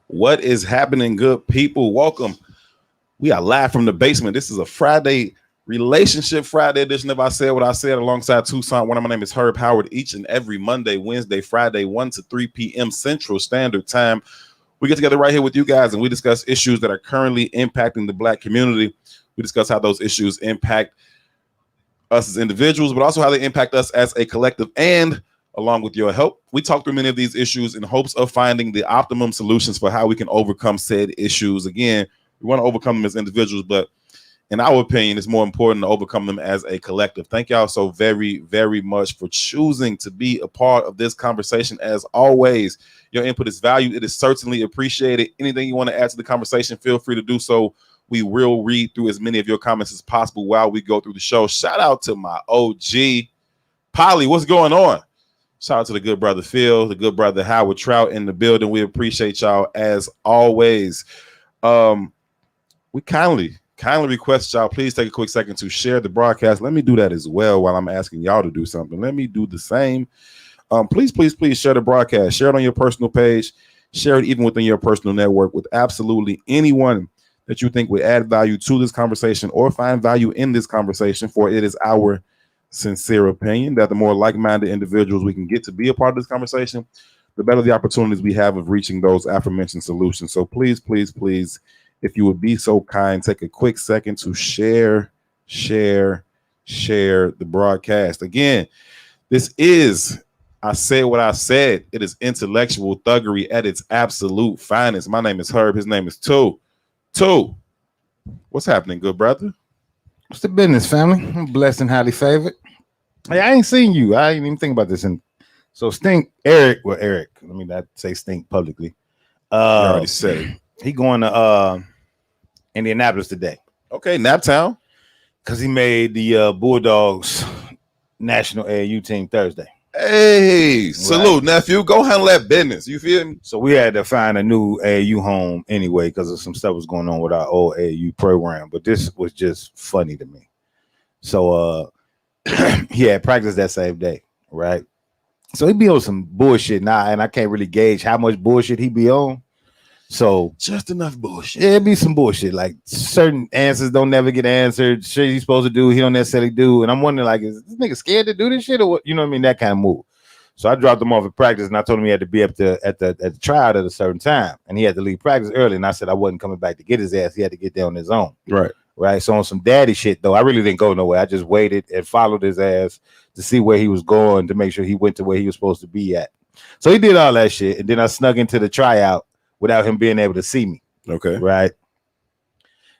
What is happening, good people? Welcome. We are live from the basement. This is a Friday Relationship Friday edition of I Said What I Said alongside Tucson. My name is Herb Howard. Each and every Monday, Wednesday, Friday, 1 to 3 p.m. Central Standard Time. We get together right here with you guys and we discuss issues that are currently impacting the Black community. We discuss how those issues impact us as individuals, but also how they impact us as a collective. And along with your help, we talk through many of these issues in hopes of finding the optimum solutions for how we can overcome said issues. Again, we want to overcome them as individuals, but in our opinion, it's more important to overcome them as a collective. Thank y'all so very, very much for choosing to be a part of this conversation. As always, your input is valued. It is certainly appreciated. Anything you want to add to the conversation, feel free to do so. We will read through as many of your comments as possible while we go through the show. Shout out to my OG, Polly. What's going on? Shout out to the good brother Phil, the good brother Howard Trout in the building. We appreciate y'all as always. We kindly request y'all please take a quick second to share the broadcast. Let me do that as well while I'm asking y'all to do something. Let me do the same. Please share the broadcast. Share it on your personal page. Share it even within your personal network with absolutely anyone that you think would add value to this conversation or find value in this conversation, for it is our sincere opinion that the more like-minded individuals we can get to be a part of this conversation, the better the opportunities we have of reaching those aforementioned solutions. So please, if you would be so kind, take a quick second to share the broadcast. Again, this is I Said What I Said. It is intellectual thuggery at its absolute finest. My name is Herb. His name is Two. What's happening, good brother? What's the business, family? I'm blessed and highly favored. Hey, I ain't seen you. I didn't even think about this. And so Eric, let me not say Stink publicly. You already said it. He going to Indianapolis today. Okay, Naptown. Because he made the Bulldogs national AAU team Thursday. Hey, salute, nephew. Go handle that business. You feel me? So we had to find a new AAU home anyway because of some stuff was going on with our old AAU program. But this was just funny to me. So he had practice that same day, right? So he be on some bullshit now, and I can't really gauge how much bullshit he be on. So just enough bullshit. Yeah, it be some bullshit. Like certain answers don't never get answered. Shit he's supposed to do, he don't necessarily do. And I'm wondering, like, is this nigga scared to do this shit or what? You know what I mean? That kind of move. So I dropped him off at practice, and I told him he had to be up to at the tryout at a certain time, and he had to leave practice early. And I said I wasn't coming back to get his ass. He had to get there on his own. Right. So on some daddy shit though, I really didn't go nowhere. I just waited and followed his ass to see where he was going to make sure he went to where he was supposed to be at. So he did all that shit, and then I snuck into the tryout without him being able to see me. Okay. Right.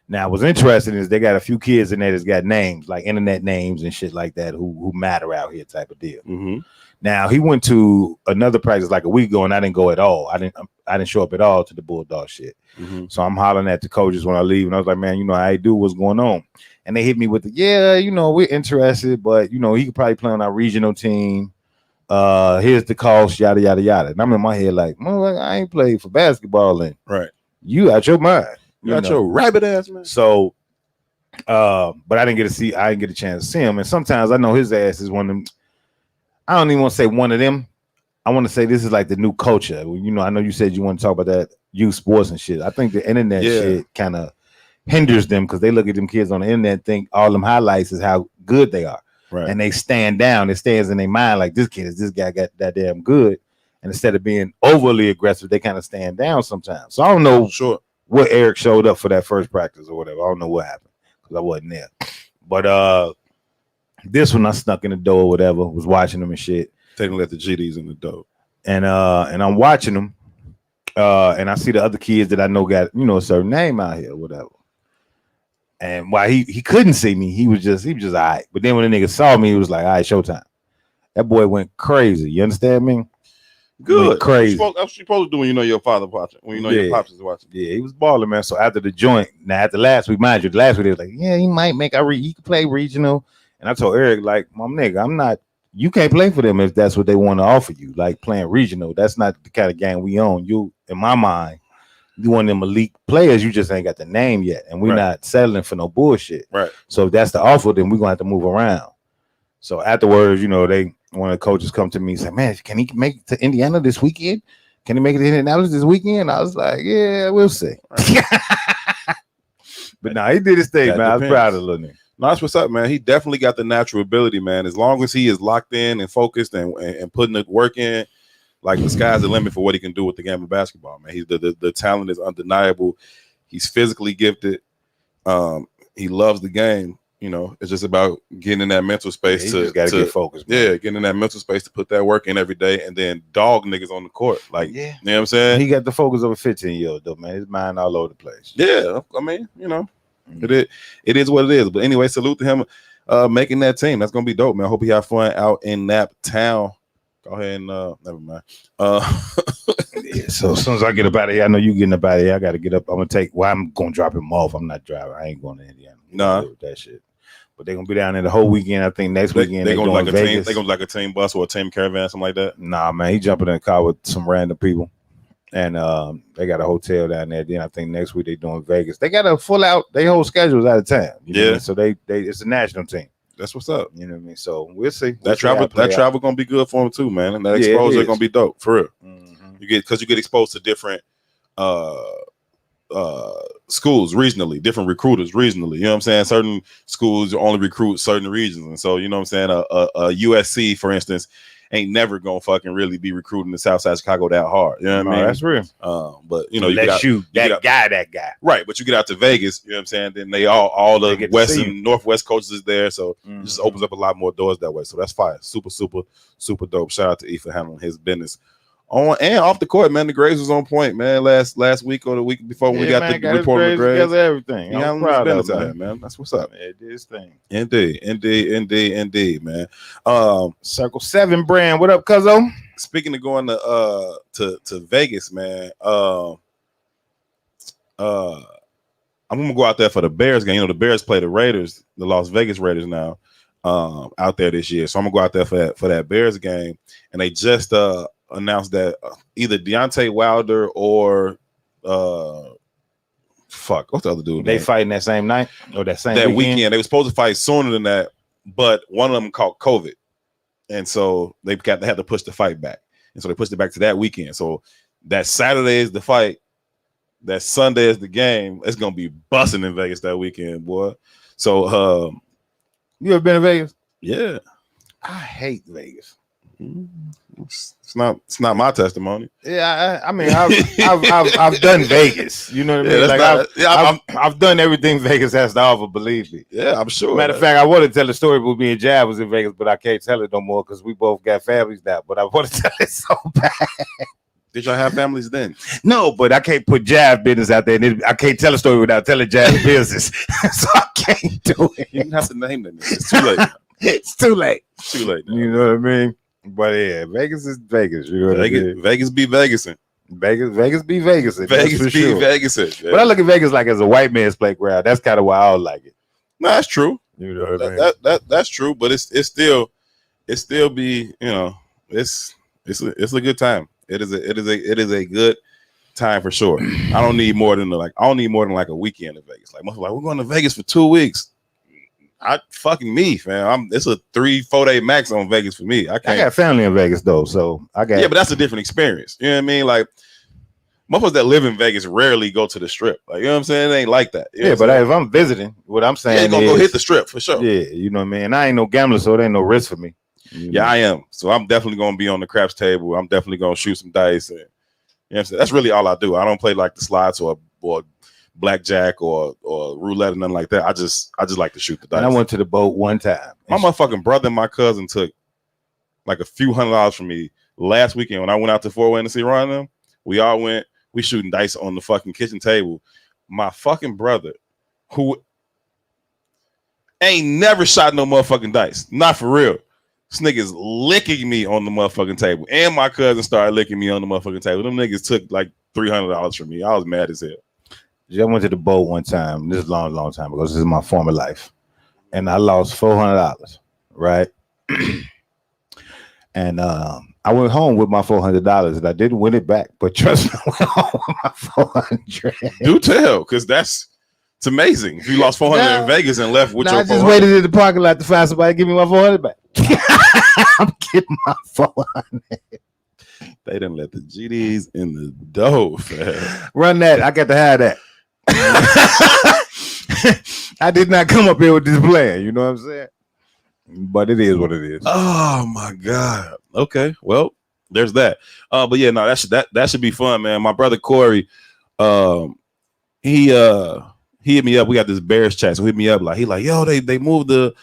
Now, what's interesting is they got a few kids in there that's got names, like internet names and shit like that, who matter out here type of deal. Mm-hmm. Now, he went to another practice like a week ago, and I didn't go at all. I didn't show up at all to the Bulldog shit. Mm-hmm. So I'm hollering at the coaches when I leave, and I was like, man, I do what's going on. And they hit me with we're interested, but, he could probably play on our regional team. Here's the cost, yada, yada, yada. And I'm in my head like, I ain't played for basketball. And you out your mind. You out your rabbit ass, man. So, but I didn't get a chance to see him. And sometimes I know his ass is one of them. I don't even want to say one of them. I want to say this is like the new culture. I know you said you want to talk about that youth sports and shit. I think the internet shit kind of hinders them because they look at them kids on the internet and think all them highlights is how good they are. Right. And they stand down. It stands in their mind like this guy got that damn good. And instead of being overly aggressive, they kind of stand down sometimes. So I don't know what Eric showed up for that first practice or whatever. I don't know what happened because I wasn't there. But this one I snuck in the door or whatever, was watching them and shit. Taking let the GDs in the door. And I'm watching them. And I see the other kids that I know got, a certain name out here or whatever. And while he couldn't see me, he was just all right. But then when the nigga saw me, he was like, all right, showtime. That boy went crazy. You understand me? Good. Crazy. That's what you're supposed to do when your father watching. When your pops is watching. Yeah, he was balling, man. So after the joint, after last week, mind you, last week they was like, yeah, he might make he could play regional. And I told Eric, like, my nigga, you can't play for them if that's what they want to offer you. Like playing regional. That's not the kind of game we own. You, in my mind, You one of them elite players, you just ain't got the name yet, and we're not settling for no bullshit. Right. So if that's the offer, then we're gonna have to move around. So afterwards, one of the coaches come to me and say, "Man, can he make it to Indiana this weekend? Can he make it to Indianapolis this weekend?" I was like, "Yeah, we'll see." Right. But no, he did his thing, man. Depends. I was proud of the little nigga. No, that's what's up, man. He definitely got the natural ability, man. As long as he is locked in and focused and putting the work in, like the sky's the limit for what he can do with the game of basketball, man. He's the talent is undeniable. He's physically gifted. He loves the game. It's just about getting in that mental space to get focused. Man. Yeah, getting in that mental space to put that work in every day and then dog niggas on the court. Like, you know what I'm saying? He got the focus of a 15-year-old though, man. His mind all over the place. Yeah, I mean, it is what it is. But anyway, salute to him making that team. That's gonna be dope, man. I hope he have fun out in Nap Town. Go ahead and never mind. So as soon as I get up out of here, I know you getting up out of here. I got to get up. I'm gonna drop him off. I'm not driving. I ain't going to Indiana. Nah, that shit. But they're gonna be down there the whole weekend. I think next weekend they're going like a Vegas. team. They're going like a team bus or a team caravan, something like that. Nah, man, he jumping in the car with some random people, and they got a hotel down there. Then I think next week they doing Vegas. They got a full out. They whole schedules out of town. You know what I mean? So they it's a national team. That's what's up. You know what I mean? So we'll see. That travel gonna be good for him too, man. And that exposure gonna be dope for real. Mm-hmm. You get exposed to different schools regionally, different recruiters regionally. You know what I'm saying? Certain schools only recruit certain regions, and so you know what I'm saying. A USC, for instance, ain't never gonna fucking really be recruiting the Southside Chicago that hard. You know what I mean? That's real. But you that guy. Right, but you get out to Vegas, you know what I'm saying? Then they all the West and Northwest coaches is there, so it just opens up a lot more doors that way. So that's fire. Super, super, super dope. Shout out to E for handling his business on and off the court, man. The Graves was on point, man. Last week or the week before when we got the report of the Graves. Everything. I'm proud of it, out here, man. That's what's up. It is thing. Indeed, man. Circle 7 brand. What up, cuzzo? Speaking of going to Vegas, man. I'm gonna go out there for the Bears game. The Bears play the Raiders, the Las Vegas Raiders now, out there this year. So I'm gonna go out there for that Bears game, and they just announced that either Deontay Wilder or what's the other dude? They fighting that same night or that weekend. They were supposed to fight sooner than that, but one of them caught COVID, and so they had to push the fight back, and so they pushed it back to that weekend. So that Saturday is the fight, that Sunday is the game. It's gonna be busting in Vegas that weekend, boy. So you ever been to Vegas? Yeah, I hate Vegas. It's not my testimony. Yeah, I mean, I've done Vegas. You know what I mean? I've done everything Vegas has to offer. Believe me. Yeah, I'm sure. Matter of fact, I want to tell the story about me and Jab was in Vegas, but I can't tell it no more because we both got families now. But I want to tell it so bad. Did y'all have families then? No, but I can't put Jab business out there. And I can't tell a story without telling Jab business, so I can't do it. You didn't have to name them. It's too late. It's too late. It's too late. Now. You know what I mean? But yeah, Vegas is Vegas. You know what I mean? Vegas be Vegasing. Vegas be Vegasing. Vegas be sure. Vegasing. Yeah. But I look at Vegas like as a white man's playground. That's kind of why I don't like it. No, that's true. You know what I mean? That's true. But it's still be, it's a good time. It is a good time for sure. I don't need more than like a weekend in Vegas. Like most people we're going to Vegas for 2 weeks. Fam. It's a 3-4 day max on Vegas for me. I got family in Vegas though, so I got but that's a different experience. You know what I mean? Like most that live in Vegas rarely go to the strip. Like you know what I'm saying? It ain't like that. You know but if I'm visiting, what I'm saying gonna go hit the strip for sure. Yeah, you know what I mean. And I ain't no gambler, so it ain't no risk for me. Yeah, I am. So I'm definitely gonna be on the craps table. I'm definitely gonna shoot some dice. And, you know what I'm saying? That's really all I do. I don't play like the slots or blackjack or roulette or nothing like that. I just like to shoot the dice. And I went to the boat one time. My motherfucking brother and my cousin took like a few $100s from me last weekend when I went out to Fort Wayne to see Ron and them. We shooting dice on the fucking kitchen table. My fucking brother, who ain't never shot no motherfucking dice, not for real. This nigga's licking me on the motherfucking table, and my cousin started licking me on the motherfucking table. Them niggas took like $300 from me. I was mad as hell. I went to the boat one time. This is a long time ago. This is my former life, and I lost $400. Right, and I went home with my $400 and I didn't win it back. But trust me, I went home with my 400. Do tell, because it's amazing. If you lost 400 in Vegas and left with your I just waited in the parking lot to find somebody to give me my 400 back. I'm getting my 400. They didn't let the GDs in the dough, fam. Run that. I got to have that. I did not come up here with this plan. You know what I'm saying? But it is what it is. Oh my God. Okay. Well, there's that. But yeah, no, that should be fun, man. My brother Corey, he hit me up. We got this Bears chat. So he hit me up like yo, they moved the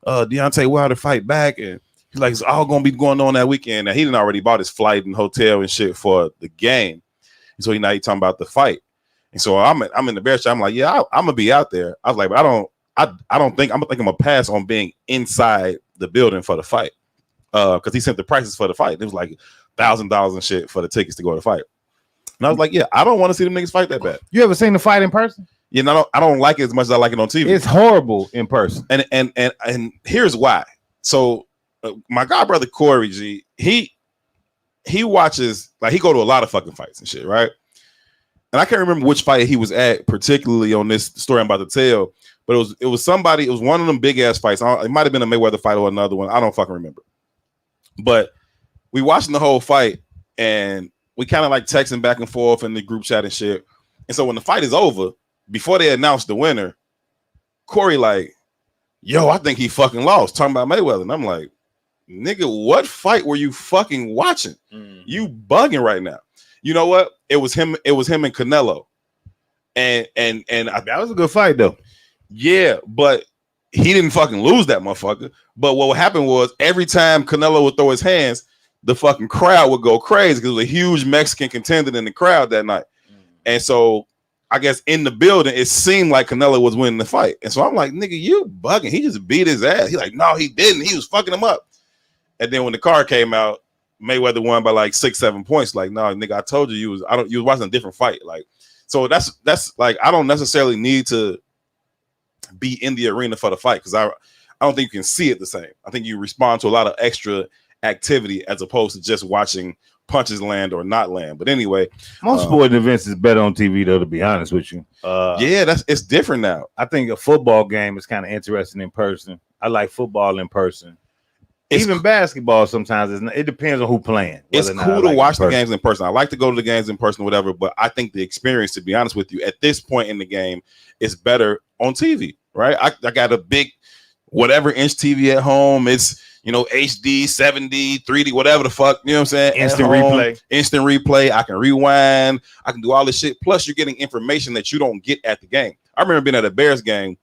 Deontay Wilder fight back, and he's like, it's all gonna be going on that weekend. Now he didn't already bought his flight and hotel and shit for the game. And so he talking about the fight. And so I'm in the Bears chat. I'm like, yeah, I'm gonna be out there. I was like, but I don't think I'm gonna pass on being inside the building for the fight. Because he sent the prices for the fight. It was like $1,000 and shit for the tickets to go to the fight. And I was like, yeah, I don't want to see them niggas fight that bad. You ever seen the fight in person? Yeah, no, I don't like it as much as I like it on TV. It's horrible in person. And here's why. So my god brother Corey G, he watches, like, he go to a lot of fucking fights and shit, right? And I can't remember which fight he was at, particularly on this story I'm about to tell, but it was one of them big ass fights. It might have been a Mayweather fight or another one. I don't fucking remember. But we watching the whole fight and we kind of like texting back and forth in the group chat and shit. And so when the fight is over, before they announced the winner, Corey like, yo, I think he fucking lost, talking about Mayweather. And I'm like, nigga, what fight were you fucking watching? You bugging right now. You know what? It was him and Canelo. And that was a good fight though. Yeah, but he didn't fucking lose that motherfucker. But what happened was every time Canelo would throw his hands, the fucking crowd would go crazy because it was a huge Mexican contender in the crowd that night. And so I guess in the building, it seemed like Canelo was winning the fight. And so I'm like, nigga, you bugging. He just beat his ass. He's like, no, he didn't. He was fucking him up. And then when the card came out, Mayweather won by like 6-7 points. Like, no, nigga, I told you you was watching a different fight. Like, so that's like, I don't necessarily need to be in the arena for the fight because I don't think you can see it the same. I think you respond to a lot of extra activity as opposed to just watching punches land or not land. But anyway, most sporting events is better on TV though, to be honest with you. Yeah, it's different now. I think a football game is kind of interesting in person. I like football in person. Even basketball sometimes it depends on who playing. It's cool to watch the games in person. I like to go to the games in person, whatever, but I think the experience, to be honest with you, at this point in the game is better on TV, right? I got a big whatever inch TV at home. It's, you know, HD, 7D, 3D, whatever the fuck, you know what I'm saying? Instant replay. I can rewind. I can do all this shit. Plus, you're getting information that you don't get at the game. I remember being at a Bears game,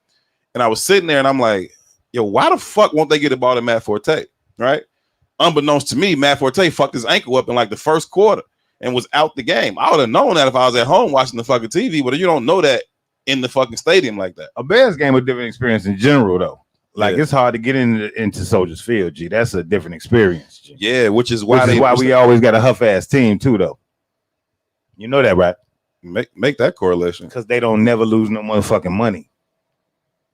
and I was sitting there, and I'm like, yo, why the fuck won't they get the ball to Matt Forte, right? Unbeknownst to me, Matt Forte fucked his ankle up in like the first quarter and was out the game. I would have known that if I was at home watching the fucking TV, but you don't know that in the fucking stadium like that. A Bears game a different experience in general, though. Like, it's hard to get into Soldiers Field, G. That's a different experience, G. Yeah, which is why we always got a huff-ass team, too, though. You know that, right? Make that correlation. Because they don't never lose no motherfucking money.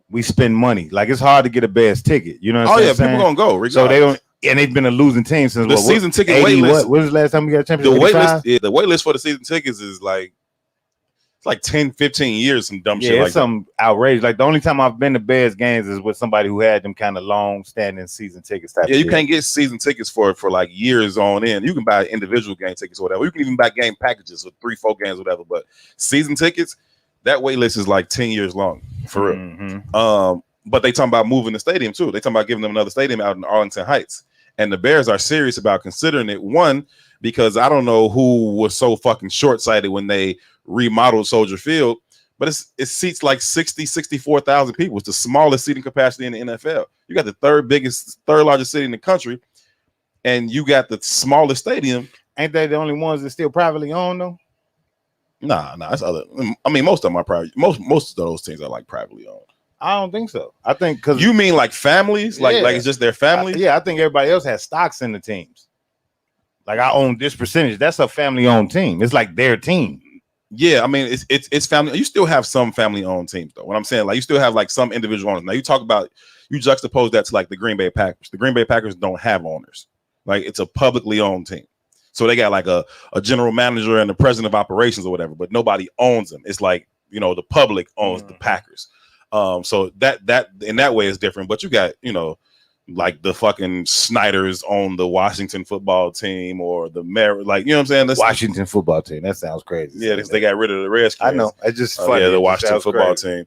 We spend money. Like, it's hard to get a Bears ticket. You know what I'm saying? People gonna go. Regardless. So they don't, and they've been a losing team since the season ticket wait list. What was the last time we got a championship? The wait list for the season tickets is like, it's like 10, 15 years, some dumb shit like that. Yeah, it's some outrage. Like, the only time I've been to Bears games is with somebody who had them kind of long-standing season tickets. You can't get season tickets for like years on end. You can buy individual game tickets or whatever. You can even buy game packages with 3-4 games, whatever. But season tickets, that wait list is like 10 years long, for real. Mm-hmm. But they talking about moving the stadium too. They talking about giving them another stadium out in Arlington Heights. And the Bears are serious about considering it. One, because I don't know who was so fucking short-sighted when they remodeled Soldier Field, but it seats like 64,000 people. It's the smallest seating capacity in the NFL. You got the third largest city in the country, and you got the smallest stadium. Ain't they the only ones that still privately owned though? Nah, that's other. I mean, most of them are private. Most of those teams are like privately owned. I don't think so. I think because you mean like families, like it's just their family. I think everybody else has stocks in the teams. Like, I own this percentage. That's a family-owned team. It's like their team. Yeah, I mean, it's family. You still have some family-owned teams, though. What I'm saying, like, you still have like some individual owners. Now, you juxtapose that to like the Green Bay Packers. The Green Bay Packers don't have owners. Like it's a publicly owned team. So they got like a general manager and the president of operations or whatever, but nobody owns them. It's like, you know, the public owns the Packers. So that in that way is different. But you got, you know, like the fucking Snyders own the Washington football team or the like, you know what I'm saying? Washington football team. That sounds crazy. Yeah, they got rid of the Redskins. I know. It's just funny. Yeah, the Washington football team.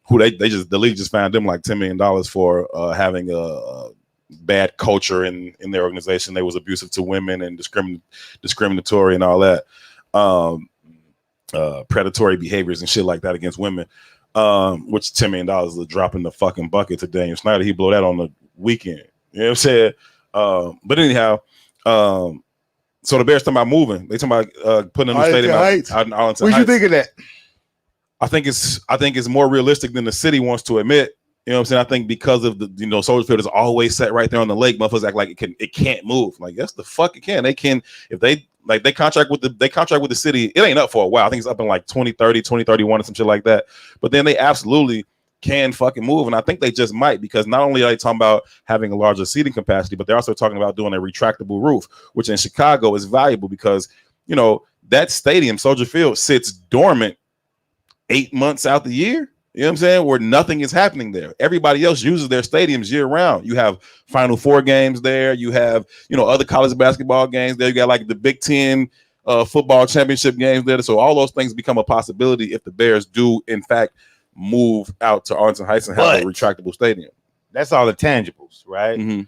Who the league just found them like $10 million for having a bad culture in their organization. They was abusive to women and discriminatory and all that, predatory behaviors and shit like that against women, which $10 million is a drop in the fucking bucket to Daniel Snyder. He blew that on the weekend. You know what I'm saying? But anyhow, so the Bears talking about moving. They talking about putting a new stadium out. What you think of that? I think it's more realistic than the city wants to admit. You know what I'm saying? I think because of the, you know, Soldier Field is always set right there on the lake. Motherfuckers act like it can't move. Like, yes, the fuck it can. They can, if they contract with the city. It ain't up for a while. I think it's up in like 2030, 2031 or some shit like that. But then they absolutely can fucking move. And I think they just might, because not only are they talking about having a larger seating capacity, but they're also talking about doing a retractable roof, which in Chicago is valuable because, you know, that stadium, Soldier Field, sits dormant 8 months out the year. You know what I'm saying? Where nothing is happening there. Everybody else uses their stadiums year round. You have Final Four games there. You have, you know, other college basketball games there. You got like the Big Ten football championship games there. So all those things become a possibility if the Bears do, in fact, move out to Arlington Heights and have a retractable stadium. That's all the tangibles, right? Mm-hmm.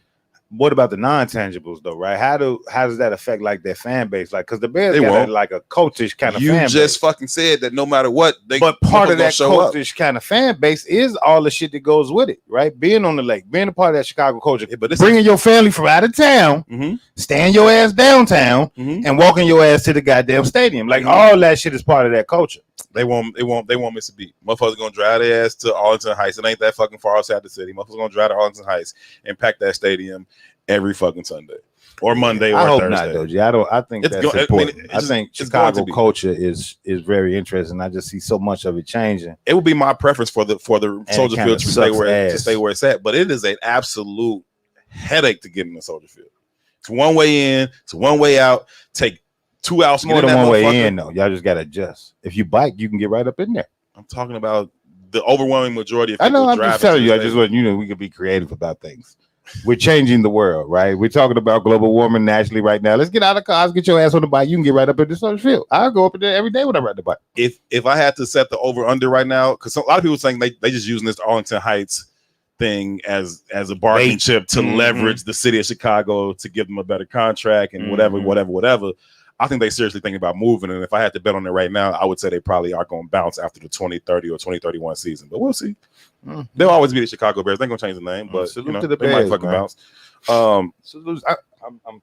What about the non-tangibles though, right? How does that affect like their fan base? Like, because the Bears got like a cultish kind of fan base. You just fucking said that no matter what, but part of that cultish kind of fan base is all the shit that goes with it, right? Being on the lake, being a part of that Chicago culture, but bringing your family from out of town, staying your ass downtown, and walking your ass to the goddamn stadium. Like all that shit is part of that culture. They won't miss a beat. Motherfuckers gonna drive their ass to Arlington Heights. It ain't that fucking far outside the city. Motherfuckers gonna drive to Arlington Heights and pack that stadium every fucking Sunday or Monday or Thursday. I hope not, though. Yeah, I think that's important. I think Chicago culture is very interesting. I just see so much of it changing. It would be my preference for the Soldier Field to stay where it's at, but it is an absolute headache to get in the Soldier Field. It's one way in, it's one way out. Take 2 hours more than one way in, though. Y'all just gotta adjust. If you bike, you can get right up in there. I'm talking about the overwhelming majority of people. I know. I'm just telling you. I just want we could be creative about things. We're changing the world, right? We're talking about global warming nationally right now. Let's get out of cars, get your ass on the bike. You can get right up in the Soldier Field. I'll go up in there every day when I ride the bike. If I had to set the over under right now, because a lot of people saying they just using this Arlington Heights thing as a bargaining chip to leverage the city of Chicago to give them a better contract and whatever. I think they seriously thinking about moving, and if I had to bet on it right now, I would say they probably are going to bounce after the 2030 or 2031 season. But we'll see. They'll always be the Chicago Bears. They're going to change the name, but you know, they might fucking bounce. I'm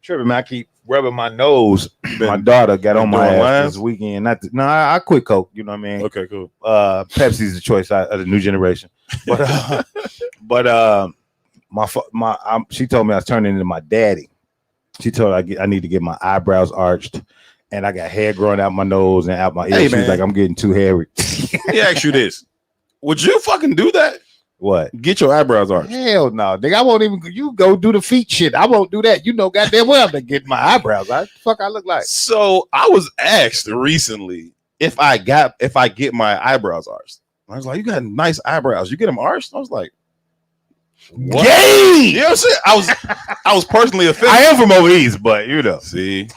tripping, man. I keep rubbing my nose. My daughter got on my ass this weekend. I quit Coke. You know what I mean? Okay, cool. Pepsi's the choice of the new generation. But she told me I was turning into my daddy. She told me I need to get my eyebrows arched, and I got hair growing out my nose and out my ears. She's like, I'm getting too hairy. Let me ask you this: would you fucking do that? What? Get your eyebrows arched? Hell no, nigga. I won't even. You go do the feet shit. I won't do that. You know, goddamn well I'm getting my eyebrows. What the fuck I look like? So I was asked recently if I get my eyebrows arched. I was like, you got nice eyebrows. You get them arched? I was like, what? Yay! You know what I'm saying? I was personally offended. I am from East, but you know. See.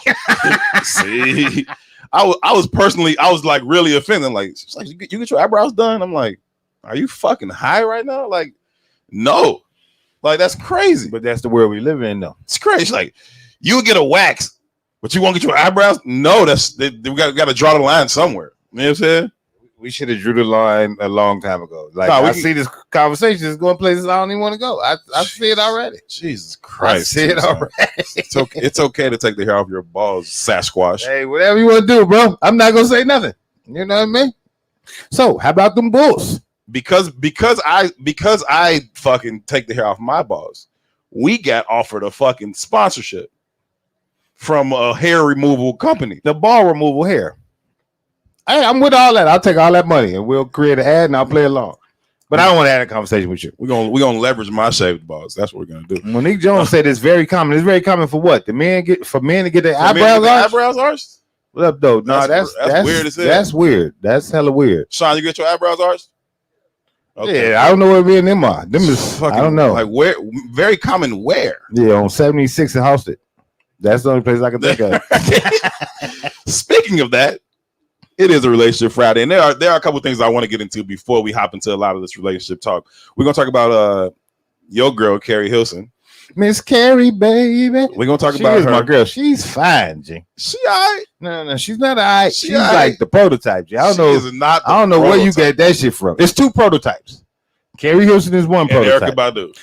I was like really offended. Like, she's like, you get your eyebrows done? I'm like, are you fucking high right now? Like, no. Like, that's crazy. But that's the world we live in, though. It's crazy. Like, you would get a wax, but you won't get your eyebrows? No, we got to draw the line somewhere. You know what I'm saying? We should have drew the line a long time ago. Like, I see this conversation is going places I don't even want to go. I see it already. Jesus Christ. I see it already. It's okay to take the hair off your balls, Sasquatch. Hey, whatever you want to do, bro. I'm not going to say nothing. You know what I mean? So, how about them Bulls? Because I fucking take the hair off my balls, we got offered a fucking sponsorship from a hair removal company. The ball removal hair. Hey, I'm with all that. I'll take all that money and we'll create an ad and I'll play along. But I don't want to have a conversation with you. We're gonna leverage my shaved balls. That's what we're gonna do. Monique Jones said it's very common. It's very common for what? Men to get their eyebrows arched? Eyebrows arched? What up, though? No, that's weird as hell. That's weird. That's hella weird. Sean, you get your eyebrows arched? Okay. Yeah, I don't know where me and them are. Them is fucking, I don't know. Like where? Very common where? Yeah, on 76 in Halsted. That's the only place I can think of. Speaking of that, it is a relationship Friday, and there are a couple things I want to get into before we hop into a lot of this relationship talk. We're gonna talk about your girl Carrie Hilson. Miss Carrie, baby. We're gonna talk about her. My girl. She's fine, G. She all right. No, she's not all right. She's all like the prototype, G. I don't know where you get that shit from. It's two prototypes. Carrie Hilson is one prototype. Erykah Badu.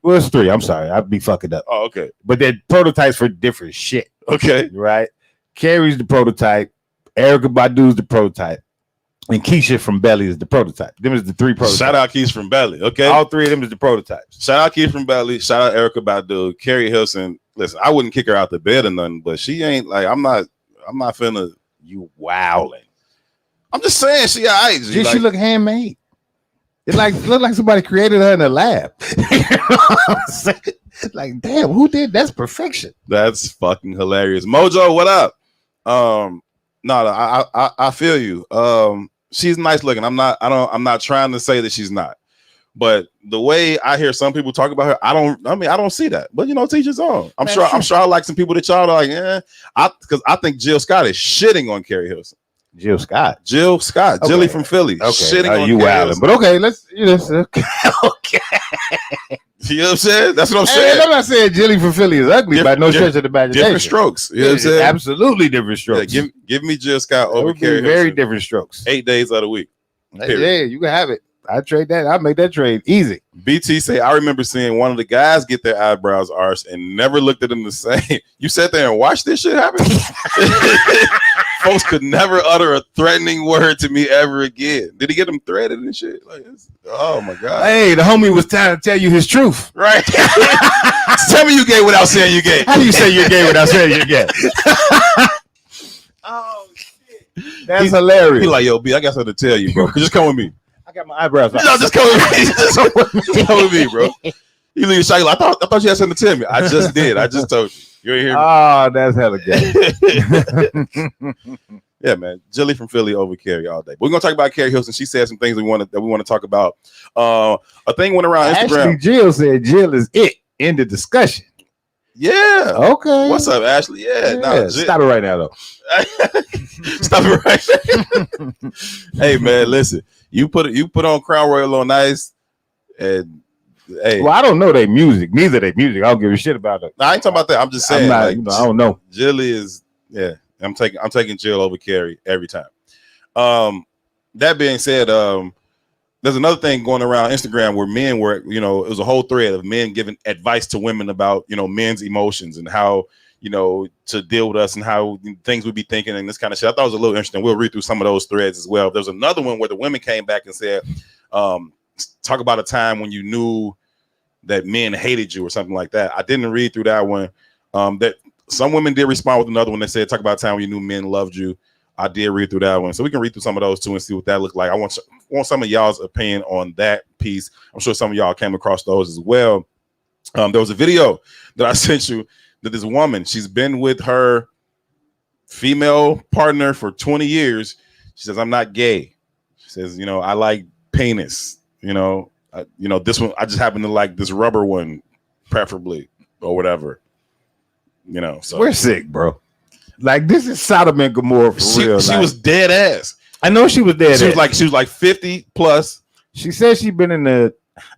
Well, it's three. I'm sorry. I'd be fucking up. Oh, okay. But they're prototypes for different shit. Okay. Right? Carrie's the prototype. Erykah Badu's the prototype. And Keisha from Belly is the prototype. Them is the three prototypes. Shout out Keisha from Belly. Okay. All three of them is the prototypes. Shout out Keisha from Belly. Shout out Erykah Badu. Carrie Hilson. Listen, I wouldn't kick her out the bed or nothing, but she ain't like I'm not finna you wowing. I'm just saying she all right. She look handmade. It look like somebody created her in a lab. You know what I'm saying? Like, damn, who did that's perfection? That's fucking hilarious. Mojo, what up? I feel you. She's nice looking. I'm not trying to say that she's not. But the way I hear some people talk about her, I don't see that. But teach his own. I'm sure I like some people that y'all are like, because I think Jill Scott is shitting on Carrie Hilson. Jill Scott, okay. Jilly from Philly. Okay, shitting on you wilding. But okay, let's okay. You know what I'm saying? That's what I'm saying. I'm not saying Jilly from Philly is ugly by no stretch of the imagination. Different strokes. You know what I'm saying? Absolutely different strokes. Yeah, give me Jill Scott over Carrie Hilson. Very different strokes. 8 days out of the week. Yeah, you can have it. I trade that. I make that trade easy. BT say, I remember seeing one of the guys get their eyebrows arched and never looked at them the same. You sat there and watched this shit happen? Folks could never utter a threatening word to me ever again. Did he get them threaded and shit? Like, oh my God. Hey, the homie was trying to tell you his truth. Right. Tell me you gay without saying you gay. How do you say you're gay without saying you're gay? Oh, shit. That's hilarious. He like, yo, B, I got something to tell you, bro. Just come with me. I got my eyebrows. No, just come with me. Just come with me, bro. You leave shy. I thought you had something to tell me. I just did. I just told you. You ain't hear me. Oh, that's hella gay. Yeah, man. Jilly from Philly over Carrie all day. But we're gonna talk about Carrie Hilson. She said some things that we want to talk about. A thing went around Instagram. Ashley Jill said Jill is it. End of discussion. Yeah. Okay. What's up, Ashley? Yeah. No, stop it right now, though. Stop it right now. Hey, man, listen. You put on Crown Royal on Ice, and hey. Well, I don't know their music. Neither their music. I don't give a shit about it. No, I ain't talking about that. I'm just saying. I don't know. Jilly is I'm taking Jill over Carrie every time. That being said, there's another thing going around Instagram where men were, it was a whole thread of men giving advice to women about, men's emotions and how, to deal with us and how things would be thinking and this kind of shit. I thought it was a little interesting. We'll read through some of those threads as well. There's another one where the women came back and said, talk about a time when you knew that men hated you or something like that. I didn't read through that one. That some women did respond with another one that said, talk about a time when you knew men loved you. I did read through that one. So we can read through some of those too and see what that looked like. I want some of y'all's opinion on that piece. I'm sure some of y'all came across those as well. There was a video that I sent you that this woman, she's been with her female partner for 20 years. She says, I'm not gay. She says, I like penis. This one, I just happen to like this rubber one, preferably, or whatever. So we're sick, bro. Like, this is Sodom and Gomorrah for real. She was dead ass. I know she was dead. She was like 50 plus. She said she's been in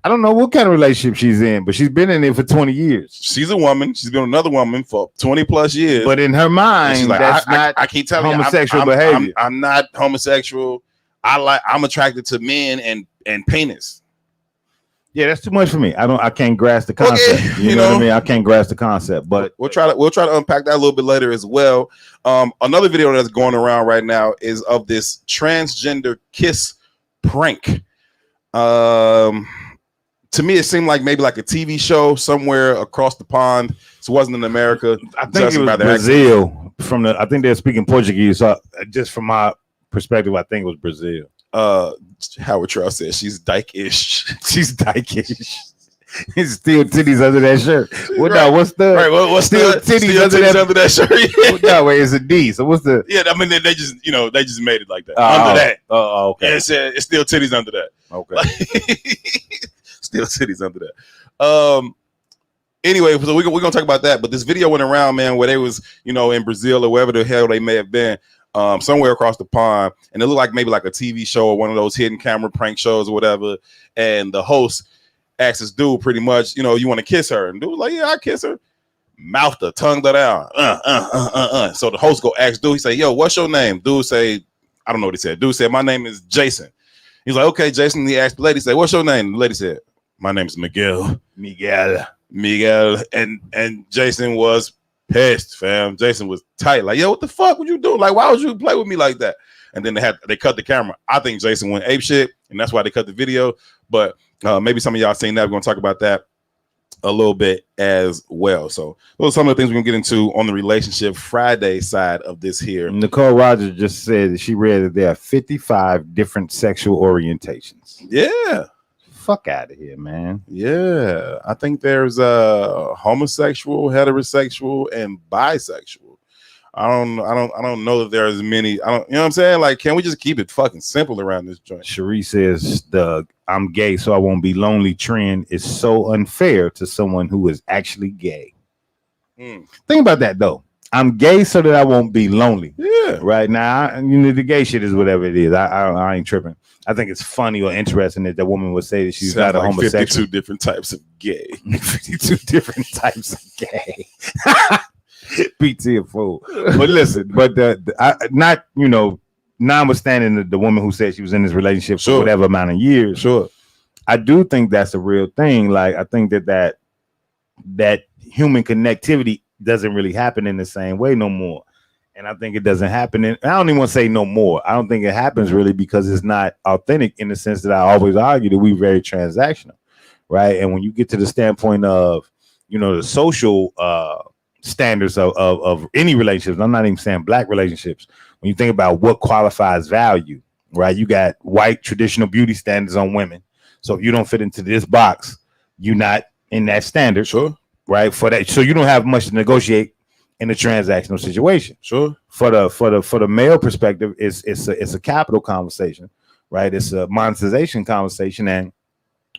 I don't know what kind of relationship she's in, but she's been in it for 20 years. She's a woman. She's been with another woman for 20 plus years. But in her mind, she's like, I keep telling homosexual behavior. I'm not homosexual. I'm attracted to men and penis. Yeah, that's too much for me. I can't grasp the concept. Okay, you know what I mean? I can't grasp the concept, but we'll try to unpack that a little bit later as well. Another video that's going around right now is of this transgender kiss prank. To me, it seemed like maybe like a TV show somewhere across the pond. So it wasn't in America. I think it was Brazil. I think they're speaking Portuguese. So just from my perspective, I think it was Brazil. Howard Trout said she's dyke-ish. She's dykish. It's still titties under that shirt. What Right. now? What's the What's still the titties still under titties that? under that shirt? What, no, wait, it's a D. So what's the? Yeah, I mean they just they just made it like that. Under that. Oh, okay. Yeah, it's still titties under that. Okay. Still titties under that. Anyway, so we're gonna talk about that. But this video went around, man, where they was, in Brazil or wherever the hell they may have been, somewhere across the pond, and it looked like maybe like a TV show or one of those hidden camera prank shows or whatever. And the host asked this dude pretty much, you want to kiss her, and dude was like, yeah, I kiss her. Mouth her, tongue her down. So the host go ask dude, he say, yo, what's your name? Dude say, I don't know what he said. Dude said, my name is Jason. He's like, okay, Jason. He asked the lady, say, what's your name? The lady said, my name is Miguel. And Jason was pissed, fam. Jason was tight. Like, yo, what the fuck would you do? Like, why would you play with me like that? And then they cut the camera. I think Jason went ape shit, and that's why they cut the video. But maybe some of y'all seen that. We're gonna talk about that a little bit as well. So those are some of the things we're gonna get into on the Relationship Friday side of this here. Nicole Rogers just said that she read that there are 55 different sexual orientations. Yeah. Fuck out of here, man. Yeah. I think there's homosexual, heterosexual, and bisexual. I don't know that there's many. You know what I'm saying? Like, can we just keep it fucking simple around this joint? Cherie says the I'm gay so I won't be lonely trend is so unfair to someone who is actually gay. Think about that though. I'm gay so that I won't be lonely. Yeah. Right now, the gay shit is whatever it is. I ain't tripping. I think it's funny or interesting that the woman would say that she's not a homosexual. 52 different types of gay. 52 different types of gay. PT a fool. But listen, not notwithstanding the woman who said she was in this relationship for whatever amount of years. Sure. I do think that's a real thing. Like, I think that human connectivity doesn't really happen in the same way no more. And I think it doesn't happen. I don't even want to say no more. I don't think it happens really because it's not authentic in the sense that I always argue that we're very transactional, right? And when you get to the standpoint of, the social standards of any relationships, I'm not even saying black relationships. When you think about what qualifies value, right? You got white traditional beauty standards on women. So if you don't fit into this box, you're not in that standard. Sure. Right. For that. So you don't have much to negotiate in a transactional situation. Sure. For the male perspective, it's a capital conversation, right? It's a monetization conversation. And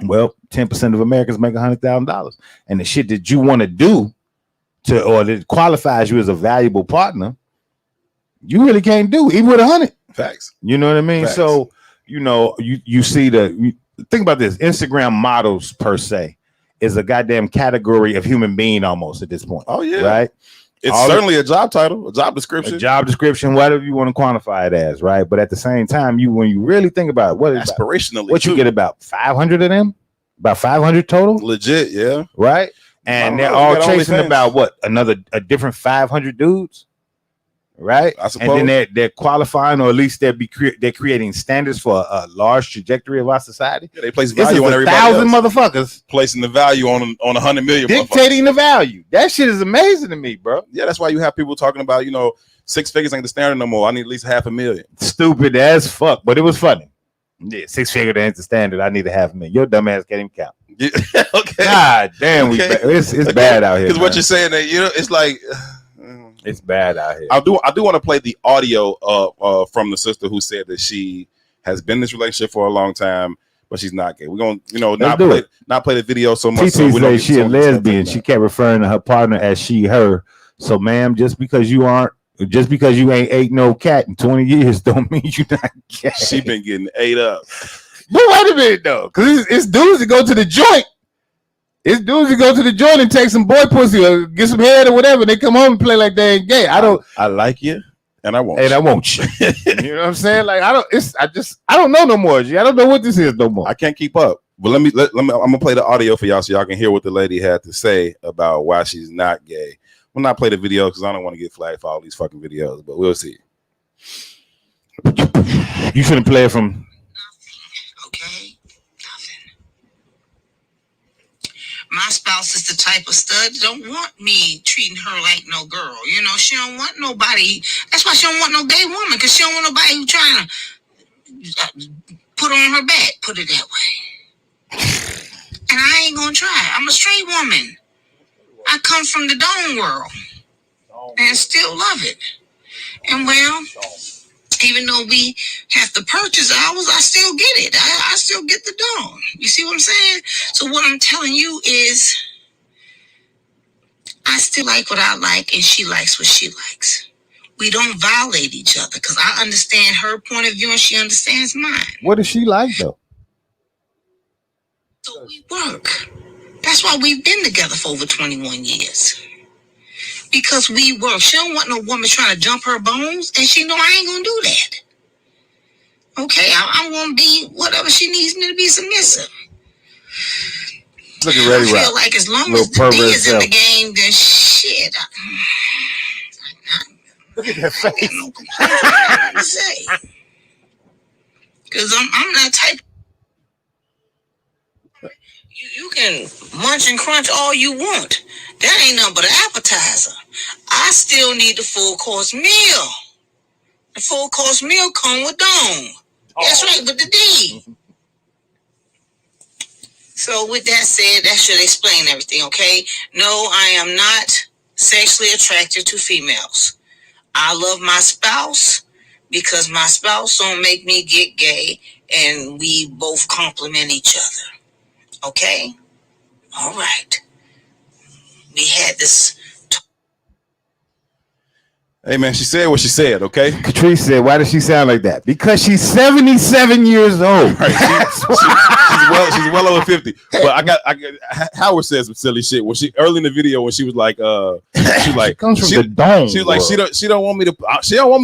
10% of Americans make $100,000. And the shit that you want to do or that qualifies you as a valuable partner, you really can't do, even with 100. Facts. You know what I mean? Facts. So, you see think about this. Instagram models per se is a goddamn category of human being almost at this point. Oh, yeah. Right? It's certainly a job title, a job description. A job description, whatever you want to quantify it as, right? But at the same time, when you really think about it, what is aspirationally, what you get about 500 of them? About 500 total? Legit, yeah. Right? And they're all chasing about a different 500 dudes? Right? I suppose. And then they're qualifying, or at least they're creating standards for a large trajectory of our society. Yeah, they place value on everybody 1,000 motherfuckers placing the value on 100 million, dictating the value. That shit is amazing to me, bro. Yeah, that's why you have people talking about, 6 figures ain't the standard no more. I need at least $500,000. Stupid as fuck, but it was funny. Yeah, 6 figure ain't the standard. I need $500,000. Your dumb ass can't even count. Yeah, okay. God damn, it's bad out here. Because what you're saying, that it's like. It's bad out here. I do want to play the audio from the sister who said that she has been in this relationship for a long time, but she's not gay. We're gonna, not play the video so much. TT said she a lesbian. She kept referring to her partner as she, her. So, ma'am, just because you ain't ate no cat in 20 years, don't mean you're not gay. She been getting ate up. But wait a minute though, because it's dudes that go to the joint. It's dudes that go to the joint and take some boy pussy or get some head or whatever. They come home and play like they ain't gay. I like you, and I won't. And I won't you. You know what I'm saying? Like I don't know no more. G. I don't know what this is no more. I can't keep up. But let me. I'm gonna play the audio for y'all so y'all can hear what the lady had to say about why she's not gay. We'll not play the video because I don't want to get flagged for all these fucking videos. But we'll see. You shouldn't play it from. Okay. My spouse is the type of stud that don't want me treating her like no girl. She don't want nobody. That's why she don't want no gay woman, because she don't want nobody who trying to put on her back. Put it that way. And I ain't gonna try. I'm a straight woman. I come from the dome world and still love it. And well, even though we have to purchase ours, I still get it. I still get the dome. You see what I'm saying? So what I'm telling you is I still like what I like and she likes what she likes. We don't violate each other because I understand her point of view and she understands mine. What does she like though? So we work. That's why we've been together for over 21 years. Because we work. She don't want no woman trying to jump her bones, and she know I ain't gonna do that. Okay, I'm gonna be whatever she needs me to be submissive. Look at Reddy I Rock. feel like as long as the D is in the game, then shit. Look at that face. I got no complaints to say. Because I'm that type. You can munch and crunch all you want. That ain't nothing but an appetizer. I still need the full course meal. The full course meal come with dome. That's right, with the D. So with that said, that should explain everything, okay? No, I am not sexually attracted to females. I love my spouse because my spouse don't make me get gay and we both complement each other. Okay? All right. We had this. Hey man, she said what she said. Okay. Catrice said, "Why does she sound like that? Because she's 77 years old. Right. She's well over 50. But I got Howard said some silly shit when she early in the video when she was like, she comes from the dome. She was like, she don't want me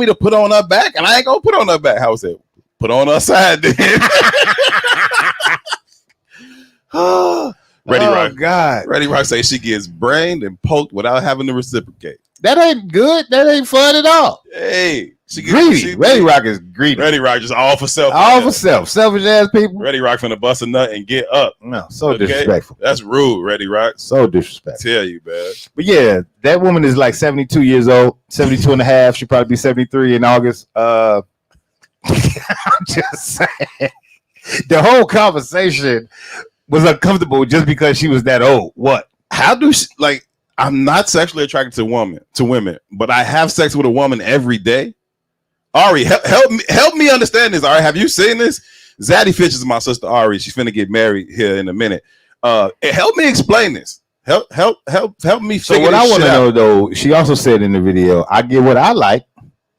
to put on her back, and I ain't gonna put on her back. Howard said, put on her side then. Reddy Rock say she gets brained and poked without having to reciprocate. That ain't good. That ain't fun at all. Hey, she greedy. Reddy Rock is greedy. Reddy Rock just all for self. All for self. Selfish ass people. Reddy Rock finna bust a nut and get up. No, so disrespectful. That's rude, Reddy Rock. So disrespectful. Tell you, man. But yeah, that woman is like 72 years old, 72 and a half. She'll probably be 73 in August. I'm just saying. The whole conversation was uncomfortable just because she was that old. What? How do she, like, I'm not sexually attracted to women, but I have sex with a woman every day. Ari, help me understand this. Ari, have you seen this? Zaddy Fitch is my sister Ari. She's finna get married here in a minute. Help me explain this. Help me. So what I want to know though, she also said in the video, I get what I like,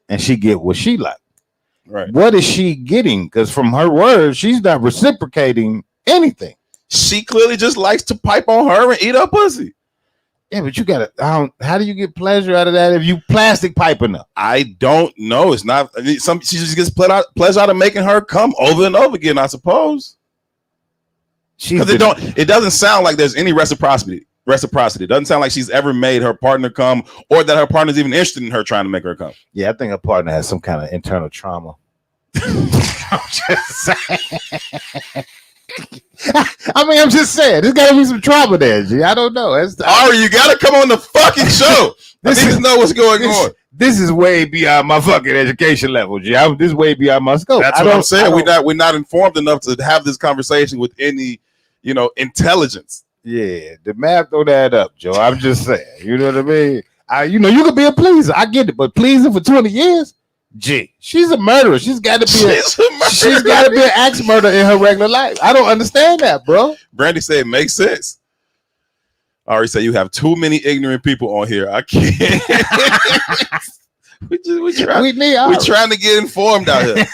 and she get what she like. Right. What is she getting? Because from her words, she's not reciprocating anything. She clearly just likes to pipe on her and eat her pussy. Yeah, but you gotta. How do you get pleasure out of that if you plastic piping her? I don't know. It's not. I mean, she just gets pleasure out of making her come over and over again. I suppose. Because it doesn't sound like there's any reciprocity. It doesn't sound like she's ever made her partner come, or that her partner's even interested in her trying to make her come. Yeah, I think her partner has some kind of internal trauma. I'm just saying. I'm just saying. There's got to be some trauma there, G. I don't know. Ari, you got to come on the fucking show. I need to know what's going on. This is way beyond my fucking education level, G. This is way beyond my scope. That's what I'm saying. We're not informed enough to have this conversation with any, intelligence. Yeah, the math don't add up, Joe. I'm just saying. You know what I mean? You could be a pleaser. I get it, but pleasing for 20 years? Gee, she's a murderer. She's got to be an axe murderer in her regular life. I don't understand that, bro. Brandy said it makes sense. Ari said you have too many ignorant people on here. I can't. we trying to get informed out here.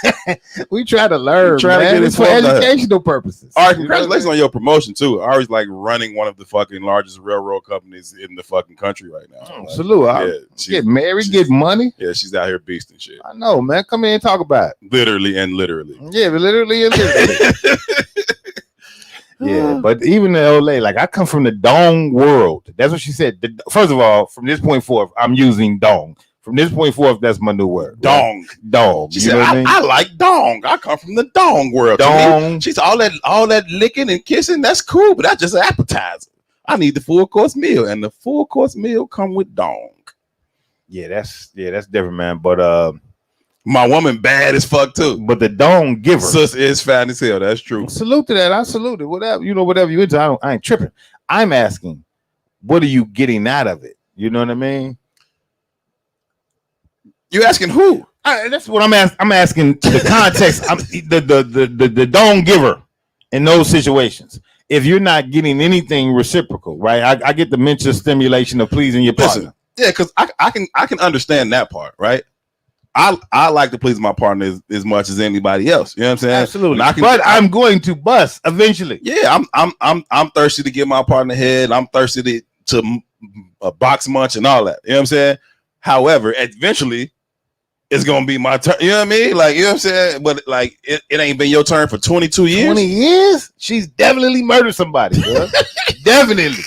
We try to learn. It's for educational purposes. All right, congratulations on your promotion too. Ari's like running one of the fucking largest railroad companies in the fucking country right now. Salute. Yeah, get married, get money. Yeah, she's out here beasting shit. I know, man. Come in and talk about it. Literally and literally. Yeah, literally and literally. Yeah, but even in LA, like I come from the dong world. That's what she said. First of all, from this point forth, I'm using dong. From this point forth, that's my new word. Dong. Right? Dong. She said, I like dong. I come from the dong world. Dong. She's all that licking and kissing. That's cool, but that's just an appetizer. I need the full course meal, and the full course meal come with dong. Yeah, that's different, man. But My woman bad as fuck too. But the dong giver. Sis is fat as hell. That's true. Salute to that. I salute it. Whatever you into. I ain't tripping. I'm asking, what are you getting out of it? You know what I mean? You asking who? That's what I'm asking. I'm asking the context. The dong giver in those situations. If you're not getting anything reciprocal, right? I get the mental stimulation of pleasing your partner. Yeah, because I can understand that part, right? I like to please my partner as much as anybody else. You know what I'm saying? Absolutely. I'm going to bust eventually. Yeah, I'm thirsty to get my partner head. I'm thirsty to box munch and all that. You know what I'm saying? However, eventually it's gonna be my turn. You know what I mean? Like, you know what I'm saying? But like it ain't been your turn for 22 years. 20 years? She's definitely murdered somebody, bro. Definitely.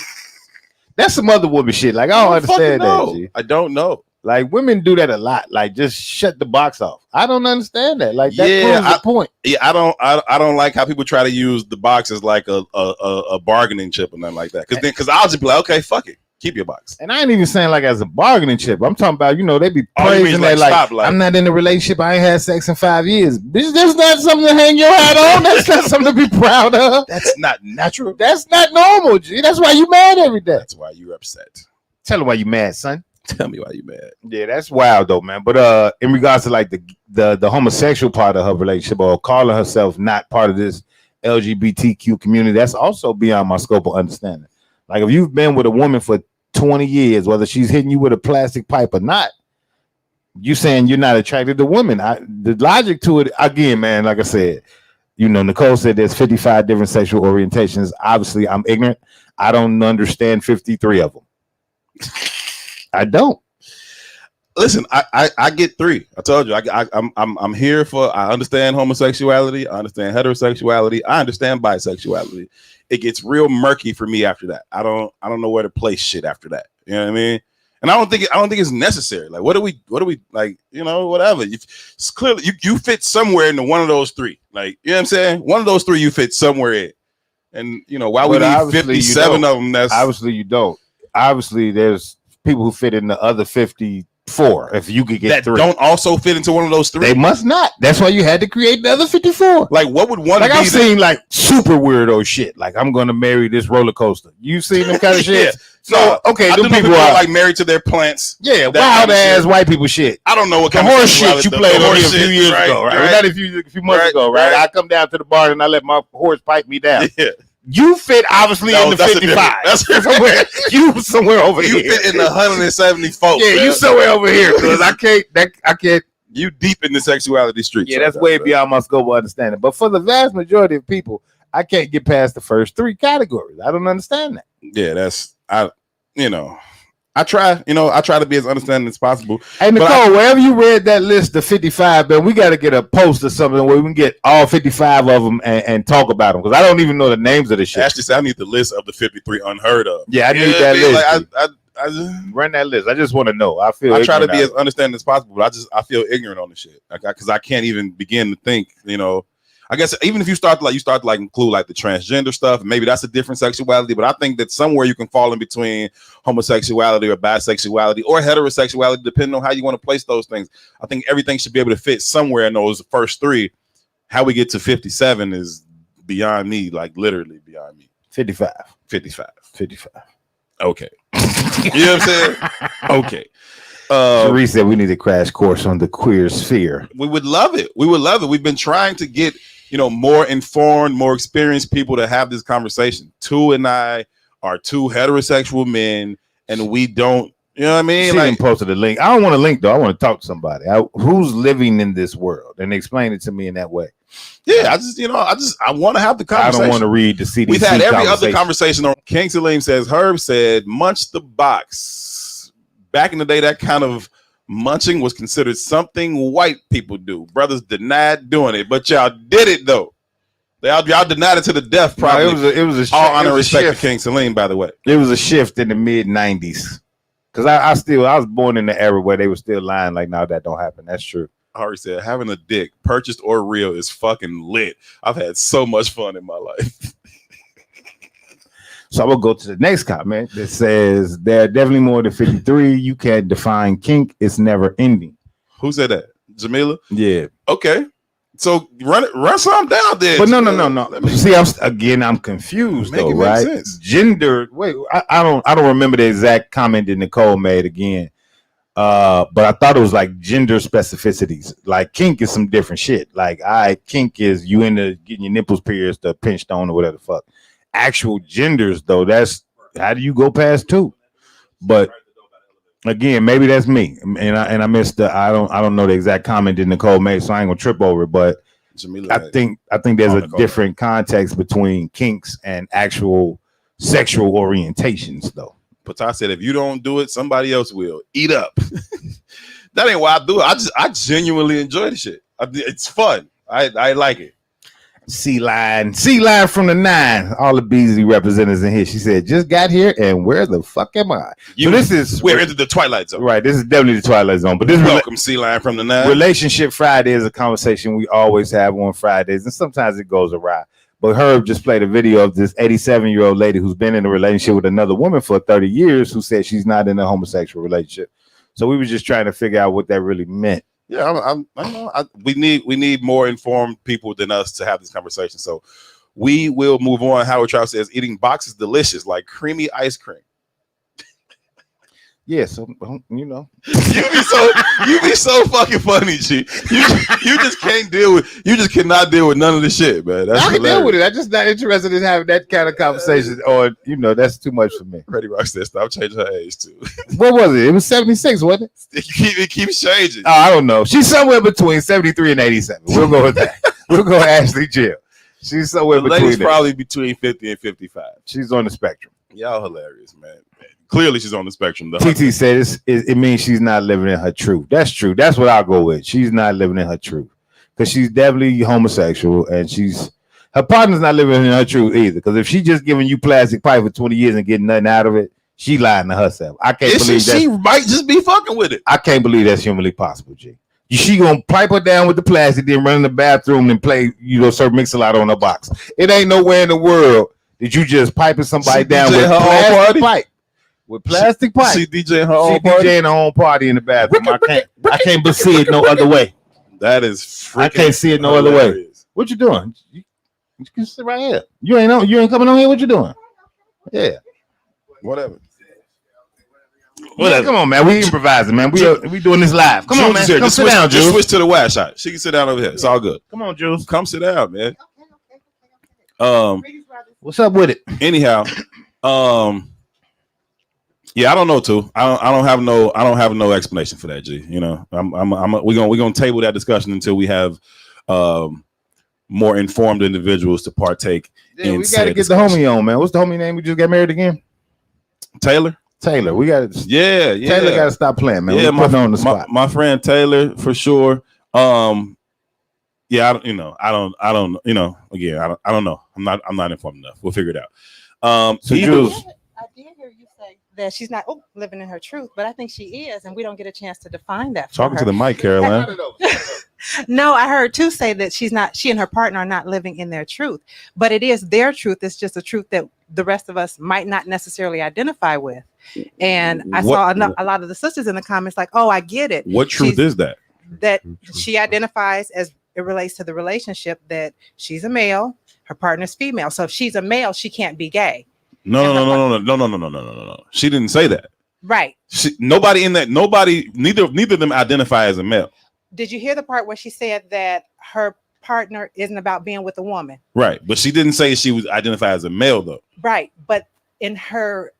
That's some other woman shit. Like, I don't understand that, G. I don't know. Like, women do that a lot. Like, just shut the box off. I don't understand that. Like, that proves the point. Yeah, I don't like how people try to use the box as like a bargaining chip or nothing like that. Because I'll just be like, okay, fuck it. Keep your box. And I ain't even saying like as a bargaining chip. I'm talking about, they be praising that like, I'm not in a relationship. I ain't had sex in 5 years. Bitch, that's not something to hang your hat on. That's not something to be proud of. That's not natural. That's not normal, G. That's why you mad every day. That's why you're upset. Tell them why you mad, son. Tell me why you mad. Yeah, that's wild though, man. But in regards to like the homosexual part of her relationship or calling herself not part of this LGBTQ community, that's also beyond my scope of understanding. Like, if you've been with a woman for 20 years, whether she's hitting you with a plastic pipe or not, you saying you're not attracted to women. The logic to it, again, man, like I said, Nicole said there's 55 different sexual orientations. Obviously, I'm ignorant. I don't understand 53 of them. I don't. Listen, I get 3. I told you, I'm here for. I understand homosexuality. I understand heterosexuality. I understand bisexuality. It gets real murky for me after that. I don't know where to place shit after that. You know what I mean? And I don't think it's necessary. Like, what do we like? Whatever. It's clearly you fit somewhere into one of those 3. Like, you know what I'm saying? One of those 3 you fit somewhere in. And why we need 57 of them? That's obviously you don't. Obviously, there's people who fit in the other 54. If you could get that 3 don't also fit into one of those 3, they must not. That's why you had to create the other 54. Like, what would one? Like, I've seen like super weirdo shit. Like, I'm gonna marry this roller coaster. You seen them kind of shit? Yeah. So okay, them people are like married to their plants. Yeah, wild ass white people shit. I don't know what kind of horse shit you played on here a few years ago, right? Not a few months ago, right? I come down to the bar and I let my horse pipe me down. Yeah. You fit obviously in the 55. That's somewhere. You somewhere over here. You fit in the 174. Yeah, man. You somewhere over here because I can't. You deep in the sexuality streets. Yeah, that's way beyond my scope of understanding. But for the vast majority of people, I can't get past the first 3 categories. I don't understand that. Yeah, I try to be as understanding as possible. Hey, Nicole, wherever you read that list of 55, man, we got to get a post or something where we can get all 55 of them and talk about them, because I don't even know the names of the shit. Ashley said, I need the list of the 53 unheard of. Yeah, I need that list. Like, I just run that list. I just want to know. I try to be as understanding as possible, but I feel ignorant on the shit because I can't even begin to think, I guess even if you start to include like the transgender stuff, maybe that's a different sexuality. But I think that somewhere you can fall in between homosexuality or bisexuality or heterosexuality, depending on how you want to place those things. I think everything should be able to fit somewhere in those first 3. How we get to 57 is beyond me, like literally beyond me. 55. Okay. You know what I'm saying? Okay. Cherie said we need a crash course on the queer sphere. We would love it. We've been trying to get more informed, more experienced people to have this conversation. 2 and I are 2 heterosexual men, and we don't. You know what I mean? She didn't post the link. I don't want a link though. I want to talk to somebody who's living in this world and explain it to me in that way. Yeah, I want to have the conversation. I don't want to read the CDC. We've had every other conversation on. King Salim says Herb said munch the box. Back in the day, that kind of munching was considered something white people do. Brothers denied doing it, but y'all did it though. Y'all denied it to the death. Probably. No, it was a all honor and respect to King Salim, by the way. It was a shift in the mid 90s. Because I was born in the era where they were still lying like, no, that don't happen. That's true. Ari said, having a dick, purchased or real, is fucking lit. I've had so much fun in my life. So I will go to the next comment that says, there are definitely more than 53. You can't define kink. It's never ending. Who said that? Jamila. Yeah. Okay. So run some down there. But no. See, I'm confused though, right? Sense. Gender. Wait, I don't remember the exact comment that Nicole made again. But I thought it was like gender specificities. Like kink is some different shit. Like kink is you into getting your nipples pierced or pinched on or whatever the fuck. Actual genders though, that's how do you go past 2? But again, maybe that's me, and I missed the. I don't know the exact comment that Nicole made, so I ain't gonna trip over it. But Jamila, I think there's a different context between kinks and actual sexual orientations, though. Pata said, if you don't do it, somebody else will. Eat up. That ain't why I do it. I genuinely enjoy the shit. It's fun. I like it. C line from the 9. All the Beasley representatives in here. She said, just got here, and where the fuck am I? We're into the Twilight Zone. Right. This is definitely the Twilight Zone. But this welcome, C line from the 9. Relationship Friday is a conversation we always have on Fridays, and sometimes it goes awry. But Herb just played a video of this 87-year-old lady who's been in a relationship with another woman for 30 years who said she's not in a homosexual relationship. So we were just trying to figure out what that really meant. Yeah, we need more informed people than us to have this conversation. So we will move on. Howard Trout says eating box is delicious, like creamy ice cream. Yeah, so you know, you be so fucking funny, G. You just cannot deal with none of the shit, man. That's I can deal with it. I'm just not interested in having that kind of conversation, or that's too much for me. Freddie Rock said, "Stop changing her age too." What was it? It was 76, wasn't it? It keeps changing. Oh, I don't know. She's somewhere between 73 and 87. We'll go with that. We'll go Ashley Jill. She's somewhere between. Lady's probably between 50 and 55. She's on the spectrum. Y'all hilarious, man. Clearly, she's on the spectrum. Though. TT said it means she's not living in her truth. That's true. That's what I'll go with. She's not living in her truth because she's definitely homosexual, and her partner's not living in her truth either. Because if she's just giving you plastic pipe for 20 years and getting nothing out of it, she lying to herself. I can't believe that. She might just be fucking with it. I can't believe that's humanly possible, G. She gonna pipe her down with the plastic, then run in the bathroom and play, Sir Mix-a-Lot on her box. It ain't nowhere in the world that you just piping somebody down with plastic pipe. With plastic pipe. She DJing her own party. DJing her own party in the bathroom. I can't but see it no other way. That is freaking I can't see it no other way. What you doing? You can sit right here. You ain't coming on here. What you doing? Yeah. Whatever. Come on, man. We improvising, man. We doing this live. Come on, man. Come sit down, Jules. Just switch to the wide shot. She can sit down over here. It's all good. Come on, Jules. Come sit down, man. What's up with it? Anyhow, yeah, I don't know too. I don't have no explanation for that, G. We're gonna table that discussion until we have more informed individuals to partake. Yeah, we gotta get the homie on, man. What's the homie name? We just got married again. Taylor. We got to. Yeah. Taylor got to stop playing, man. Yeah, on the spot. My friend Taylor for sure. Yeah, I don't. Again, I don't know. I'm not informed enough. We'll figure it out. So Jules. I did hear you say that she's not living in her truth, but I think she is, and we don't get a chance to define that. Talking to the mic, Caroline. No, I heard too say that she and her partner are not living in their truth, but it is their truth. It's just a truth that the rest of us might not necessarily identify with. And I saw a lot of the sisters in the comments like, "Oh, I get it." What truth is that? That she identifies as it relates to the relationship that she's a male, her partner's female. So if she's a male, she can't be gay. No. She didn't say that. Right. Neither of them identify as a male. Did you hear the part where she said that her partner isn't about being with a woman? Right. But she didn't say she was identified as a male though. Right. But in her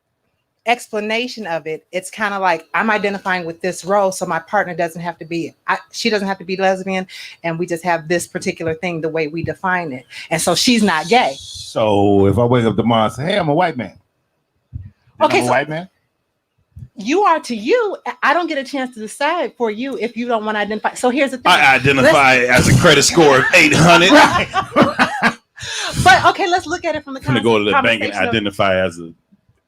explanation of it, it's kind of like I'm identifying with this role, so my partner doesn't have to be she doesn't have to be lesbian, and we just have this particular thing the way we define it, and so she's not gay. So if I wake up tomorrow and say, "Hey, I'm a white man," okay, I'm a white man. You are to you. I don't get a chance to decide for you if you don't want to identify. So here's the thing: I identify as a credit score of 800. Right. But okay, let's look at it from the. I'm gonna go to the bank and identify as a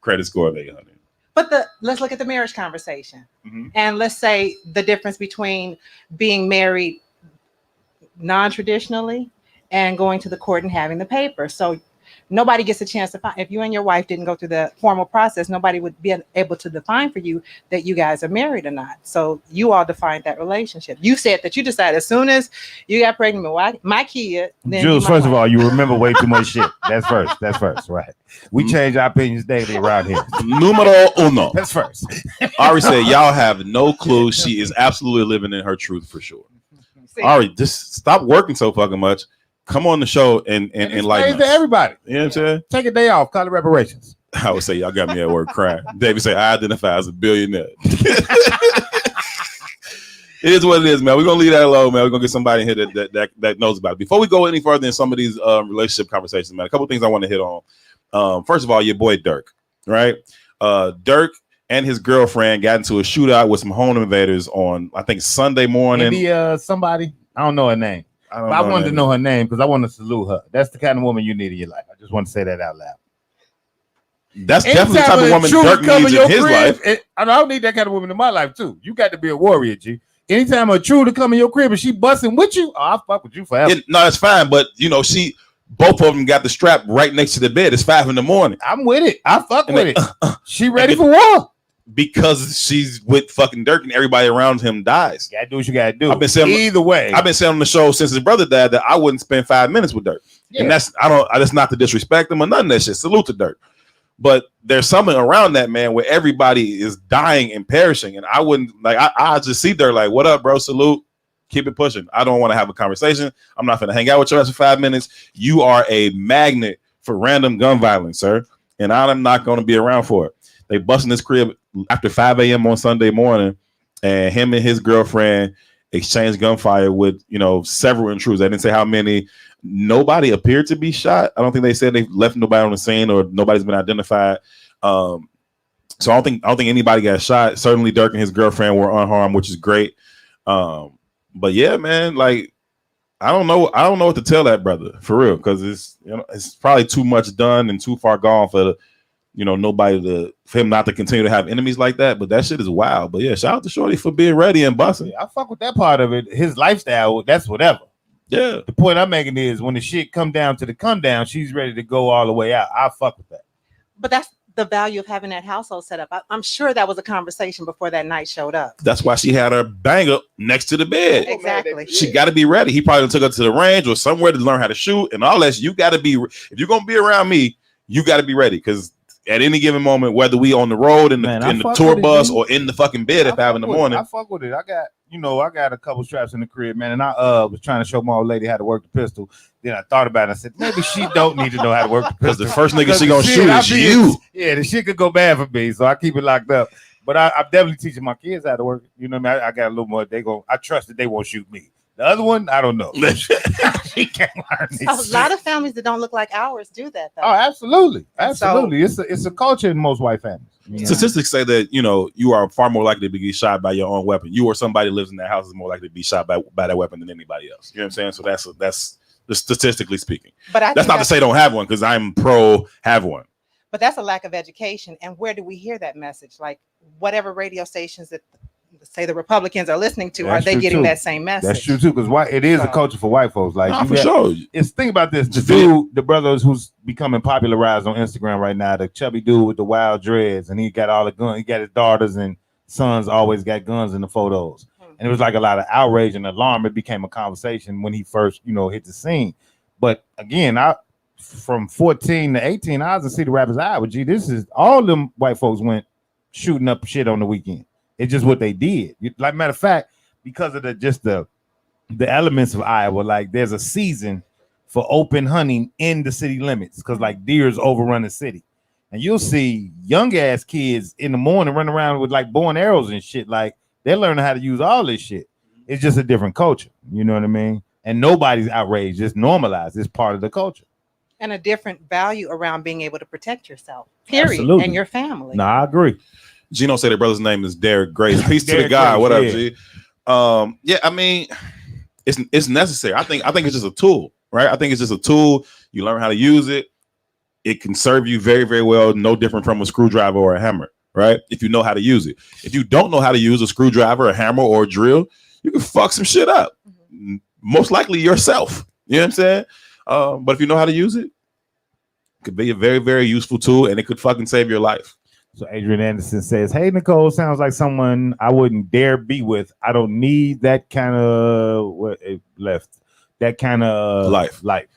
credit score of 800. But let's look at the marriage conversation, and let's say the difference between being married non-traditionally and going to the court and having the paper. So nobody gets a chance to find. If you and your wife didn't go through the formal process, nobody would be able to define for you that you guys are married or not. So you all defined that relationship. You said that you decided as soon as you got pregnant with my kid. Then Jules, first of all, you remember way too much shit. That's first, right? We change our opinions daily around here. Numero uno. That's first. Ari said, y'all have no clue. She is absolutely living in her truth for sure. Ari, just stop working so fucking much. Come on the show and enlighten us. To everybody. You know what I'm saying? Take a day off. Call it reparations. I would say y'all got me at work crying. David said, I identify as a billionaire. It is what it is, man. We're gonna leave that alone, man. We're gonna get somebody in here that knows about it. Before we go any further in some of these relationship conversations, man, a couple things I want to hit on. First of all, your boy Dirk, right? Dirk and his girlfriend got into a shootout with some home invaders on, I think, Sunday morning. Maybe somebody, I don't know her name. I wanted to know her name because I want to salute her. That's the kind of woman you need in your life. I just want to say that out loud. That's definitely the type of woman Dirk needs in his life. I don't need that kind of woman in my life too. You got to be a warrior, G. Anytime a true to come in your crib and she busting with you, I'll fuck with you forever. No, it's fine, but both of them got the strap right next to the bed. It's 5 a.m. I'm with it. I fuck with it. She ready for war. Because she's with fucking Dirk and everybody around him dies. You gotta do what you gotta do. I've been saying either way. I've been saying on the show since his brother died that I wouldn't spend 5 minutes with Dirk. Yeah. And that's not to disrespect him or none of that shit. Salute to Dirk. But there's something around that, man, where everybody is dying and perishing. And I wouldn't I just see Dirk like, what up, bro? Salute. Keep it pushing. I don't want to have a conversation. I'm not gonna hang out with your ass for 5 minutes. You are a magnet for random gun violence, sir. And I'm not gonna be around for it. They busting his crib after 5 a.m. on Sunday morning, and him and his girlfriend exchanged gunfire with, several intruders. They didn't say how many. Nobody appeared to be shot. I don't think they said they left nobody on the scene or nobody's been identified. So I don't think anybody got shot. Certainly Dirk and his girlfriend were unharmed, which is great. But yeah, man, like I don't know what to tell that brother for real, because it's probably too much done and too far gone for for him not to continue to have enemies like that. But that shit is wild. But yeah, shout out to Shorty for being ready and busting. I fuck with that part of it. His lifestyle, that's whatever. Yeah. The point I'm making is when the shit come down to the come down, she's ready to go all the way out. I fuck with that. But that's the value of having that household set up. I'm sure that was a conversation before that night showed up. That's why she had her banger next to the bed. Exactly. She got to be ready. He probably took her to the range or somewhere to learn how to shoot and all that. You got to be, if you're going to be around me, you got to be ready, because at any given moment, whether we on the road in the tour bus or in the fucking bed at 5 a.m. I fuck with it. I got a couple straps in the crib, man, and I was trying to show my old lady how to work the pistol. Then I thought about it. I said, maybe she don't need to know how to work the pistol. Because the first nigga she gonna shoot is you. Yeah, the shit could go bad for me, so I keep it locked up. But I'm definitely teaching my kids how to work. You know what I mean? I got a little more. I trust that they won't shoot me. The other one, I don't know. She can't learn this. A lot of families that don't look like ours do that, though. Oh, absolutely. Absolutely. So, it's a culture in most white families. Yeah. Statistics say that, you are far more likely to be shot by your own weapon. You or somebody who lives in that house is more likely to be shot by that weapon than anybody else. You know what I'm saying? So that's statistically speaking. But that's not to say don't have one, because I'm pro have one. But that's a lack of education. And where do we hear that message? Like whatever radio stations that say the Republicans are listening to, are they getting that same message? That's true too, because it is a culture for white folks. Like for sure. Think about this: the brothers who's becoming popularized on Instagram right now, the chubby dude with the wild dreads, and he got all the guns. He got his daughters and sons always got guns in the photos, and it was like a lot of outrage and alarm. It became a conversation when he first, hit the scene. But again, from 14 to 18, I was in City Rapids, Iowa. Gee, this is all them white folks went shooting up shit on the weekend. It's just what they did. Like, matter of fact, because of the elements of Iowa, like there's a season for open hunting in the city limits, because like deers overrun the city, and you'll see young ass kids in the morning running around with like bow and arrows and shit. Like they're learning how to use all this shit. It's just a different culture. You know what I mean? And nobody's outraged. It's normalized. It's part of the culture. And a different value around being able to protect yourself, period. Absolutely. And your family. No, I agree. Gino said their brother's name is Derek Grace. Peace to the guy. What up, G? Yeah, I mean, it's necessary. I think it's just a tool, right? I think it's just a tool. You learn how to use it. It can serve you very, very well. No different from a screwdriver or a hammer, right? If you know how to use it. If you don't know how to use a screwdriver, a hammer, or a drill, you can fuck some shit up. Most likely yourself. You know what I'm saying? But if you know how to use it, Could be a very, very useful tool, and it could fucking save your life. So Adrian Anderson says, "Hey Nicole, sounds like someone I wouldn't dare be with. I don't need that kind of that kind of life.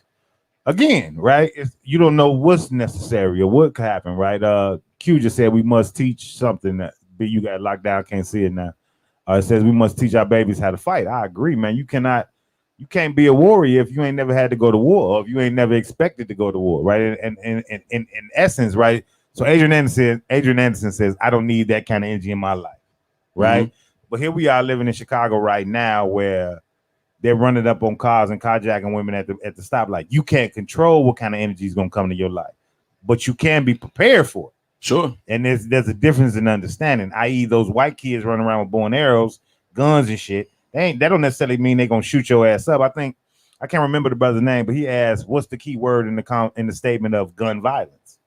Again, right? You don't know what's necessary or what could happen, right? Q just said we must teach something that you got locked down. Can't see it now. It says we must teach our babies how to fight. I agree, man. You can't be a warrior if you ain't never had to go to war, or if you ain't never expected to go to war, right? And in essence, right? So Adrian Anderson says, I don't need that kind of energy in my life, right? But here we are living in Chicago right now, where they're running up on cars and carjacking women at the stoplight. You can't control what kind of energy is going to come to your life, but you can be prepared for it. Sure. And there's a difference in understanding, i.e. those white kids running around with bow and arrows, guns and shit. That don't necessarily mean they're going to shoot your ass up. I can't remember the brother's name, but he asked, what's the key word in the statement of gun violence?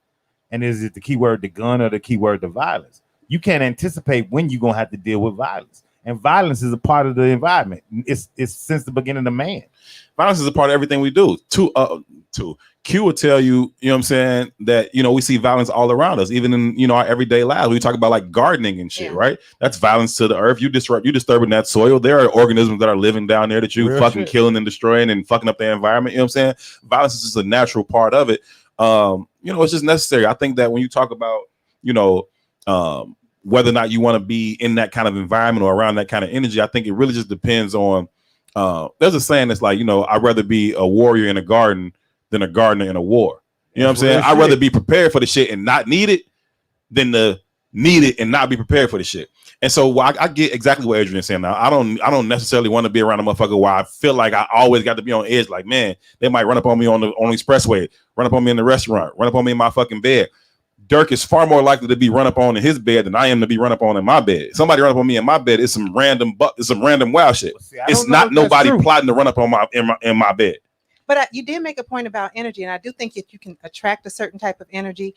And is it the key word the gun or the key word the violence? You can't anticipate when you're going to have to deal with violence. And violence is a part of the environment. It's since the beginning of man. Violence is a part of everything we do. Q will tell you, you know what I'm saying, that, you know, we see violence all around us, even in, you know, our everyday lives. We talk about like gardening and shit, right? That's violence to the earth. You disturbing that soil. There are organisms that are living down there that you fucking killing and destroying and fucking up the environment. You know what I'm saying? Violence is just a natural part of it. You know, it's just necessary. I think that when you talk about, you know, whether or not you want to be in that kind of environment or around that kind of energy, I think it really just depends on, there's a saying that's like, you know, I'd rather be a warrior in a garden than a gardener in a war. You know what I'm saying? I'd rather be prepared for the shit and not need it than to need it and not be prepared for the shit. And so I get exactly what Adrian's saying now. I don't necessarily want to be around a motherfucker where I feel like I always got to be on edge. Like, man, they might run up on me on the expressway, run up on me in the restaurant, run up on me in my fucking bed. Dirk is far more likely to be run up on in his bed than I am to be run up on in my bed. Somebody run up on me in my bed, it's some random wild shit. It's not nobody plotting to run up on in my bed. But you did make a point about energy, and I do think if you can attract a certain type of energy,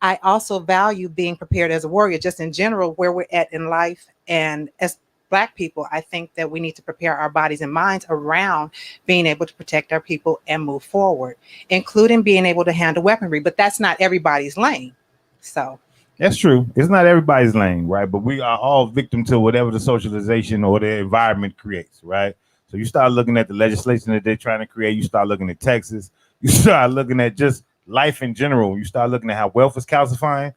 I also value being prepared as a warrior, just in general, where we're at in life. And as Black people, I think that we need to prepare our bodies and minds around being able to protect our people and move forward, including being able to handle weaponry. But that's not everybody's lane. So that's true. It's not everybody's lane, right? But we are all victim to whatever the socialization or the environment creates, right? So you start looking at the legislation that they're trying to create. You start looking at Texas. You start looking at just life in general. You start looking at how wealth is calcifying.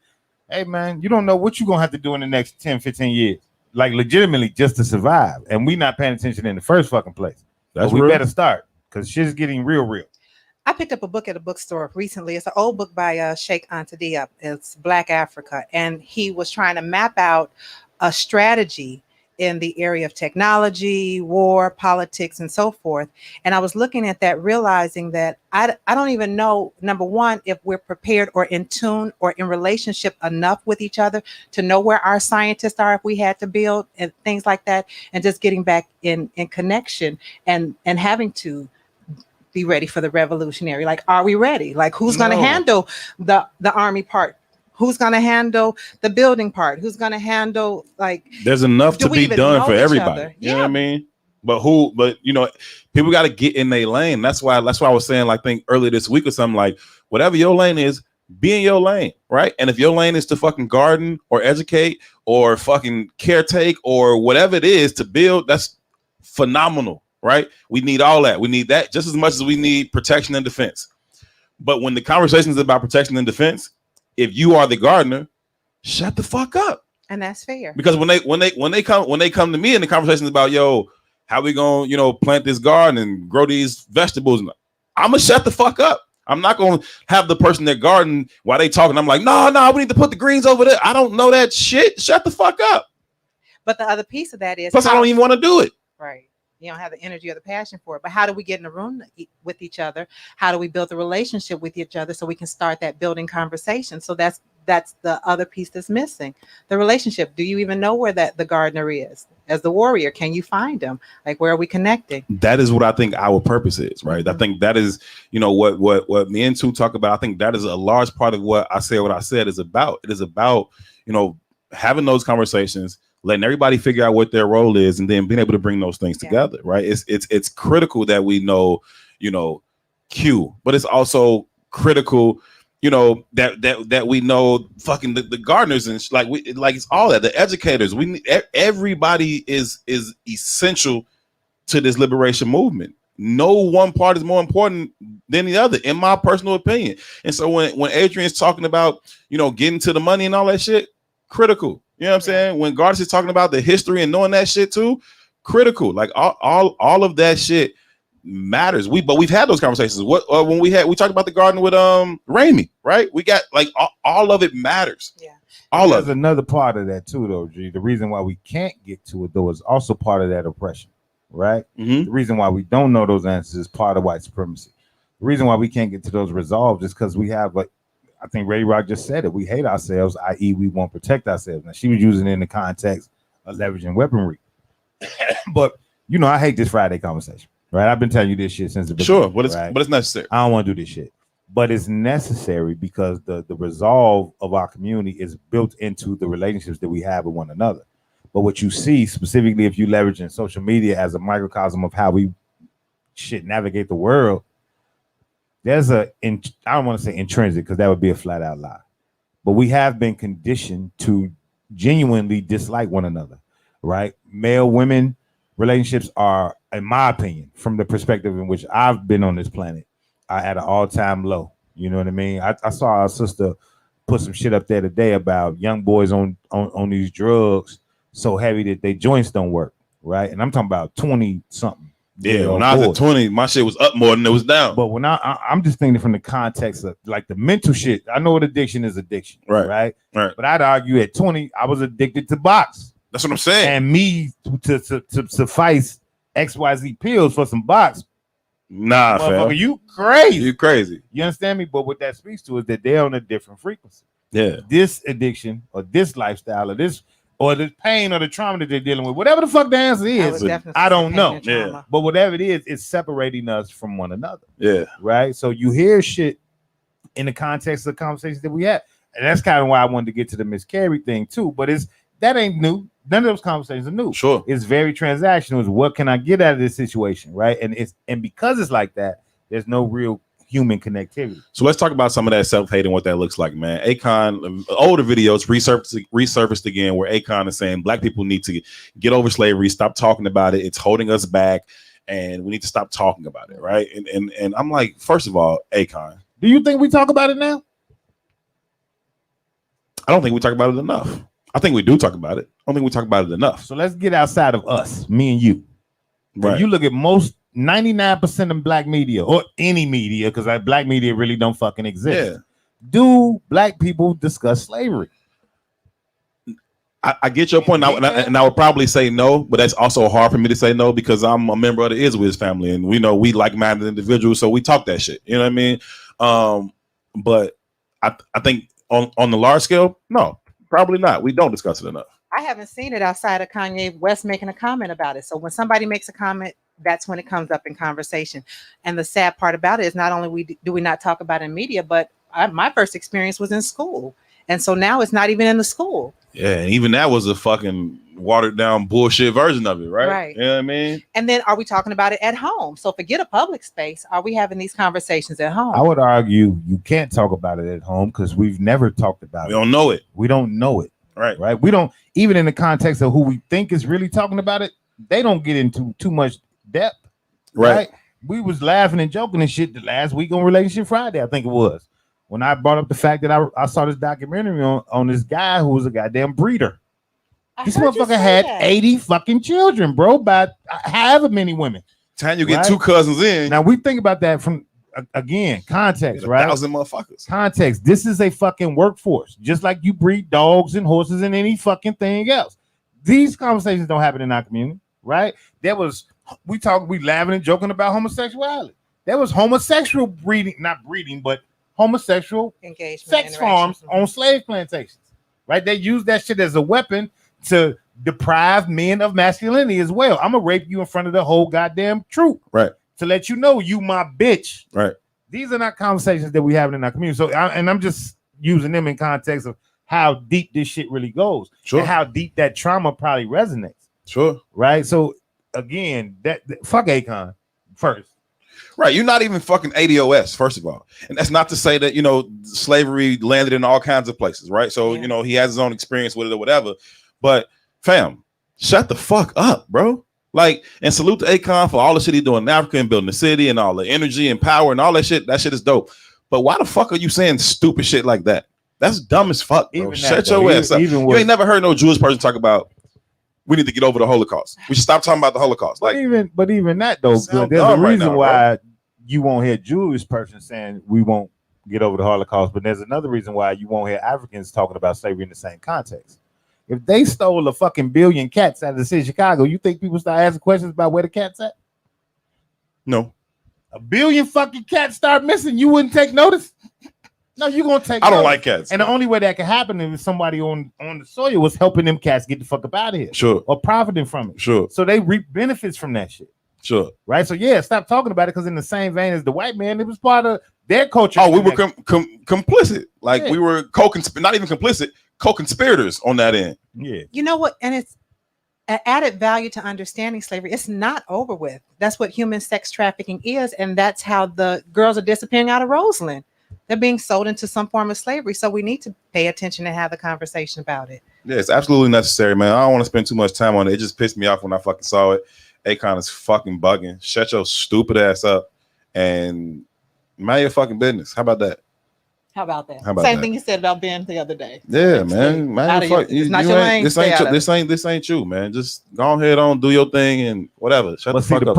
Hey, man, you don't know what you're going to have to do in the next 10, 15 years. Like, legitimately, just to survive. And we not paying attention in the first fucking place. That's we better start, because shit's getting real. I picked up a book at a bookstore recently. It's an old book by Sheikh Anta Diop. It's Black Africa. And he was trying to map out a strategy in the area of technology, war, politics, and so forth. And I was looking at that, realizing that I don't even know, number one, if we're prepared or in tune or in relationship enough with each other to know where our scientists are if we had to build and things like that, and just getting back in connection and having to be ready for the revolutionary. Like, are we ready? Like, who's going to handle the army part? Who's going to handle the building part? Who's going to handle, like, there's enough to be done for everybody. You know what I mean? But you know, people got to get in their lane. That's why I was saying, like, I think earlier this week or something, like, whatever your lane is, be in your lane, right? And if your lane is to fucking garden or educate or fucking caretake or whatever it is to build, that's phenomenal, right? We need all that. We need that just as much as we need protection and defense. But when the conversation is about protection and defense, if you are the gardener, shut the fuck up. And that's fair. Because when they come to me in the conversations about, yo, how we gonna, you know, plant this garden and grow these vegetables, I'm gonna shut the fuck up. I'm not gonna have the person that garden while they talking. I'm like, no, we need to put the greens over there. I don't know that shit. Shut the fuck up. But the other piece of that is, plus I don't even want to do it. Right. You don't have the energy or the passion for it. But how do we get in a room with each other? How do we build a relationship with each other so we can start that building conversation? So that's the other piece that's missing. The relationship. Do you even know where the gardener is? As the warrior, can you find him? Like, where are we connecting? That is what I think our purpose is, right? Mm-hmm. I think that is, you know, what me and Tu talk about. I think that is a large part of what I said is about. It is about, you know, having those conversations, letting everybody figure out what their role is, and then being able to bring those things together, right? It's critical that we know, you know, Q, but it's also critical you know, that we know fucking the gardeners and like it's all that, the educators. Everybody is essential to this liberation movement. No one part is more important than the other, in my personal opinion. And so when Adrian's talking about, you know, getting to the money and all that shit, critical. You know what I'm saying? When Gardas is talking about the history and knowing that shit too, critical. Like all of that shit matters. We've had those conversations. When we talked about the garden with Raimi, right? We got like all of it matters. Yeah. All of it. Another part of that too, though, G. The reason why we can't get to it though is also part of that oppression. Right? Mm-hmm. The reason why we don't know those answers is part of white supremacy. The reason why we can't get to those resolved is because we have, like, I think Ray Rock just said it, we hate ourselves, i.e. we won't protect ourselves. Now, she was using it in the context of leveraging weaponry. But, you know, I hate this Friday conversation, right? I've been telling you this shit since the beginning. Sure, but it's necessary. I don't want to do this shit. But it's necessary because the resolve of our community is built into the relationships that we have with one another. But what you see, specifically if you leverage in social media as a microcosm of how we navigate the world, there's I don't want to say intrinsic because that would be a flat out lie. But we have been conditioned to genuinely dislike one another, right? Male-women relationships are, in my opinion, from the perspective in which I've been on this planet, are at an all-time low. You know what I mean? I saw our sister put some shit up there today about young boys on these drugs so heavy that their joints don't work, right? And I'm talking about 20-something. Yeah, when I was at 20, my shit was up more than it was down. But when I'm just thinking from the context of like the mental shit, I know what addiction is addiction, right? But I'd argue at 20, I was addicted to box. That's what I'm saying. And me to suffice XYZ pills for some box. Nah, fam. You crazy. You crazy. You understand me? But what that speaks to is that they're on a different frequency. Yeah. This addiction or this lifestyle or this pain or the trauma that they're dealing with, whatever the fuck the answer is, I don't know. Yeah. But whatever it is, it's separating us from one another. Yeah. Right. So you hear shit in the context of the conversations that we had. And that's kind of why I wanted to get to the Miss Carey thing too. But that ain't new. None of those conversations are new. Sure. It's very transactional. It's what can I get out of this situation? Right. And because it's like that, there's no real human connectivity. So let's talk about some of that self-hate and what that looks like, man. Akon, older videos resurfaced again where Akon is saying black people need to get over slavery, stop talking about it. It's holding us back and we need to stop talking about it, right? And I'm like, first of all, Akon, do you think we talk about it now? I don't think we talk about it enough. I think we do talk about it. I don't think we talk about it enough. So let's get outside of us, me and you. Right. If you look at 99% of black media or any media, because black media really don't fucking exist. Yeah. Do black people discuss slavery? I get your point, and I would probably say no, but that's also hard for me to say no because I'm a member of the Iswiz family, and we know we like-minded individuals, so we talk that shit. You know what I mean? But I think on the large scale, no, probably not. We don't discuss it enough. I haven't seen it outside of Kanye West making a comment about it. So when somebody makes a comment, that's when it comes up in conversation. And the sad part about it is not only do we not talk about it in media, but my first experience was in school. And so now it's not even in the school. Yeah, and even that was a fucking watered down bullshit version of it, right? Right. You know what I mean? And then are we talking about it at home? So forget a public space. Are we having these conversations at home? I would argue you can't talk about it at home because we've never talked about it. We don't know it. We don't know it. Right. Right. We don't, even in the context of who we think is really talking about it, they don't get into too much depth. Right. We was laughing and joking and shit the last week on Relationship Friday, I think it was, when I brought up the fact that I saw this documentary on this guy who was a goddamn breeder. This motherfucker had 80 fucking children, bro, by however many women. Time you get two cousins in. Now we think about that from, again, context, right? 1,000 motherfuckers. Context. This is a fucking workforce, just like you breed dogs and horses and any fucking thing else. These conversations don't happen in our community, right? We laughing and joking about homosexuality. There was homosexual not breeding, but homosexual engagement, sex farms on slave plantations, right? They used that shit as a weapon to deprive men of masculinity as well. I'm gonna rape you in front of the whole goddamn troop, right? To let you know you my bitch, right? These are not conversations that we have in our community. So, I'm just using them in context of how deep this shit really goes, sure, and how deep that trauma probably resonates, sure, right? So, again, that fuck Akon first. Right. You're not even fucking ADOS, first of all. And that's not to say that, you know, slavery landed in all kinds of places, right? So, you know, he has his own experience with it or whatever. But fam, shut the fuck up, bro. Like, and salute to Akon for all the shit he's doing in Africa and building the city and all the energy and power and all that shit. That shit is dope. But why the fuck are you saying stupid shit like that? That's dumb as fuck, bro. Shut your ass up. You ain't never heard no Jewish person talk about we need to get over the Holocaust. We should stop talking about the Holocaust. Like, but even that though, good. There's a reason why you won't hear Jewish person saying we won't get over the Holocaust, but there's another reason why you won't hear Africans talking about slavery in the same context. If they stole a fucking billion cats out of the city of Chicago, you think people start asking questions about where the cats at? No. A billion fucking cats start missing, you wouldn't take notice? No, you're gonna take. I don't like cats, and the only way that can happen is somebody on the soil was helping them cats get the fuck up out of here, sure, or profiting from it, sure. So they reap benefits from that shit, sure, right? So yeah, stop talking about it because in the same vein as the white man, it was part of their culture. Oh, we were complicit, like we were not even complicit, co-conspirators on that end. Yeah, you know what? And it's an added value to understanding slavery. It's not over with. That's what human sex trafficking is, and that's how the girls are disappearing out of Roseland. They're being sold into some form of slavery. So we need to pay attention and have the conversation about it. Yeah, it's absolutely necessary, man. I don't want to spend too much time on it. It just pissed me off when I fucking saw it. Akon is fucking bugging. Shut your stupid ass up and mind your fucking business. How about that? How about that? Same thing you said about Ben the other day. Yeah, man. This ain't you, man. Just go ahead on, do your thing and whatever. Shut the fuck up.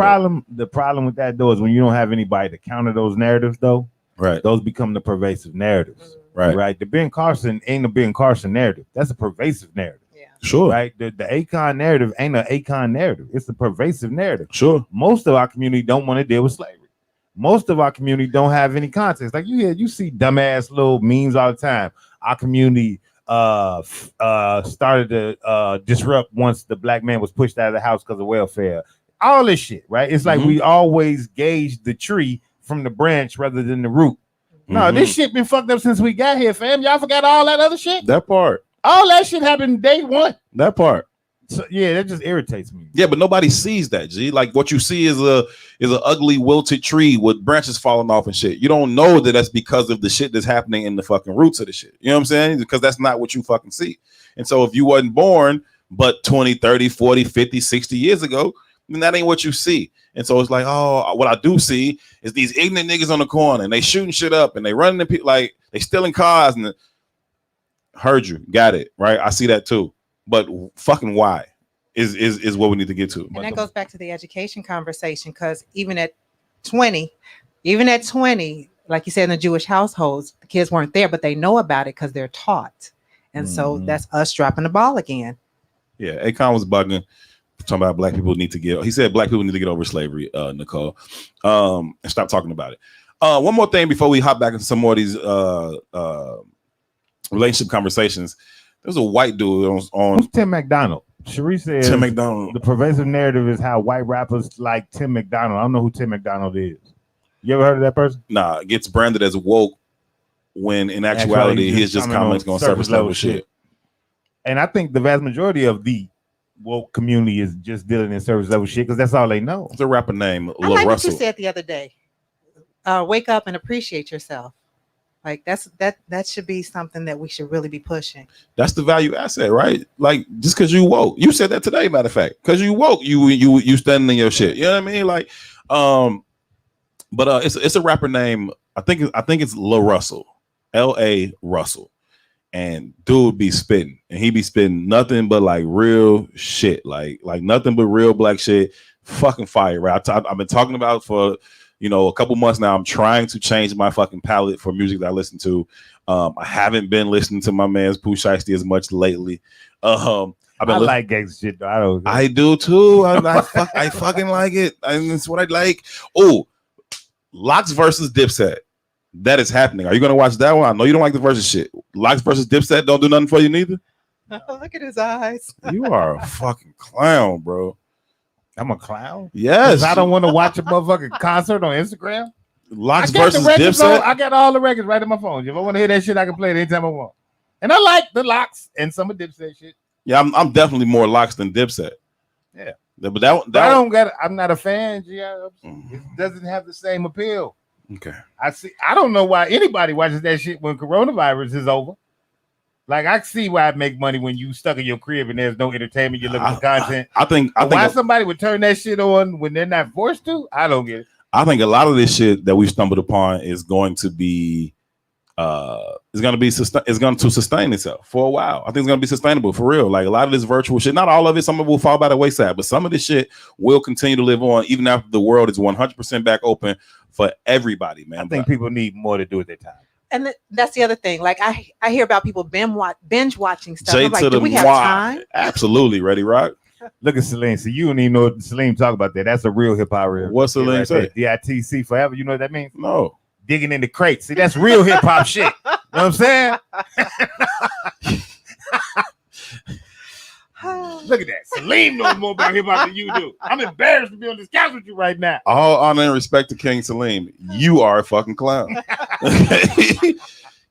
The problem with that though is when you don't have anybody to counter those narratives though. Right. Those become the pervasive narratives. Right. The Ben Carson ain't a Ben Carson narrative. That's a pervasive narrative. Yeah. Sure. Right. The Akon narrative ain't an Akon narrative. It's a pervasive narrative. Sure. Most of our community don't want to deal with slavery. Most of our community don't have any context. Like you see dumbass little memes all the time. Our community started to disrupt once the black man was pushed out of the house because of welfare. All this shit, right? It's like we always gauge the tree from the branch rather than the root. No, this shit been fucked up since we got here, fam. Y'all forgot all that other shit? That part. All that shit happened day one. That part. So yeah, that just irritates me. Yeah, but nobody sees that, G. Like what you see is an ugly wilted tree with branches falling off and shit. You don't know that that's because of the shit that's happening in the fucking roots of the shit. You know what I'm saying? Because that's not what you fucking see. And so if you wasn't born but 20, 30, 40, 50, 60 years ago, then that ain't what you see. And so it's like, oh, what I do see is these ignorant niggas on the corner and they shooting shit up and they running people like they stealing cars and heard you, got it, right? I see that too. But fucking why is what we need to get to. And that goes back to the education conversation, because even at 20, like you said, in the Jewish households, the kids weren't there, but they know about it because they're taught. And so that's us dropping the ball again. Yeah, Akon was bugging. Talking about black people need to get. He said black people need to get over slavery, Nicole, and stop talking about it. One more thing before we hop back into some more of these relationship conversations. There's a white dude on Who's Tim McDonald? Cherie said Tim McDonald. The pervasive narrative is how white rappers like Tim McDonald. I don't know who Tim McDonald is. You ever heard of that person? Nah, it gets branded as woke when in actuality he's just commenting on surface level shit. And I think the vast majority of the woke community is just dealing in service level shit because that's all they know. It's a rapper named I like what you said the other day. Wake up and appreciate yourself. Like that should be something that we should really be pushing. That's the value asset, right? Like just because you woke, you said that today, matter of fact, because you woke, you standing in your shit. You know what I mean? Like, but it's a rapper named I think it's La Russell, L.A. Russell. And dude be spitting, and he be spitting nothing but like real shit, like nothing but real black shit. Fucking fire, right? I've been talking about for a couple months now. I'm trying to change my fucking palette for music that I listen to. I haven't been listening to my man's Pooh Shiesty as much lately. I like gangster shit though. I do too. I fucking like it, and it's what I like. Oh, Locks versus Dipset. That is happening. Are you going to watch that one? I know you don't like the versus shit. Locks versus Dipset don't do nothing for you neither. Look at his eyes. You are a fucking clown, bro. I'm a clown? Yes. I don't want to watch a motherfucking concert on Instagram. Locks versus Dipset. I got all the records right in my phone. If I want to hear that shit, I can play it anytime I want. And I like the Locks and some of Dipset shit. Yeah, I'm definitely more Locks than Dipset. Yeah. But I don't got. I'm not a fan. Yeah, it doesn't have the same appeal. Okay. I don't know why anybody watches that shit when coronavirus is over. Like I see why it make money when you stuck in your crib and there's no entertainment. You're looking for content. I think why somebody would turn that shit on when they're not forced to. I don't get it. I think a lot of this shit that we've stumbled upon is going to be it's going to sustain itself for a while. I think it's going to be sustainable for real. Like a lot of this virtual shit, not all of it, some of it will fall by the wayside, but some of this shit will continue to live on even after the world is 100% back open for everybody, man. I think people need more to do with their time. And that's the other thing. Like I hear about people binge watching stuff. J I'm like, to do the we have Y. time? Absolutely. Ready, Rock? Look at Celine. So you don't even know Celine talk about that. That's a real hip hop. What's Celine say? DITC forever. You know what that means? No. Digging in the crates. See, that's real hip hop shit. You know what I'm saying? Look at that. Celine knows more about hip hop than you do. I'm embarrassed to be on this couch with you right now. All honor and respect to King Salim. You are a fucking clown.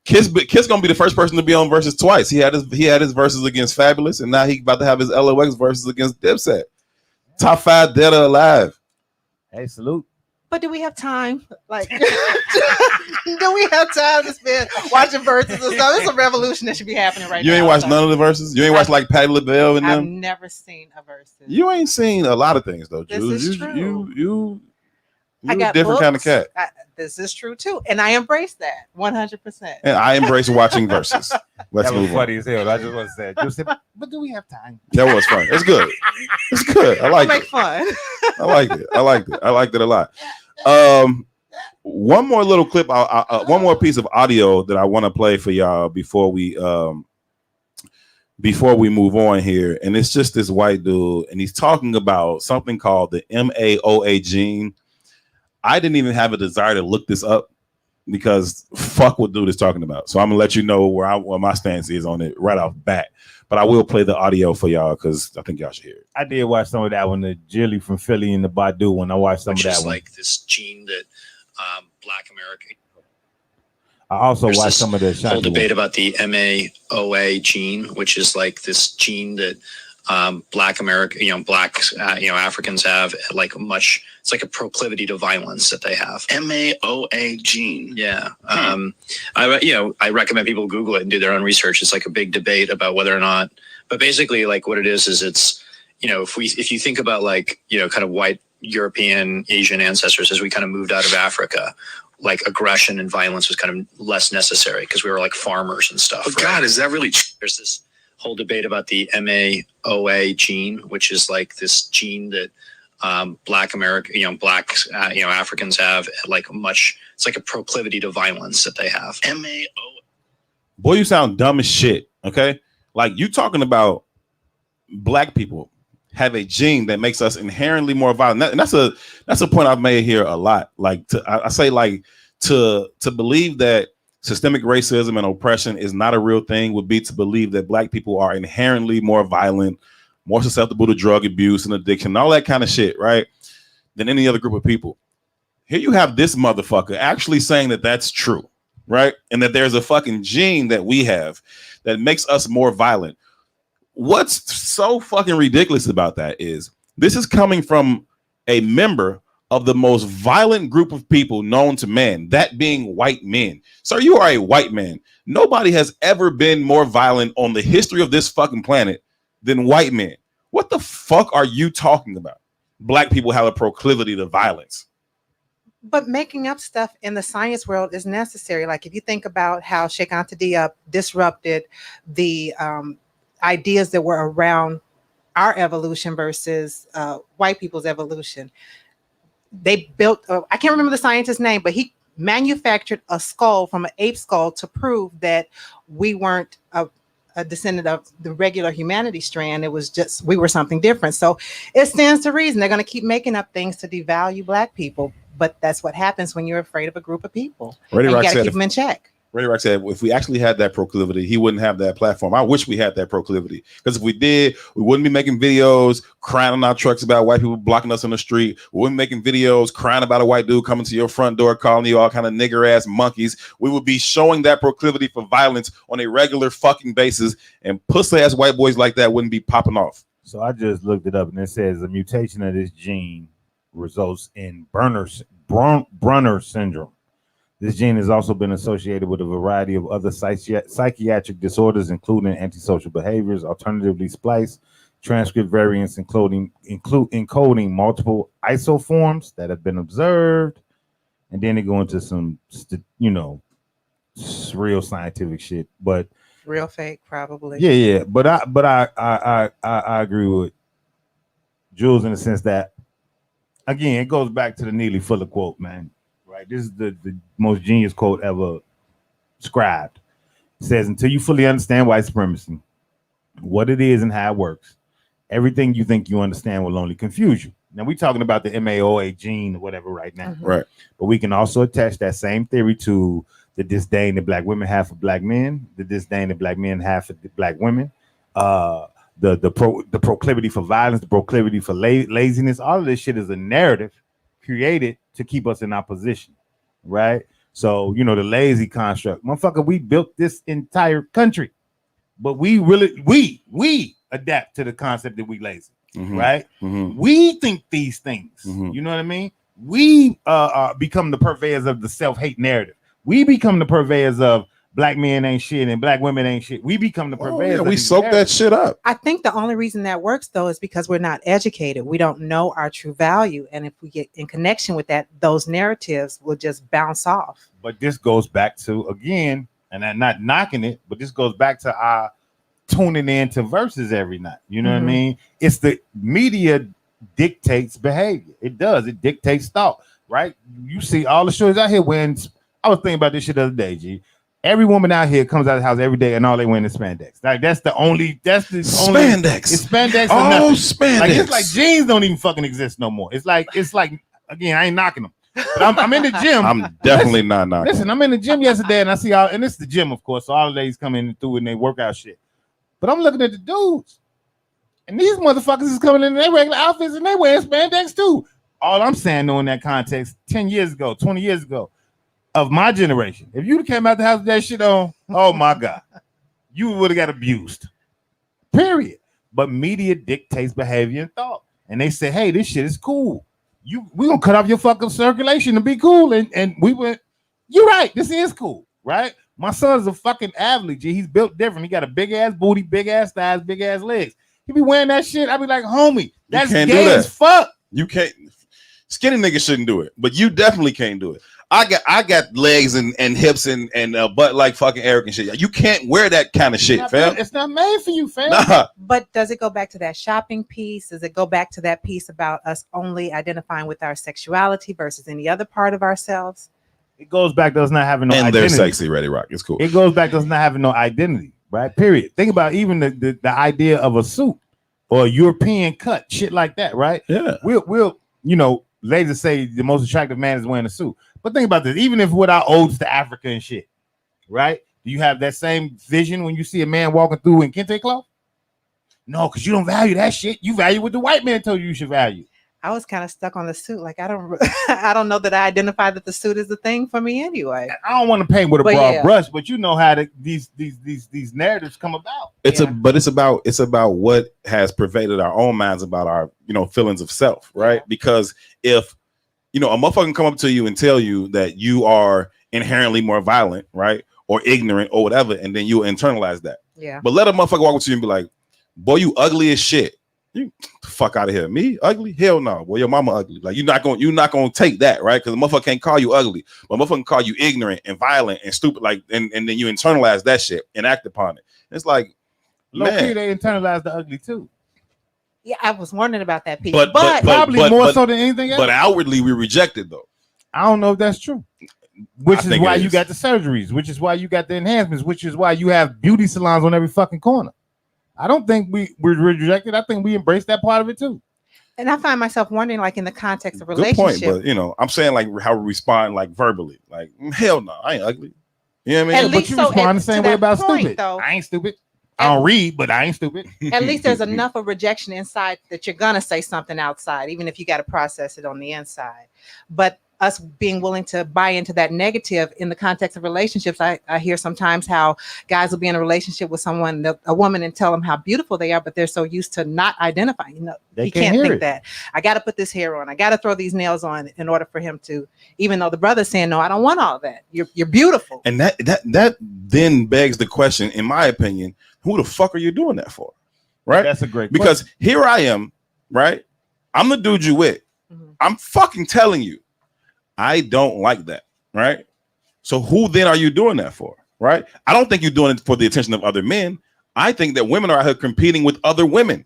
Kiss gonna be the first person to be on versus twice. He had his verses against Fabulous, and now he about to have his LOX verses against Dipset. Top 5 dead or alive. Hey, salute. But do we have time? Like, do we have time to spend watching verses or stuff? It's a revolution that should be happening right now. You ain't watched none of the verses? You ain't watched like Patti LaBelle and them? I've never seen a verse. You ain't seen a lot of things though, Jules. This is true. You I got a different kind of cat. This is true too, and I embrace that 100%. And I embrace watching verses. Let's that was move funny on. as hell. I just want to say, but do we have time? That was fun. It's good. It's good. I like Make it. fun. I liked it. I liked it a lot. One more little clip. One more piece of audio that I want to play for y'all before we move on here, and it's just this white dude, and he's talking about something called the MAOA gene. I didn't even have a desire to look this up because fuck what dude is talking about. So I'm gonna let you know where my stance is on it right off bat. But I will play the audio for y'all because I think y'all should hear it. I did watch some of that one, the Jilly from Philly and the Badu when I watched some of that one. Like this gene that Black America. I also watched some of the whole debate about the MAOA gene, which is like this gene that Black America, Africans have it's like a proclivity to violence that they have. MAOA gene. Yeah. I recommend people Google it and do their own research. It's like a big debate about whether or not, but basically like what it is it's, if you think about like, kind of white European, Asian ancestors, as we kind of moved out of Africa, like aggression and violence was kind of less necessary because we were like farmers and stuff. Oh, right? God, is that really true? There's this whole debate about the MAOA gene, which is like this gene that Black America, Africans have it's like a proclivity to violence that they have. MAOA. Boy, you sound dumb as shit. Okay. Like you talking about Black people have a gene that makes us inherently more violent. And that's a point I've made here a lot. Like I say like to believe that systemic racism and oppression is not a real thing would be to believe that Black people are inherently more violent, more susceptible to drug abuse and addiction, all that kind of shit, right? Than any other group of people. Here you have this motherfucker actually saying that that's true, right? And that there's a fucking gene that we have that makes us more violent. What's so fucking ridiculous about that is this is coming from a member of the most violent group of people known to man, that being white men. Sir, you are a white man. Nobody has ever been more violent on the history of this fucking planet than white men. What the fuck are you talking about? Black people have a proclivity to violence. But making up stuff in the science world is necessary. Like if you think about how Sheikh Anta Diop disrupted the ideas that were around our evolution versus white people's evolution. They built, I can't remember the scientist's name, but he manufactured a skull from an ape skull to prove that we weren't a descendant of the regular humanity strand. It was just, we were something different. So it stands to reason they're going to keep making up things to devalue Black people. But that's what happens when you're afraid of a group of people. You got to keep them in check. Ray Rock said, if we actually had that proclivity, he wouldn't have that platform. I wish we had that proclivity because if we did, we wouldn't be making videos crying on our trucks about white people blocking us on the street. We wouldn't be making videos crying about a white dude coming to your front door, calling you all kind of nigger ass monkeys. We would be showing that proclivity for violence on a regular fucking basis, and pussy ass white boys like that wouldn't be popping off. So I just looked it up, and it says a mutation of this gene results in Brunner syndrome. This gene has also been associated with a variety of other psychiatric disorders, including antisocial behaviors, alternatively spliced transcript variants, encoding multiple isoforms that have been observed. And then they go into some, real scientific shit. But Real fake, probably. yeah. But I agree with Jules in the sense that, again, it goes back to the Neely Fuller quote, man. Right? This is the most genius quote ever scribed. It says, until you fully understand white supremacy, what it is and how it works, everything you think you understand will only confuse you. Now, we're talking about the MAOA gene or whatever right now. Mhm. Right. But we can also attach that same theory to the disdain that black women have for black men, the disdain that black men have for black women, the proclivity for violence, the proclivity for laziness. All of this shit is a narrative created to keep us in our position, right? So, the lazy construct. Motherfucker, we built this entire country, but we adapt to the concept that we lazy, right? We think these things, you know what I mean? We become the purveyors of the self-hate narrative. We become the purveyors of black men ain't shit and black women ain't shit. We become the purveyors. We soak that shit up. I think the only reason that works, though, is because we're not educated. We don't know our true value. And if we get in connection with that, those narratives will just bounce off. But this goes back to, again, and I'm not knocking it, but this goes back to our tuning in to verses every night. You know what I mean? It's the media dictates behavior. It does. It dictates thought, right? You see all the shows out here when I was thinking about this shit the other day, G. Every woman out here comes out of the house every day and all they wear is spandex. Like that's the only spandex. It's spandex. Oh, spandex. Like it's like jeans don't even fucking exist no more. It's like again, I ain't knocking them. But I'm in the gym. I'm definitely not knocking. Listen, I'm in the gym yesterday and I see and it's the gym, of course. So all the ladies come in and through and they workout shit. But I'm looking at the dudes, and these motherfuckers is coming in their regular outfits and they wearing spandex too. All I'm saying, though, in that context, 10 years ago, 20 years ago, of my generation, if you came out the house with that shit on, oh my God, you would have got abused. Period. But media dictates behavior and thought. And they say, hey, this shit is cool. We gonna cut off your fucking circulation to be cool. And we went, you're right, this is cool, right? My son's a fucking athlete, G. He's built different. He got a big ass booty, big ass thighs, big ass legs. He be wearing that shit. I be like, homie, that's gay as fuck. You can't. Skinny niggas shouldn't do it, but you definitely can't do it. I got legs and hips and butt like fucking Eric and shit. You can't wear that kind of shit, fam. It's not made for you, fam. Nah. But does it go back to that shopping piece? Does it go back to that piece about us only identifying with our sexuality versus any other part of ourselves? It goes back to us not having no and identity. they're sexy, Ready Rock. It's cool. It goes back to us not having no identity, right? Period. Think about even the idea of a suit or a European cut, shit like that, right? Yeah. We'll ladies say the most attractive man is wearing a suit. But think about this, even if with our odes to Africa and shit, right? Do you have that same vision when you see a man walking through in kente cloth? No, because you don't value that shit. You value what the white man told you should value. I was kind of stuck on the suit. Like I don't know that I identify that the suit is the thing for me anyway. I don't want to paint with a broad brush, but you know how these narratives come about. It's about what has pervaded our own minds about our feelings of self, right? Yeah. Because if a motherfucker can come up to you and tell you that you are inherently more violent, right, or ignorant or whatever, and then you internalize that. Yeah. But let a motherfucker walk up to you and be like, "Boy, you ugly as shit." You fuck out of here. Me ugly? Hell no. Well, your mama ugly. Like you're not gonna take that, right? Because the motherfucker can't call you ugly, but motherfucker can call you ignorant and violent and stupid. Like and then you internalize that shit and act upon it. It's like, man, they internalize the ugly too. Yeah, I was wondering about that piece, but probably more so than anything else. But outwardly, we reject it though. I don't know if that's true. Which is why you got the surgeries. Which is why you got the enhancements. Which is why you have beauty salons on every fucking corner. I don't think we're rejected. I think we embrace that part of it too. And I find myself wondering, like in the context of relationship. Good point, but I'm saying like how we respond, like verbally, like hell no, I ain't ugly. You know what I mean? But you respond the same way about stupid. Though, I ain't stupid. I don't read, but I ain't stupid. At least there's enough of rejection inside that you're gonna say something outside, even if you got to process it on the inside. But us being willing to buy into that negative in the context of relationships. I hear sometimes how guys will be in a relationship with someone, a woman, and tell them how beautiful they are, but they're so used to not identifying. He can't think that. I got to put this hair on. I got to throw these nails on in order for him to, even though the brother's saying, no, I don't want all that. You're beautiful. And that then begs the question, in my opinion, who the fuck are you doing that for? Right? That's a great because question. Here I am, right? I'm the dude you with. Mhm. I'm fucking telling you, I don't like that, right? So who then are you doing that for, right? I don't think you're doing it for the attention of other men. I think that women are out here competing with other women.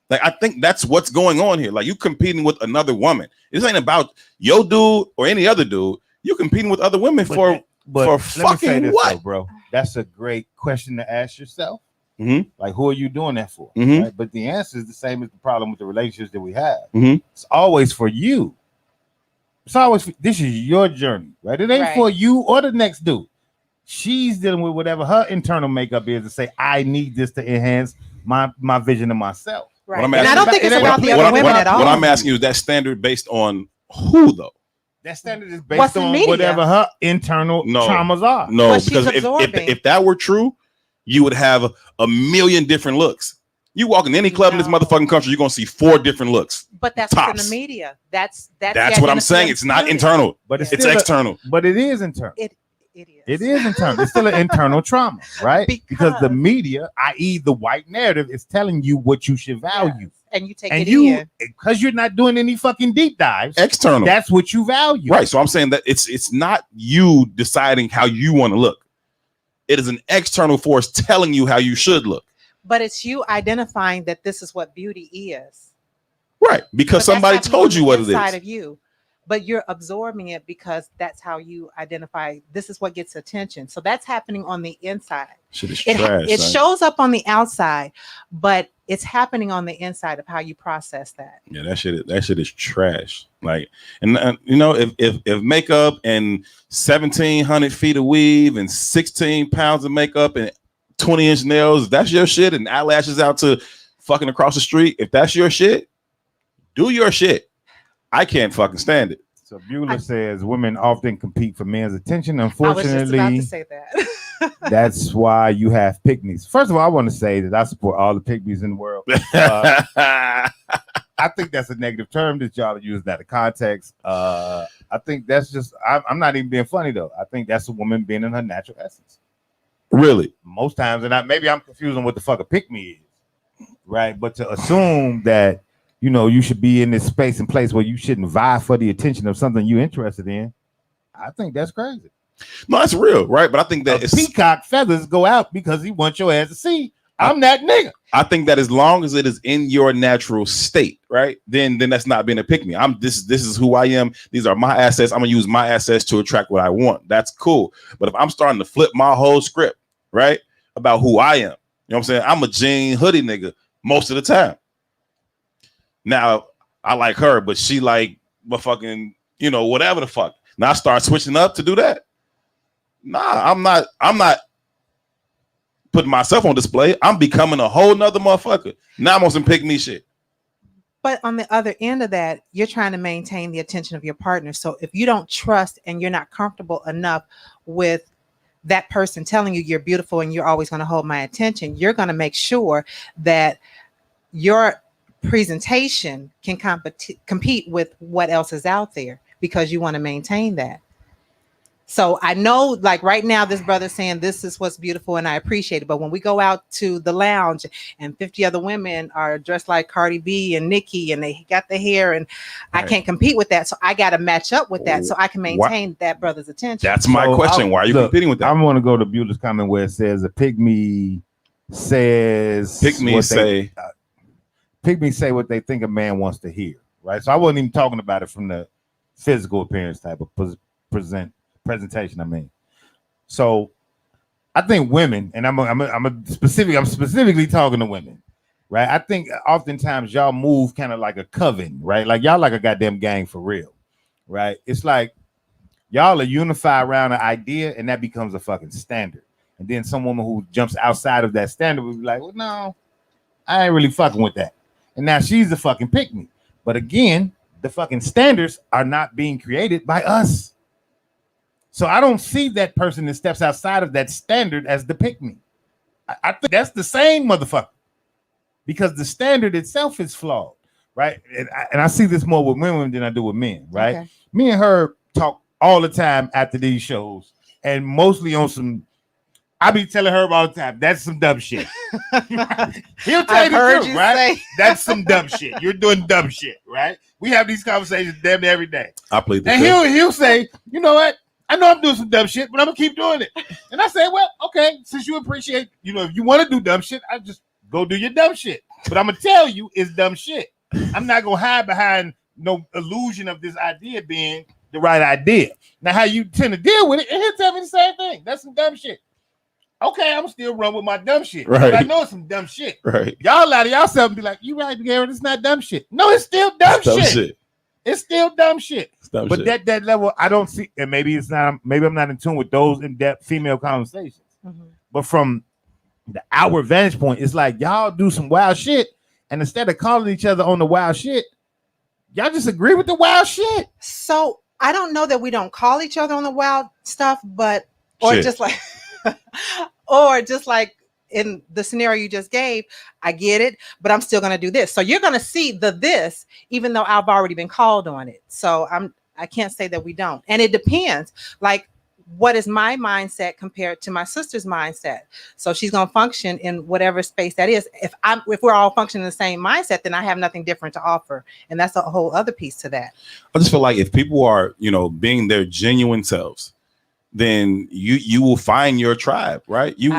Like, I think that's what's going on here. Like, you competing with another woman. This ain't about your dude or any other dude. You're competing with other women for fucking this, what, though, bro? That's a great question to ask yourself. Mm-hmm. Like, who are you doing that for? Mm-hmm. Right? But the answer is the same as the problem with the relationships that we have. Mm-hmm. It's always for you. It's always this is your journey, right? It ain't for you or the next dude. She's dealing with whatever her internal makeup is to say, I need this to enhance my vision of myself. Right. And I don't think it's about the what other women at all. What I'm asking you is that standard based on who, though? That standard is based on whatever her internal traumas are. No, because if that were true, you would have a million different looks. You walk in any club in this motherfucking country, you're gonna see 4 different looks. But that's what's in the media. That's what I'm saying. It's not internal, but it's external. But it is internal. It is. It is internal. It's still an internal trauma, right? Because the media, i.e., the white narrative, is telling you what you should value. Yes. And you take and it in. Because you're not doing any fucking deep dives. External. That's what you value. Right. So I'm saying that it's not you deciding how you want to look. It is an external force telling you how you should look. But it's you identifying that this is what beauty is. Right. Because somebody told you what it is. Inside of you. But you're absorbing it because that's how you identify. This is what gets attention. So that's happening on the inside. Shit is trash. It shows up on the outside, but it's happening on the inside of how you process that. Yeah, that shit is trash. Like, and you know, if makeup and 1,700 feet of weave and 16 pounds of makeup and 20-inch nails, that's your shit, and eyelashes out to fucking across the street, if that's your shit, do your shit. I can't fucking stand it. So Beulah says women often compete for men's attention. Unfortunately, I was just about to say that. That's why you have pick-me's. First of all, I want to say that I support all the pick-me's in the world. I think that's a negative term that y'all are using out of context. I think that's just, I'm not even being funny though. I think that's a woman being in her natural essence. Really? Most times, and maybe I'm confusing what the fuck a pick-me is, right? But to assume that, you know, you should be in this space and place where you shouldn't vie for the attention of something you're interested in, I think that's crazy. No, it's real, right? But I think that peacock feathers go out because he wants your ass to see I'm that nigga. I think that as long as it is in your natural state, right, then that's not being a pick me. This is who I am. These are my assets. I'm gonna use my assets to attract what I want. That's cool. But if I'm starting to flip my whole script, right, about who I am, you know what I'm saying? I'm a jean hoodie nigga most of the time. Now I like her, but she like fucking, you know, whatever the fuck. Now I start switching up to do that. Nah, I'm not putting myself on display. I'm becoming a whole nother motherfucker. Now I'm on some pick me shit. But on the other end of that, you're trying to maintain the attention of your partner. So if you don't trust and you're not comfortable enough with that person telling you you're beautiful and you're always going to hold my attention, you're going to make sure that your presentation can compete with what else is out there because you want to maintain that. So I know, like right now, this brother's saying this is what's beautiful and I appreciate it. But when we go out to the lounge and 50 other women are dressed like Cardi B and Nicki and they got the hair and I can't compete with that. So I got to match up with that so I can maintain that brother's attention. That's my question. Why are you competing with that? I'm going to go to Beulah's comment where it says a pygmy says pygmy say what they think a man wants to hear. Right. So I wasn't even talking about it from the physical appearance type of presentation. I mean, so I think women, and I'm specifically talking to women, right? I think oftentimes y'all move kind of like a coven, right? Like y'all like a goddamn gang for real, right? It's like y'all are unified around an idea, and that becomes a fucking standard. And then some woman who jumps outside of that standard will be like, well, no, I ain't really fucking with that. And now she's a fucking pick me. But again, the fucking standards are not being created by us. So I don't see that person that steps outside of that standard as the pick me. I think that's the same motherfucker, because the standard itself is flawed, right? And I see this more with women than I do with men, right? Okay. Me and her talk all the time after these shows, and mostly on some. I be telling her all the time, that's some dumb shit. He'll tell you the truth, right? That's some dumb shit. You're doing dumb shit, right? We have these conversations damn near every day. I plead the And fifth. he'll say, you know what? I know I'm doing some dumb shit, but I'm gonna keep doing it. And I say, well, okay, since you appreciate, if you want to do dumb shit, I just go do your dumb shit. But I'm gonna tell you it's dumb shit. I'm not gonna hide behind no illusion of this idea being the right idea. Now, how you tend to deal with it, and he'll tell me the same thing. That's some dumb shit. Okay, I'm still run with my dumb shit. Right. But I know it's some dumb shit. Right. Y'all lie to yourself and be like, you right, Gary, it's not dumb shit. No, it's still dumb shit. It's still dumb shit. Dumb But shit. that level, I don't see, and maybe I'm not in tune with those in-depth female conversations. Mm-hmm. But from the outward vantage point, it's like y'all do some wild shit, and instead of calling each other on the wild shit, y'all just agree with the wild shit. So I don't know that we don't call each other on the wild stuff, but or just like in the scenario you just gave, I get it, but I'm still gonna do this. So you're gonna see this, even though I've already been called on it. So I can't say that we don't. And it depends. Like, what is my mindset compared to my sister's mindset? So she's gonna function in whatever space that is. If we're all functioning in the same mindset, then I have nothing different to offer. And that's a whole other piece to that. I just feel like if people are, being their genuine selves, then you will find your tribe, right? You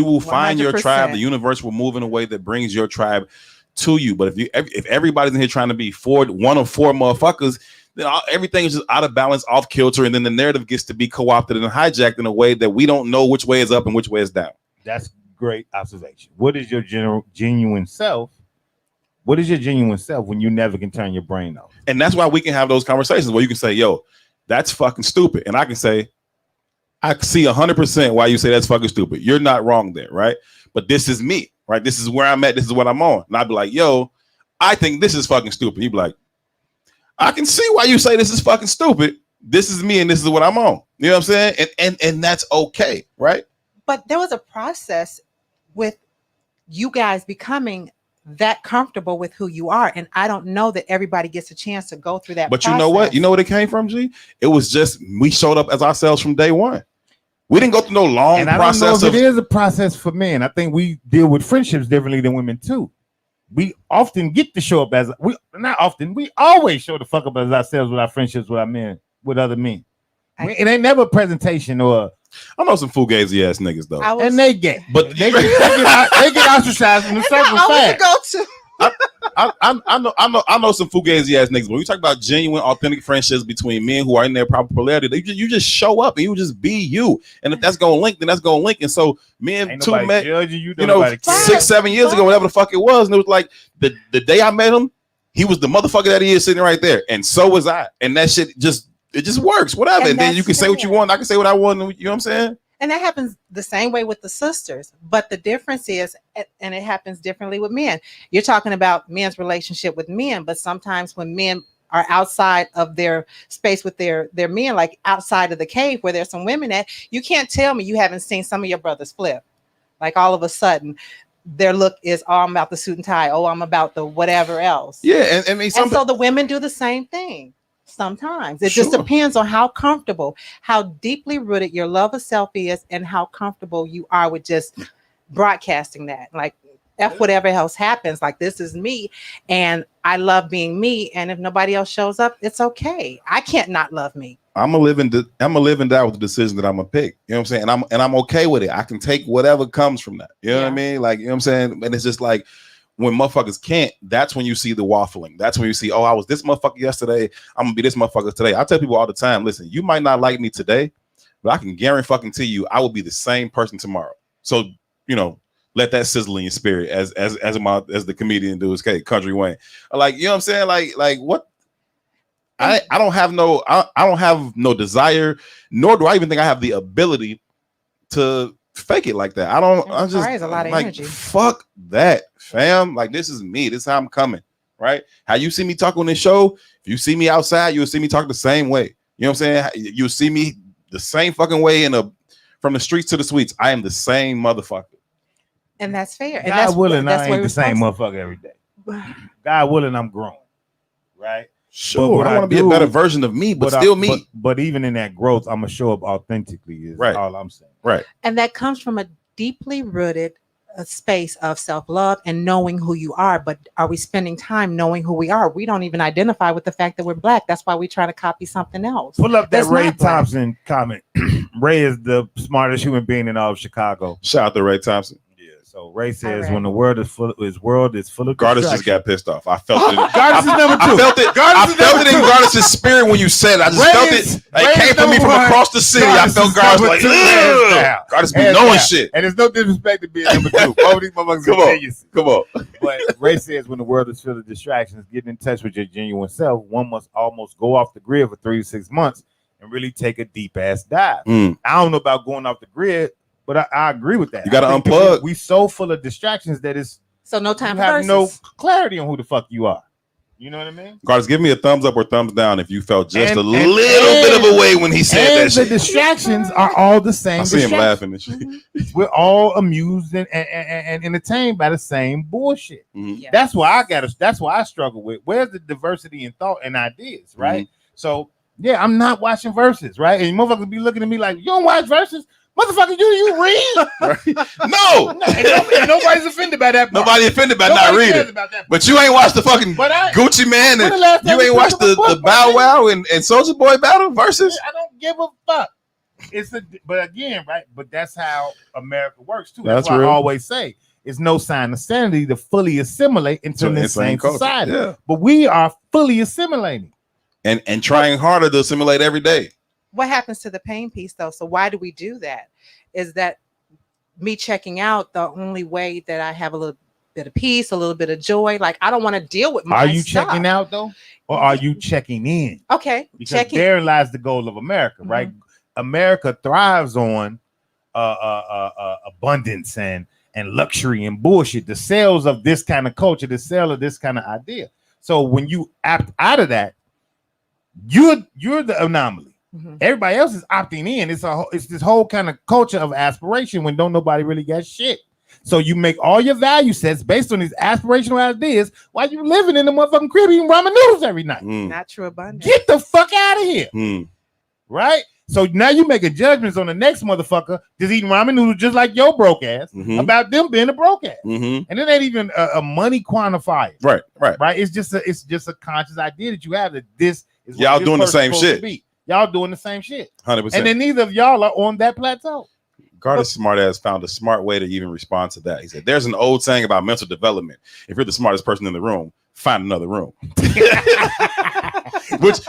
will find your tribe. 100%. The universe will move in a way that brings your tribe to you. But if everybody's in here trying to be one of four motherfuckers, then everything is just out of balance, off kilter, and then the narrative gets to be co-opted and hijacked in a way that we don't know which way is up and which way is down. That's great observation. What is your genuine self? What is your genuine self when you never can turn your brain off? And that's why we can have those conversations where you can say, yo, that's fucking stupid. And I can say, I see 100% why you say that's fucking stupid. You're not wrong there, right? But this is me, right? This is where I'm at. This is what I'm on. And I'd be like, yo, I think this is fucking stupid. You'd be like, I can see why you say this is fucking stupid. This is me and this is what I'm on. You know what I'm saying? And that's okay, right? But there was a process with you guys becoming that comfortable with who you are. And I don't know that everybody gets a chance to go through that But process. you know what? You know what it came from, G? It was just we showed up as ourselves from day one. We didn't go through no long and I don't know process. if it is a process for men. I think we deal with friendships differently than women too. We often get to show up as we always show the fuck up as ourselves with our friendships with our men, with other men. It ain't never a presentation or. I know some fugazi ass niggas though, and they get, but they get ostracized in a certain fact. I know some fugazi ass niggas. When you talk about genuine, authentic friendships between men who are in their proper polarity, you just show up and you just be you. And if that's gonna link, then that's gonna link. And so me and two met, you know 6-7 years ago, whatever the fuck it was, and it was like the day I met him, he was the motherfucker that he is sitting right there, and so was I. And that shit just works, whatever. And then you can say what you want. I can say what I want. You know what I'm saying? And that happens the same way with the sisters. But the difference is, and it happens differently with men. You're talking about men's relationship with men, but sometimes when men are outside of their space with their men, like outside of the cave where there's some women at, you can't tell me you haven't seen some of your brothers flip. Like all of a sudden, their look is, oh, I'm about the suit and tie. Oh, I'm about the whatever else. Yeah, and I mean, and so the women do the same thing. Sometimes it just depends on how comfortable, how deeply rooted your love of self is, and how comfortable you are with just broadcasting that. Like, F whatever else happens, like this is me, and I love being me. And if nobody else shows up, it's okay. I can't not love me. I'm a live and die with the decision that I'm gonna pick. You know what I'm saying? And I'm okay with it. I can take whatever comes from that. You know what I mean? Like, you know what I'm saying? And it's just like, when motherfuckers can't, that's when you see the waffling. That's when you see, oh, I was this motherfucker yesterday, I'm gonna be this motherfucker today. I tell people all the time, listen, you might not like me today, but I can guarantee you I will be the same person tomorrow. So, let that sizzle in your spirit, as the comedian dudes, Country Wayne. Like, you know what I'm saying? Like what? I don't have no desire, nor do I even think I have the ability to fake it like that. I just a lot of energy. Fuck that, fam. Like, this is me. This is how I'm coming. right? How you see me talk on this show, if you see me outside, you'll see me talk the same way. You know what I'm saying? You'll see me the same fucking way from the streets to the suites. I am the same motherfucker. And that's fair. And God willing, that's I where ain't we're the same supposed motherfucker every day. God willing, I'm grown, right? Sure, what I I want to be a do- better version of me, but still me. But even in that growth, I'm gonna show up authentically. Is Right. all I'm saying. Right. And that comes from a deeply rooted space of self-love and knowing who you are. But are we spending time knowing who we are? We don't even identify with the fact that we're Black. That's why we try to copy something else. Pull up that That's Ray not Black. Thompson comment. Ray is the smartest human being in all of Chicago. Shout out to Ray Thompson. Yeah. So Ray says, Alright. when the world is full of Gardis just got pissed off. I felt it. Gardis is number 2. I felt it. I felt it in Gardis' spirit when you said it. I just felt it. It came from me from across the city. I felt Gardis like, ugh. Gardis be knowing shit. And there's no disrespect to being number 2. Both of these motherfuckers Come on. geniuses. Come on. But Ray says, when the world is filled with distractions, getting in touch with your genuine self, one must almost go off the grid for 3 to 6 months and really take a deep ass dive. Mm. I don't know about going off the grid, but I agree with that. You gotta I think unplug. We so full of distractions that So no time you for have verses. no clarity on who the fuck you are. You know what I mean? Gardis, give me a thumbs up or thumbs down if you felt just And- a and- little bit of a way when he said And that the shit. distractions are all the same. I see him distractions. laughing and shit. We're all amused and entertained by the same bullshit. Mhm. Yes. That's why that's why I struggle with where's the diversity in thought and ideas, right? So yeah, I'm not watching verses, right? And motherfuckers be looking at me like, you don't watch verses? Motherfucker, you read? No, and nobody's offended by that. part. nobody offended by Nobody not cares reading. about that. But you ain't watched the fucking But I- Gucci Man, When and the last time you we ain't watched picked up a the book, Bow man? Wow and Soulja Boy battle versus. I don't give a fuck. But again, right? But that's how America works too. That's That's why real. I always say it's no sign of sanity to fully assimilate into To the insane same culture. society. Yeah. But we are fully assimilating. And trying harder to assimilate every day. What happens to the pain piece though? So why do we do that? Is that me checking out the only way that I have a little bit of peace, a little bit of joy? Like I don't want to deal with my Are you stuff. checking out though, or are you checking in? Okay, Because checking. there lies the goal of America, right? America thrives on abundance and luxury and bullshit. The sales of this kind of culture, the sale of this kind of idea. So when you opt out of that, you're the anomaly. Mhm. Everybody else is opting in. It's this whole kind of culture of aspiration when don't nobody really got shit. So you make all your value sets based on these aspirational ideas while you living in the motherfucking crib eating ramen noodles every night. Mm. Not true abundance. Get the fuck out of here, Mm. right? So now you making judgments on the next motherfucker just eating ramen noodles just like your broke ass Mhm. about them being a broke ass, Mhm. and it ain't even a money quantifier, Right. Right. right? It's just a conscious idea that you have that this is what Y'all this doing the person's same supposed to shit. be. Y'all doing the same shit, 100%. and then neither of y'all are on that plateau. Gardis smart ass found a smart way to even respond to that. He said, "There's an old saying about mental development. If you're the smartest person in the room, find another room." which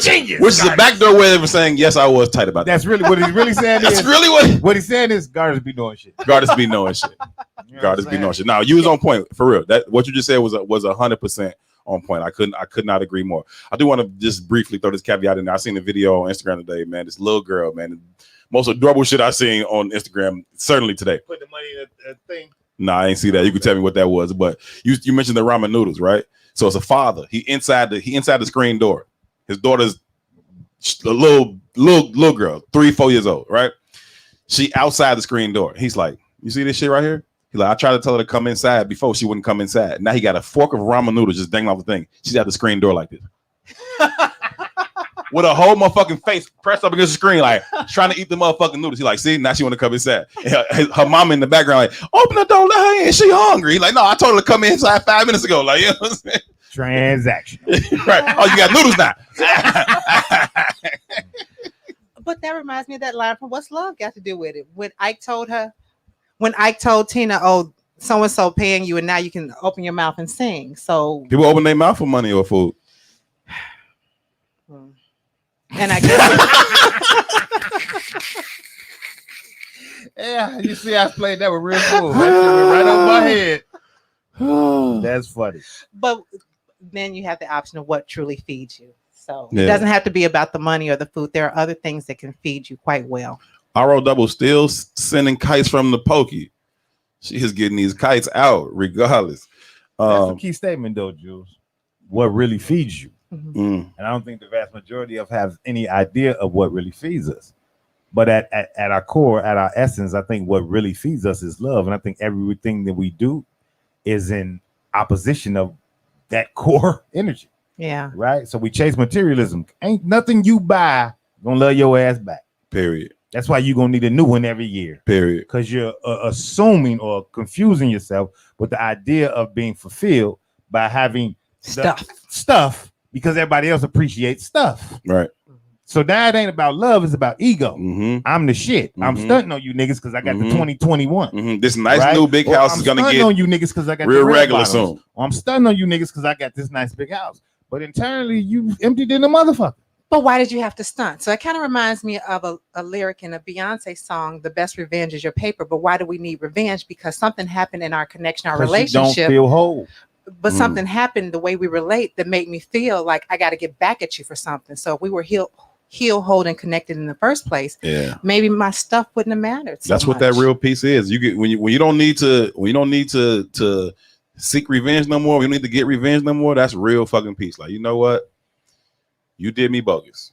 is a backdoor way of saying, "Yes, I was tight about that." That's really what he's really saying. That's is, really what he's saying is Gardis be doing shit. Gardis be knowing shit. You know what I'm Gardis be saying? knowing shit. Now you was on point for real. That what you just said was 100% on point. I could not agree more. I do want to just briefly throw this caveat in there. I seen the video on Instagram today, man. This little girl, man. Most adorable shit I seen on Instagram, certainly today. Put the money in a thing. Nah, I ain't see that. You could tell me what that was, but you mentioned the ramen noodles, right? So it's a father. He inside the screen door. His daughter's a little girl, 3-4 years old, right? She outside the screen door. He's like, "You see this shit right here?" He's like, "I tried to tell her to come inside before she wouldn't come inside. Now he got a fork of ramen noodles just dangling off the thing. She's at the screen door like this." With a whole motherfucking face pressed up against the screen, like trying to eat the motherfucking noodles. He like, "See, now she want to come inside." Her mom in the background, like, "Open the door, let her in. She hungry." He like, "No, I told her to come inside 5 minutes ago." Like, you know what I'm saying? Transaction. Right. Oh, you got noodles now. But that reminds me of that line from What's Love Got to Do with It? When Ike told Tina, "Oh, so and so paying you, and now you can open your mouth and sing." So, People open their mouth for money or food. and I guess Yeah, you see, I played that with real cool. That shit went right over my head. That's funny. but then you have the option of what truly feeds you. So Yeah. it doesn't have to be about the money or the food. There are other things that can feed you quite well. RO Double still sending kites from the pokey. She is getting these kites out regardless. That's a key statement, though, Jules. what really feeds you. Mm. And I don't think the vast majority of have any idea of what really feeds us. But at our core, at our essence, I think what really feeds us is love. And I think everything that we do is in opposition of that core energy. Yeah. Right? So we chase materialism. Ain't nothing you buy gonna love your ass back. Period. That's why you're gonna need a new one every year. Period. Because you're assuming or confusing yourself with the idea of being fulfilled by having stuff because everybody else appreciates stuff. Right. So that ain't about love, it's about ego. Mm-hmm. I'm the shit. Mm-hmm. I'm stunting on you niggas because I got the 2021. Mm-hmm. This nice new big house is gonna get on you niggas because I got real the regular soon. soon. Or I'm stunting on you niggas because I got this nice big house. But internally, you emptied in the motherfucker. But why did you have to stunt? So it kind of reminds me of a lyric in a Beyonce song, "The best revenge is your paper." But why do we need revenge? Because something happened in our connection, our relationship. You don't feel whole. But something happened the way we relate that made me feel like I got to get back at you for something. So if we were healed, hold, and connected in the first place, maybe my stuff wouldn't have mattered. So that's what that real piece is. You get when you don't need to seek revenge no more. You don't need to get revenge no more. That's real fucking peace. Like, you know what? You did me bogus.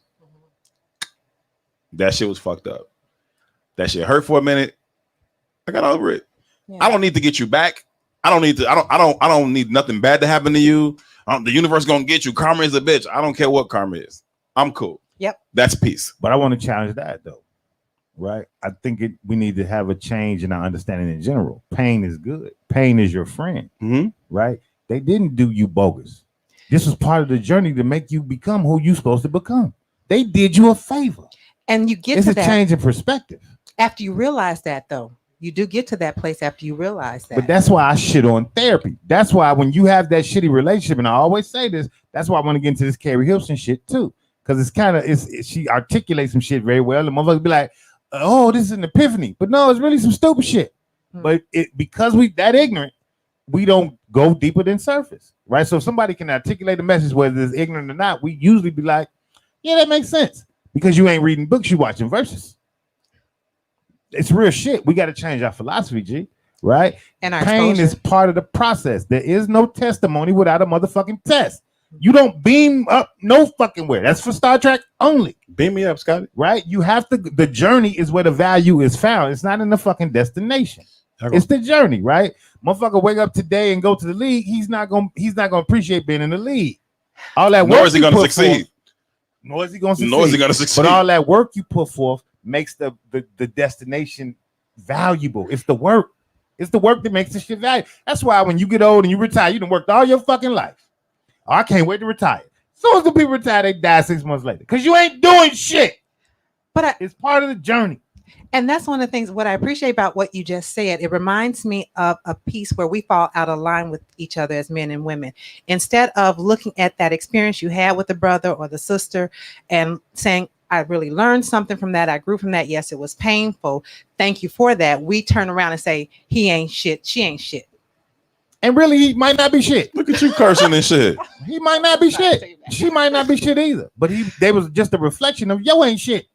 That shit was fucked up. That shit hurt for a minute. I got over it. Yeah. I don't need to get you back. I don't need nothing bad to happen to you. The universe gonna get you. Karma is a bitch. I don't care what karma is. I'm cool. Yep. That's peace. But I want to challenge that though. Right? I think we need to have a change in our understanding in general. Pain is good. Pain is your friend. Mm-hmm. Right? They didn't do you bogus. This was part of the journey to make you become who you're supposed to become. They did you a favor. And you get it's to that. It's a change in perspective. After you realize that, though, you do get to that place after you realize that. But that's why I shit on therapy. That's why when you have that shitty relationship, and I always say this, that's why I want to get into this Carrie Hilson shit too. Because it's kind of, she articulates some shit very well. And motherfuckers be like, oh, this is an epiphany. But no, it's really some stupid shit. But because we that ignorant, we don't go deeper than surface, right? So if somebody can articulate a message, whether it's ignorant or not, we usually be like, yeah, that makes sense. Because you ain't reading books, you watching verses. It's real shit. We got to change our philosophy, G, right? And our pain exposure is part of the process. There is no testimony without a motherfucking test. You don't beam up no fucking where. That's for Star Trek only. Beam me up, Scotty. Right? You have to, the journey is where the value is found. It's not in the fucking destination. It's the journey, right? Motherfucker wake up today and go to the league. He's not gonna appreciate being in the league. All that work. Nor is he gonna succeed. Nor is he gonna succeed. But all that work you put forth makes the destination valuable. It's the work. It's the work that makes the shit valuable. That's why when you get old and you retire, you done worked all your fucking life. Oh, I can't wait to retire. As soon as the people retire, they die 6 months later. Because you ain't doing shit. But it's part of the journey. And that's one of the things, what I appreciate about what you just said, it reminds me of a piece where we fall out of line with each other as men and women. Instead of looking at that experience you had with the brother or the sister and saying, I really learned something from that. I grew from that. Yes, it was painful. Thank you for that. We turn around and say, he ain't shit. She ain't shit. And really, he might not be shit. Look at you cursing and shit. He might not be shit. She might not be shit either. But they was just a reflection of yo ain't shit.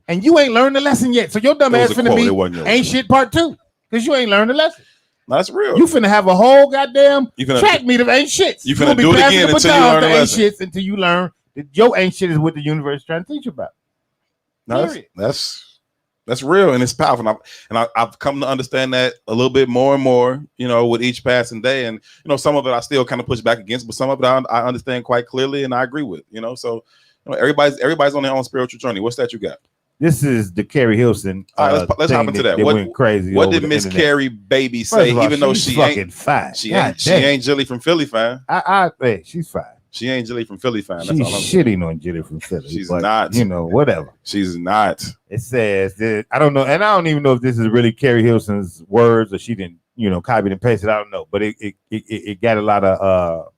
And you ain't learned the lesson yet. So your dumb ass finna be ain't shit part 2. Because you ain't learned the lesson. No, that's real. You finna have a whole goddamn track meet of ain't shits. You finna do it again until you learn the lesson. Ain't shits until you learn that your ain't shit is what the universe is trying to teach you about. No, that's real and it's powerful. And I've come to understand that a little bit more and more, with each passing day. And some of it I still kind of push back against, but some of it I understand quite clearly and I agree with. So everybody's on their own spiritual journey. What's that you got? This is the Carrie Hilson. All right, let's hop into that. What went crazy? What did Miss Carrie baby say? All, even though she fucking ain't fine, she ain't Jilly from Philly fan. I think she's fine. She ain't Jilly from Philly fan. She's shitting on Jilly from Philly. She's not. Whatever. She's not. It says that I don't know, and I don't even know if this is really Carrie Hilson's words or she didn't, copied and pasted. I don't know, but it got a lot of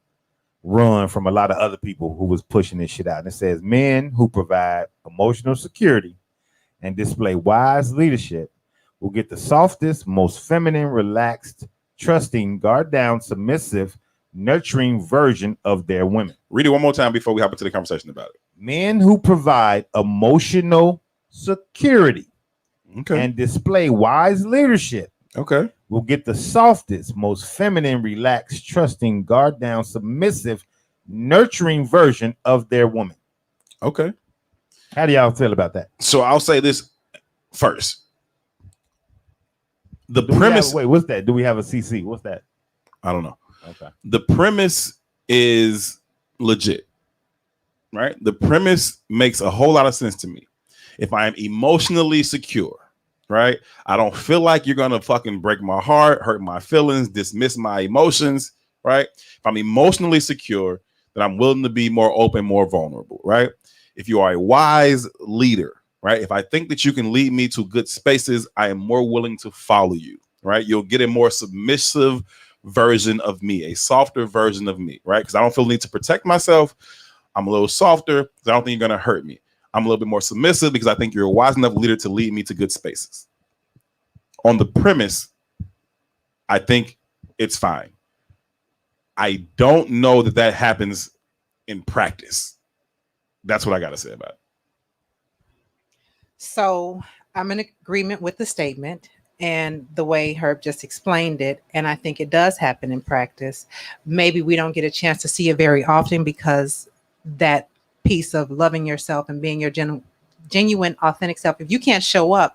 run from a lot of other people who was pushing this shit out. And it says men who provide emotional security and display wise leadership will get the softest, most feminine, relaxed, trusting, guard down, submissive, nurturing version of their women. Read it one more time before we hop into the conversation about it. Men who provide emotional security and display wise leadership will get the softest, most feminine, relaxed, trusting, guard down, submissive, nurturing version of their woman. Okay. How do y'all feel about that? So I'll say this first. The Do we premise. wait, what's that? Do we have a CC? What's that? I don't know. Okay. The premise is legit, right? The premise makes a whole lot of sense to me. If I am emotionally secure, right? I don't feel like you're gonna fucking break my heart, hurt my feelings, dismiss my emotions, right? If I'm emotionally secure, then I'm willing to be more open, more vulnerable, right? If you are a wise leader, right? If I think that you can lead me to good spaces, I am more willing to follow you, right? You'll get a more submissive version of me, a softer version of me, right? Because I don't feel the need to protect myself. I'm a little softer because I don't think you're going to hurt me. I'm a little bit more submissive because I think you're a wise enough leader to lead me to good spaces. On the premise, I think it's fine. I don't know that that happens in practice. That's what I got to say about it. So I'm in agreement with the statement and the way Herb just explained it. And I think it does happen in practice. Maybe we don't get a chance to see it very often because that piece of loving yourself and being your genuine, authentic self, if you can't show up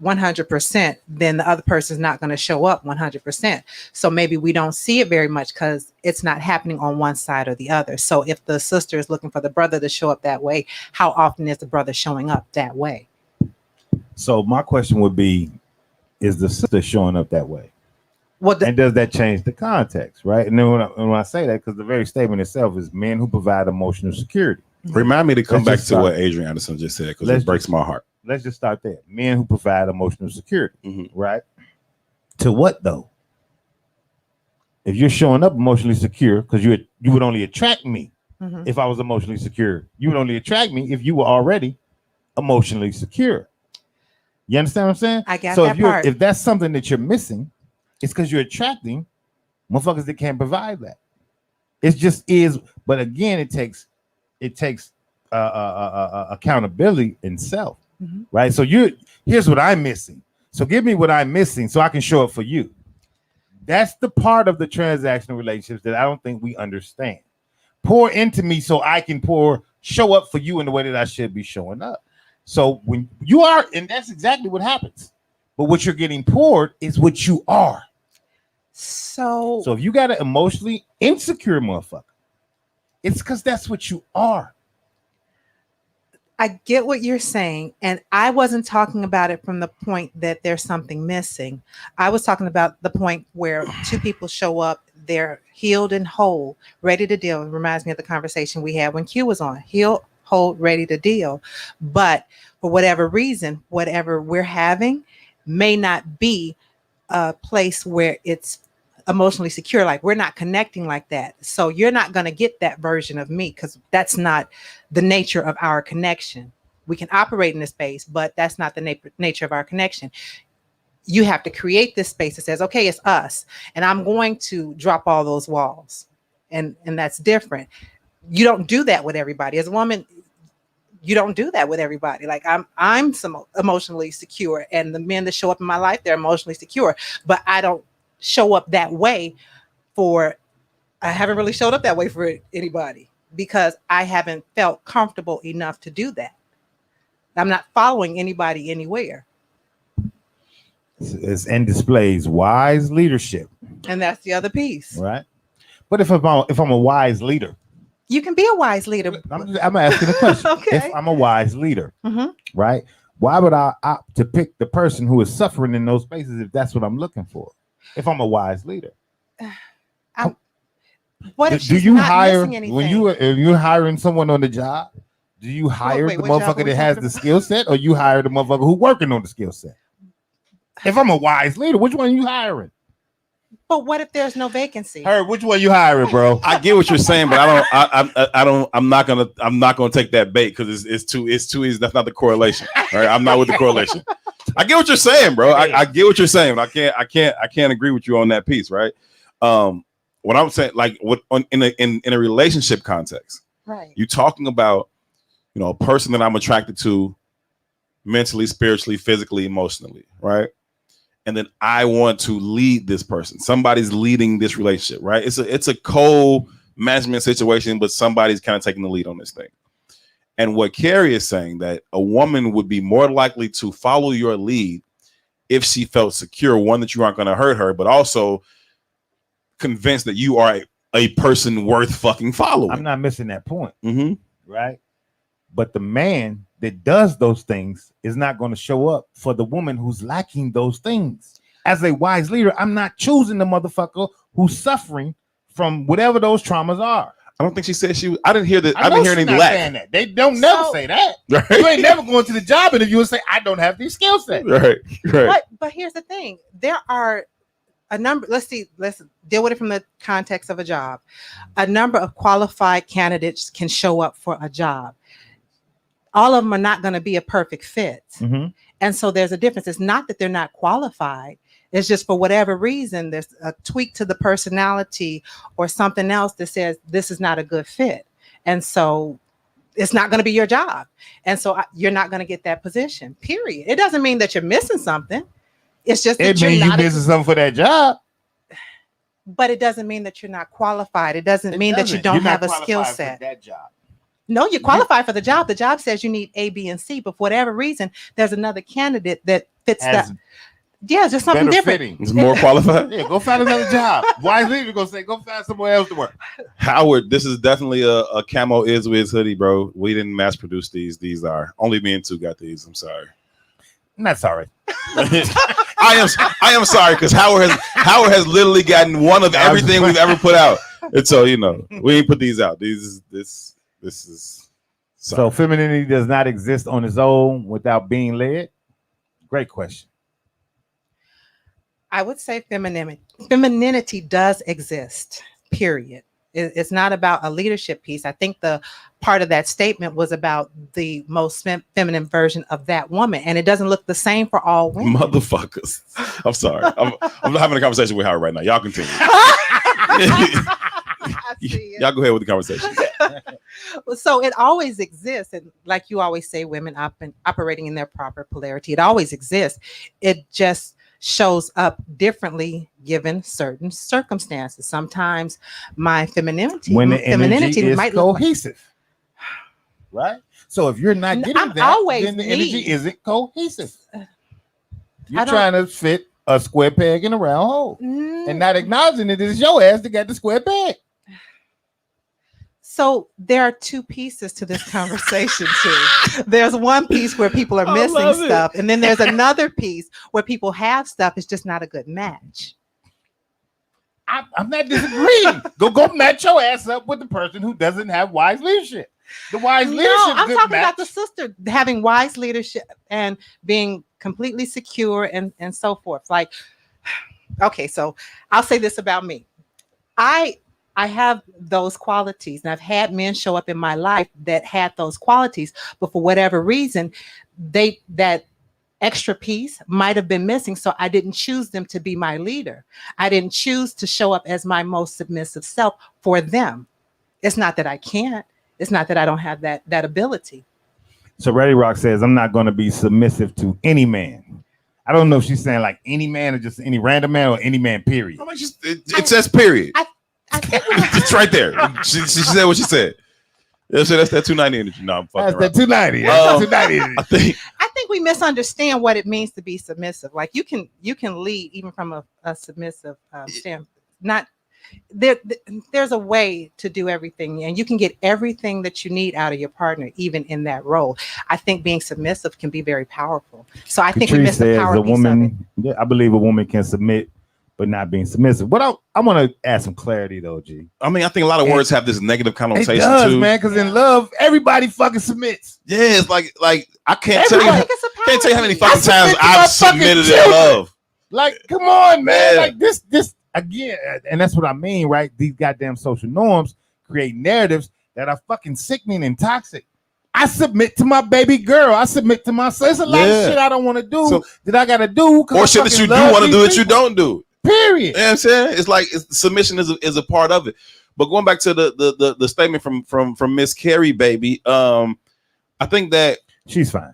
100%, then the other person's not going to show up 100%. So maybe we don't see it very much because it's not happening on one side or the other. So if the sister is looking for the brother to show up that way, how often is the brother showing up that way? So my question would be, is the sister showing up that way? And does that change the context, right? And then when I say that, because the very statement itself is men who provide emotional security. Remind me to come back to what Adrian Anderson just said, because it breaks my heart. Let's just start there. Men who provide emotional security, right? To what though? If you're showing up emotionally secure, because you would only attract me if I was emotionally secure. You would only attract me if you were already emotionally secure. You understand what I'm saying? I got so that part. If that's something that you're missing, it's because you're attracting motherfuckers that can't provide that. It just is. But again, it takes accountability in self, right? So here's what I'm missing. So give me what I'm missing so I can show up for you. That's the part of the transactional relationships that I don't think we understand. Pour into me so I can show up for you in the way that I should be showing up. So when you are, and that's exactly what happens. But what you're getting poured is what you are. So if you got an emotionally insecure motherfucker, it's because that's what you are. I get what you're saying. And I wasn't talking about it from the point that there's something missing. I was talking about the point where two people show up, they're healed and whole, ready to deal. It reminds me of the conversation we had when Q was on. Healed, whole, ready to deal. But for whatever reason, whatever we're having may not be a place where it's emotionally secure. Like we're not connecting like that. So you're not going to get that version of me because that's not the nature of our connection. We can operate in this space, but that's not the nature of our connection. You have to create this space that says, okay, it's us. And I'm going to drop all those walls. And that's different. You don't do that with everybody. As a woman, you don't do that with everybody. Like I'm some emotionally secure, and the men that show up in my life, they're emotionally secure, but I don't show up that way I haven't really showed up that way for anybody because I haven't felt comfortable enough to do that. I'm not following anybody anywhere. And displays wise leadership. And that's the other piece. Right. But if I'm a wise leader, you can be a wise leader. I'm asking a question. Okay. If I'm a wise leader, right? Why would I opt to pick the person who is suffering in those spaces if that's what I'm looking for? If I'm a wise leader, what if do you hire when you're hiring someone on the job? Do you hire the motherfucker that has the skill set, or you hire the motherfucker who's working on the skill set? If I'm a wise leader, which one are you hiring? But what if there's no vacancy? Which one you hiring, bro? I get what you're saying, but I'm not gonna take that bait because it's too easy. That's not the correlation. All right, I'm not with the correlation. I get what you're saying, bro. I get what you're saying. But I can't agree with you on that piece, right? What I'm saying, like, in a relationship context, right? You talking about, a person that I'm attracted to, mentally, spiritually, physically, emotionally, right? And then I want to lead this person. Somebody's leading this relationship, right? It's a co management situation, but somebody's kind of taking the lead on this thing. And what Carrie is saying, that a woman would be more likely to follow your lead if she felt secure, one, that you aren't going to hurt her, but also convinced that you are a person worth fucking following. I'm not missing that point, Mm-hmm. right? But the man that does those things is not going to show up for the woman who's lacking those things. As a wise leader, I'm not choosing the motherfucker who's suffering from whatever those traumas are. I don't think she said she was. I didn't hear that. I know didn't hear she's any not lack. saying that. They don't never say that. Right. You ain't never going to the job interview and say, I don't have these skill sets. Right. But here's the thing. There are a number, let's deal with it from the context of a job. A number of qualified candidates can show up for a job. All of them are not going to be a perfect fit. Mm-hmm. And so there's a difference. It's not that they're not qualified. It's just for whatever reason, there's a tweak to the personality or something else that says this is not a good fit. And so it's not going to be your job. And so you're not going to get that position, period. It doesn't mean that you're missing something. It's just that you're missing something for that job. But it doesn't mean that you're not qualified. It doesn't mean that you don't have a skill set. That job. No, you qualify for the job. The job says you need A, B, and C, but for whatever reason, there's another candidate that fits that. Yeah, just something different. Fitting. It's more qualified. Yeah, go find another job. Why leave? You're gonna say go find somewhere else to work. Howard, this is definitely a camo is Wiz hoodie, bro. We didn't mass produce these. These are only me and two got these. I'm sorry. Not sorry. I am sorry because Howard has literally gotten one of everything we've ever put out, and so we ain't put these out. This is so femininity does not exist on its own without being led. Great question. I would say femininity does exist, period. It's not about a leadership piece. I think the part of that statement was about the most feminine version of that woman. And it doesn't look the same for all women. Motherfuckers. I'm sorry. I'm having a conversation with Howard right now. Y'all continue. Y'all go ahead with the conversation. So it always exists. And like you always say, women operating in their proper polarity. It always exists. It just shows up differently given certain circumstances. Sometimes my femininity might look cohesive, right? So if you're not getting then the energy isn't cohesive. You're trying to fit a square peg in a round hole and not acknowledging it is your ass that got the square peg. So there are two pieces to this conversation too. There's one piece where people are missing stuff, and then there's another piece where people have stuff. It's just not a good match. I'm not disagreeing. go match your ass up with the person who doesn't have wise leadership. The wise leadership. No, I'm talking about the sister having wise leadership and being completely secure and so forth. Like, okay, so I'll say this about me. I have those qualities, and I've had men show up in my life that had those qualities, but for whatever reason, that extra piece might have been missing. So I didn't choose them to be my leader. I didn't choose to show up as my most submissive self for them. It's not that I can't. It's not that I don't have that ability. So Ready Rock says, I'm not going to be submissive to any man. I don't know if she's saying like any man or just any random man or any man, period. I mean, it says period. I think it's right there. She said what she said. That's that 290 energy. No, I'm fucking that's that 290. That's 290 energy. I think we misunderstand what it means to be submissive. Like you can lead even from a submissive standpoint. Not there's a way to do everything, and you can get everything that you need out of your partner, even in that role. I think being submissive can be very powerful. So I think we miss the power piece of it. Yeah, I believe a woman can submit but not being submissive. But I want to add some clarity though, G. I mean, I think a lot of words have this negative connotation it does, too, man. Because in love, everybody fucking submits. Yeah, it's like I can't tell you how many fucking times I've submitted in love. Like, come on, man. Like this again, and that's what I mean, right? These goddamn social norms create narratives that are fucking sickening and toxic. I submit to my baby girl. I submit to myself. There's a lot of shit I don't want to do that I gotta do. Or shit that you do want to do that you don't do. Period. You know what I'm saying? It's like submission is a part of it. But going back to the statement from Miss Carrie, baby, I think that she's fine.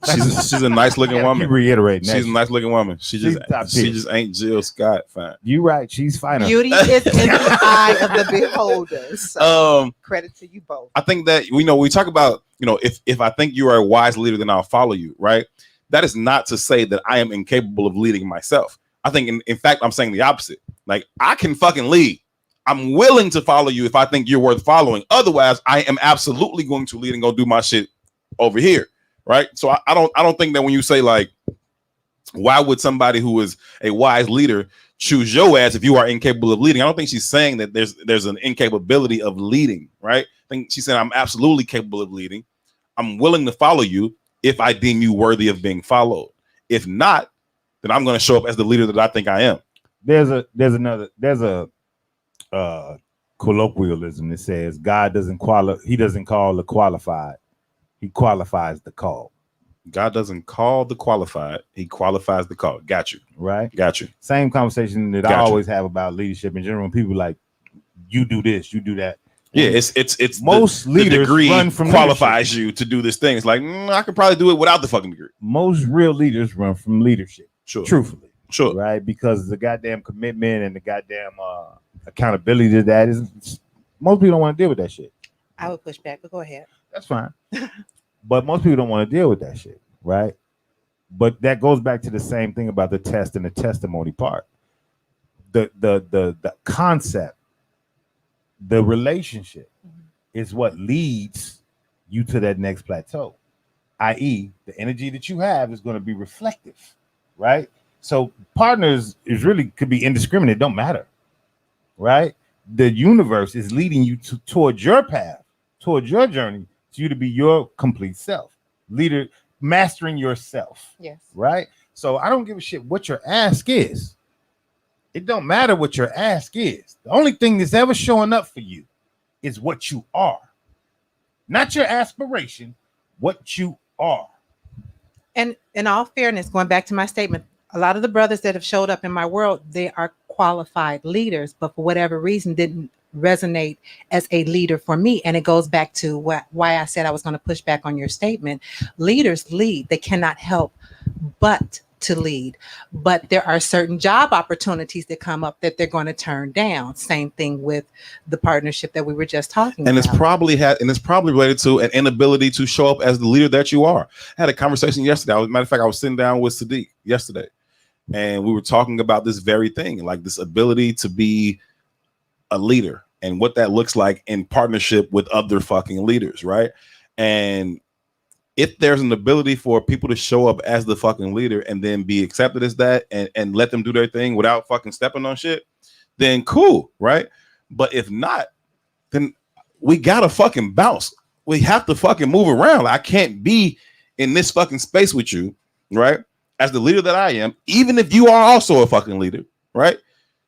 She's a nice looking woman. Keep reiterating that. She's a nice looking woman. She She's just ain't Jill Scott fine. You right. She's fine. Beauty is in the eye of the beholder. So credit to you both. I think that we talk about if I think you are a wise leader, then I'll follow you. Right. That is not to say that I am incapable of leading myself. I think in fact I'm saying the opposite. Like I can fucking lead. I'm willing to follow you if I think you're worth following. Otherwise, I am absolutely going to lead and go do my shit over here. Right. So I don't think that when you say like, why would somebody who is a wise leader choose your ass if you are incapable of leading? I don't think she's saying that there's an incapability of leading. Right. I think she said I'm absolutely capable of leading. I'm willing to follow you if I deem you worthy of being followed. If not, then I'm going to show up as the leader that I think I am. There's a colloquialism that says God doesn't call the qualified. He qualifies the call. God doesn't call the qualified. He qualifies the call. Got you. Right. Got you. Same conversation that I always have about leadership in general. When people like, you do this, you do that. Yeah, it's most leaders the degree run from qualifies leadership. you to do this thing. It's like I could probably do it without the fucking degree. Most real leaders run from leadership. Sure. Truthfully. Sure. Right. Because the goddamn commitment and the goddamn accountability to that is most people don't want to deal with that shit. I would push back, but go ahead. That's fine. But most people don't want to deal with that shit, right? But that goes back to the same thing about the test and the testimony part. The concept, the relationship is what leads you to that next plateau, i.e., the energy that you have is going to be reflective, right? So partners could be indiscriminate, don't matter, right? The universe is leading you towards your path, towards your journey, to you to be your complete self, leader, mastering yourself. Yes. Right. So I don't give a shit what your ask is. It don't matter what your ask is. The only thing that's ever showing up for you is what you are, not your aspiration, what you are. And in all fairness, going back to my statement, a lot of the brothers that have showed up in my world, they are qualified leaders, but for whatever reason didn't resonate as a leader for me. And it goes back to why I said I was going to push back on your statement. Leaders lead. They cannot help but to lead. But there are certain job opportunities that come up that they're going to turn down. Same thing with the partnership that we were just talking about. And it's probably related to an inability to show up as the leader that you are. I had a conversation yesterday. Matter of fact, I was sitting down with Sadiq yesterday, and we were talking about this very thing, like this ability to be a leader and what that looks like in partnership with other fucking leaders, right? And if there's an ability for people to show up as the fucking leader and then be accepted as that and let them do their thing without fucking stepping on shit, then cool, right? But if not, then we gotta fucking bounce. We have to fucking move around. I can't be in this fucking space with you, right? As the leader that I am, even if you are also a fucking leader, right?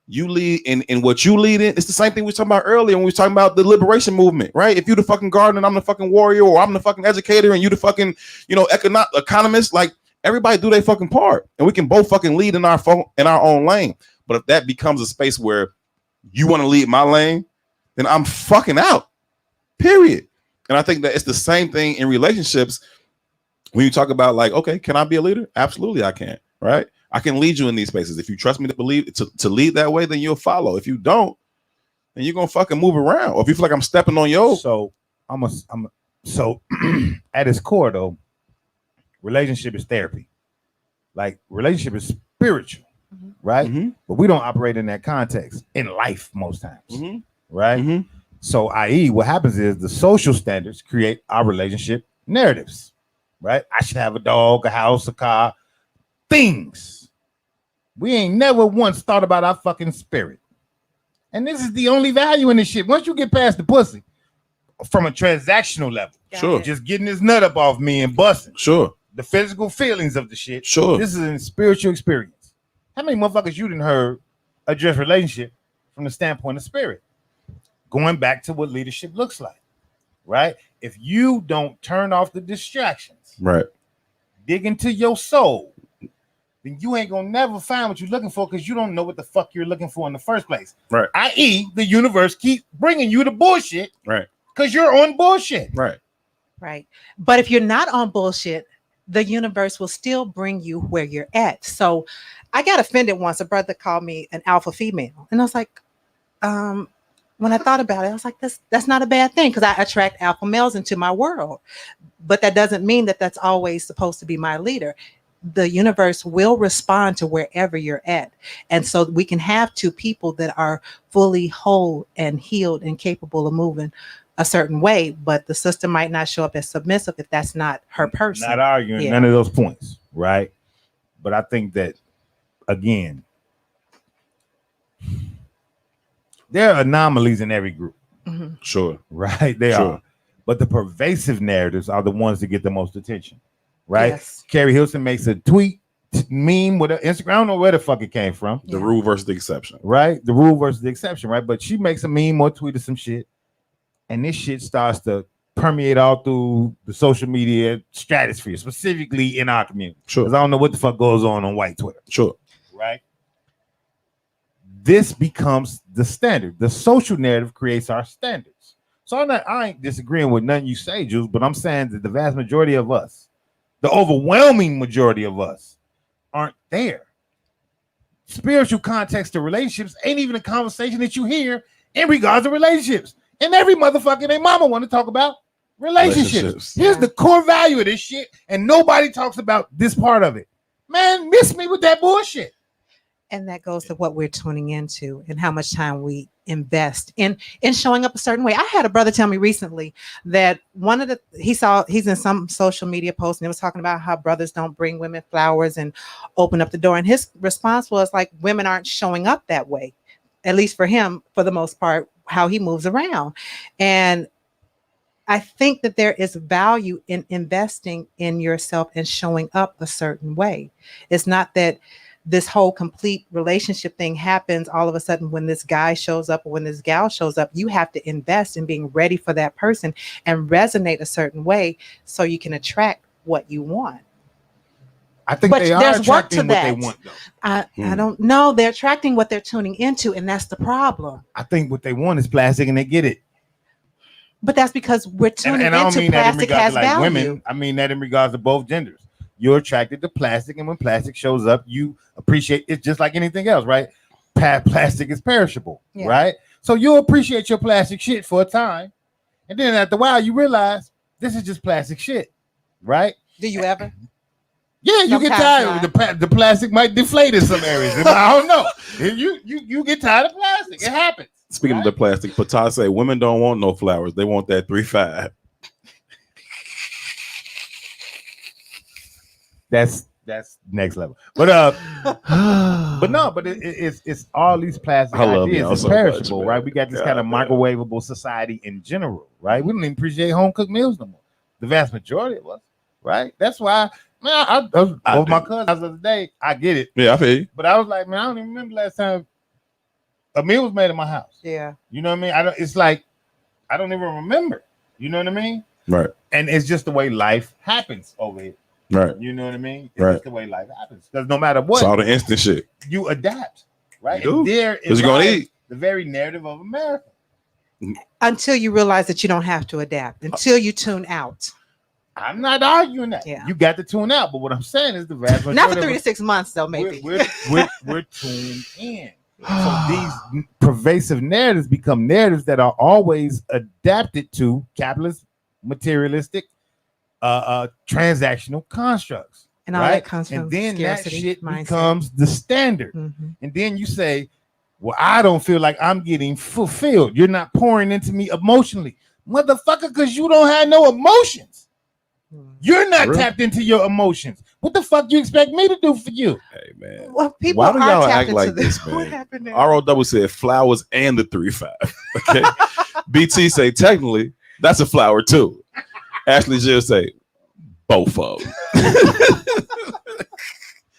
You lead in what you lead in. It's the same thing we were talking about earlier when we were talking about the liberation movement, right? If you the fucking gardener and I'm the fucking warrior, or I'm the fucking educator and you the fucking, economist, like everybody do their fucking part and we can both fucking lead in our own lane. But if that becomes a space where you want to lead my lane, then I'm fucking out, period. And I think that it's the same thing in relationships. When you talk about like, okay, can I be a leader? Absolutely, I can, right? I can lead you in these spaces. If you trust me to lead that way, then you'll follow. If you don't, then you're gonna fucking move around. Or if you feel like I'm stepping on yours. So so at its core though, relationship is therapy. Like relationship is spiritual, right? Mm-hmm. But we don't operate in that context in life most times, right? Mm-hmm. So, i.e., what happens is the social standards create our relationship narratives, right? I should have a dog, a house, a car, things. We ain't never once thought about our fucking spirit. And this is the only value in this shit. Once you get past the pussy from a transactional level, sure, just getting this nut up off me and busting, sure, the physical feelings of the shit, sure, this is a spiritual experience. How many motherfuckers you didn't heard address relationship from the standpoint of spirit? Going back to what leadership looks like, right? If you don't turn off the distractions, right, dig into your soul, then you ain't gonna never find what you're looking for because you don't know what the fuck you're looking for in the first place. Right. i.e., the universe keeps bringing you the bullshit. Right. Because you're on bullshit. Right. Right. But if you're not on bullshit, the universe will still bring you where you're at. So I got offended once. A brother called me an alpha female. And I was like, when I thought about it, I was like, that's not a bad thing because I attract alpha males into my world. But that doesn't mean that that's always supposed to be my leader. The universe will respond to wherever you're at. And so we can have two people that are fully whole and healed and capable of moving a certain way, but the sister might not show up as submissive if that's not her person. Not arguing none of those points, right? But I think that, again, there are anomalies in every group. Mm-hmm. Sure. Right? They are. But the pervasive narratives are the ones that get the most attention. Right? Yes. Carrie Hilson makes a tweet, meme with her Instagram. I don't know where the fuck it came from. The rule versus the exception. Right? The rule versus the exception, right? But she makes a meme or tweet or some shit. And this shit starts to permeate all through the social media stratosphere, specifically in our community. Sure. Because I don't know what the fuck goes on white Twitter. Sure. Right? This becomes the standard. The social narrative creates our standards. So I ain't disagreeing with nothing you say, Jules, but I'm saying that the vast majority of us, the overwhelming majority of us, aren't there. Spiritual context to relationships ain't even a conversation that you hear in regards to relationships. And every motherfucker and their mama want to talk about relationships. Here's the core value of this shit, and nobody talks about this part of it. Man, miss me with that bullshit. And that goes to what we're tuning into and how much time we invest in showing up a certain way. I had a brother tell me recently that he's in some social media post and it was talking about how brothers don't bring women flowers and open up the door. And his response was like, women aren't showing up that way, at least for him, for the most part, how he moves around. And I think that there is value in investing in yourself and showing up a certain way. It's not that this whole complete relationship thing happens all of a sudden when this guy shows up or when this gal shows up. You have to invest in being ready for that person and resonate a certain way so you can attract what you want. I think they are attracting what they want, though. I don't know. They're attracting what they're tuning into, and that's the problem. I think what they want is plastic, and they get it. But that's because we're tuning into plastic has value. Women, I mean that in regards to both genders. You're attracted to plastic, and when plastic shows up, you appreciate it just like anything else, right? Plastic is perishable, right? So you'll appreciate your plastic shit for a time, and then after a while, you realize this is just plastic shit, right? Do you ever? Yeah, you get tired. The plastic might deflate in some areas. I don't know. You get tired of plastic. It happens. Speaking of the plastic, Pata say women don't want no flowers. They want that 3-5. That's next level. But it's all these plastic ideas. It's perishable, right? We got this kind of microwavable society in general, right? We don't even appreciate home cooked meals no more. The vast majority of us, right? That's why, man, I was with my cousins the other day. I get it. Yeah, I feel you. But I was like, man, I don't even remember last time a meal was made in my house. Yeah. You know what I mean? It's like I don't even remember. You know what I mean? Right. And it's just the way life happens over here. Right. You know what I mean? It's just the way life happens. Because no matter what, it's all the instant shit. You adapt, right? You and there is you're gonna eat. The very narrative of America. Until you realize that you don't have to adapt, until you tune out. I'm not arguing that. Yeah. You got to tune out, but what I'm saying is the vast majority. Not for 3 to 6 months, though. Maybe we're tuned in. So these pervasive narratives become narratives that are always adapted to capitalist, materialistic, transactional constructs, and all that comes from and then that shit mindset. Becomes the standard. And then you say, well, I don't feel like I'm getting fulfilled. You're not pouring into me emotionally, motherfucker, because you don't have no emotions. You're not tapped into your emotions. What the fuck you expect me to do for you? Hey man, well, people why do y'all act into like this, What man? happened there? ROW said flowers and the 3-5. Okay, BT say technically that's a flower too. Ashley Jill say both of them.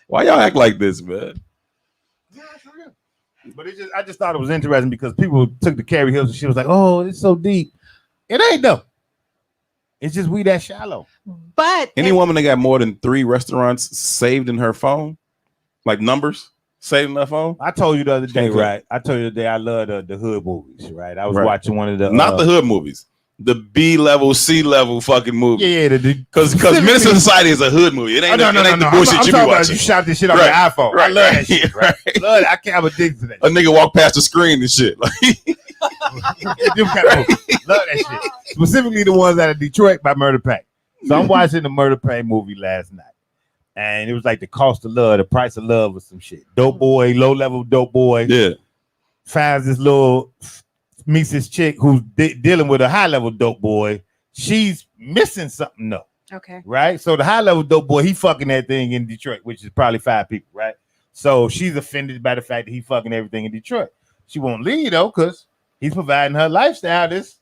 Why y'all act like this, man? But I just thought it was interesting because people took the Carrie Hills and she was like, "Oh, it's so deep." It ain't though. It's just we that shallow. But any woman that got more than 3 restaurants saved in her phone, like numbers saved in her phone. I told you the other day, right? I told you the other day I love the hood movies, right? I was watching one of the not the hood movies. the B level, C level fucking movie. Yeah, Because Menace to Society is a hood movie. It ain't, no, it ain't the I'm bullshit you be talking about watching. you shot this shit off Right, your iPhone. right, I love that right, shit. right. Love, I can't have a dig for that. A nigga walk past the screen and shit. Like, Them kind of movies. Love that shit. Specifically the ones out of Detroit by Murder Pack. So I'm watching the Murder Pack movie last night. And it was like the cost of love, the price of love or some shit. Dope boy, low level dope boy. yeah. Finds this meets this chick who's dealing with a high level dope boy. She's missing something though. Okay. Right? So the high level dope boy, he fucking that thing in Detroit, which is probably 5 people, right? So she's offended by the fact that he fucking everything in Detroit. She won't leave though, because he's providing her lifestyle that's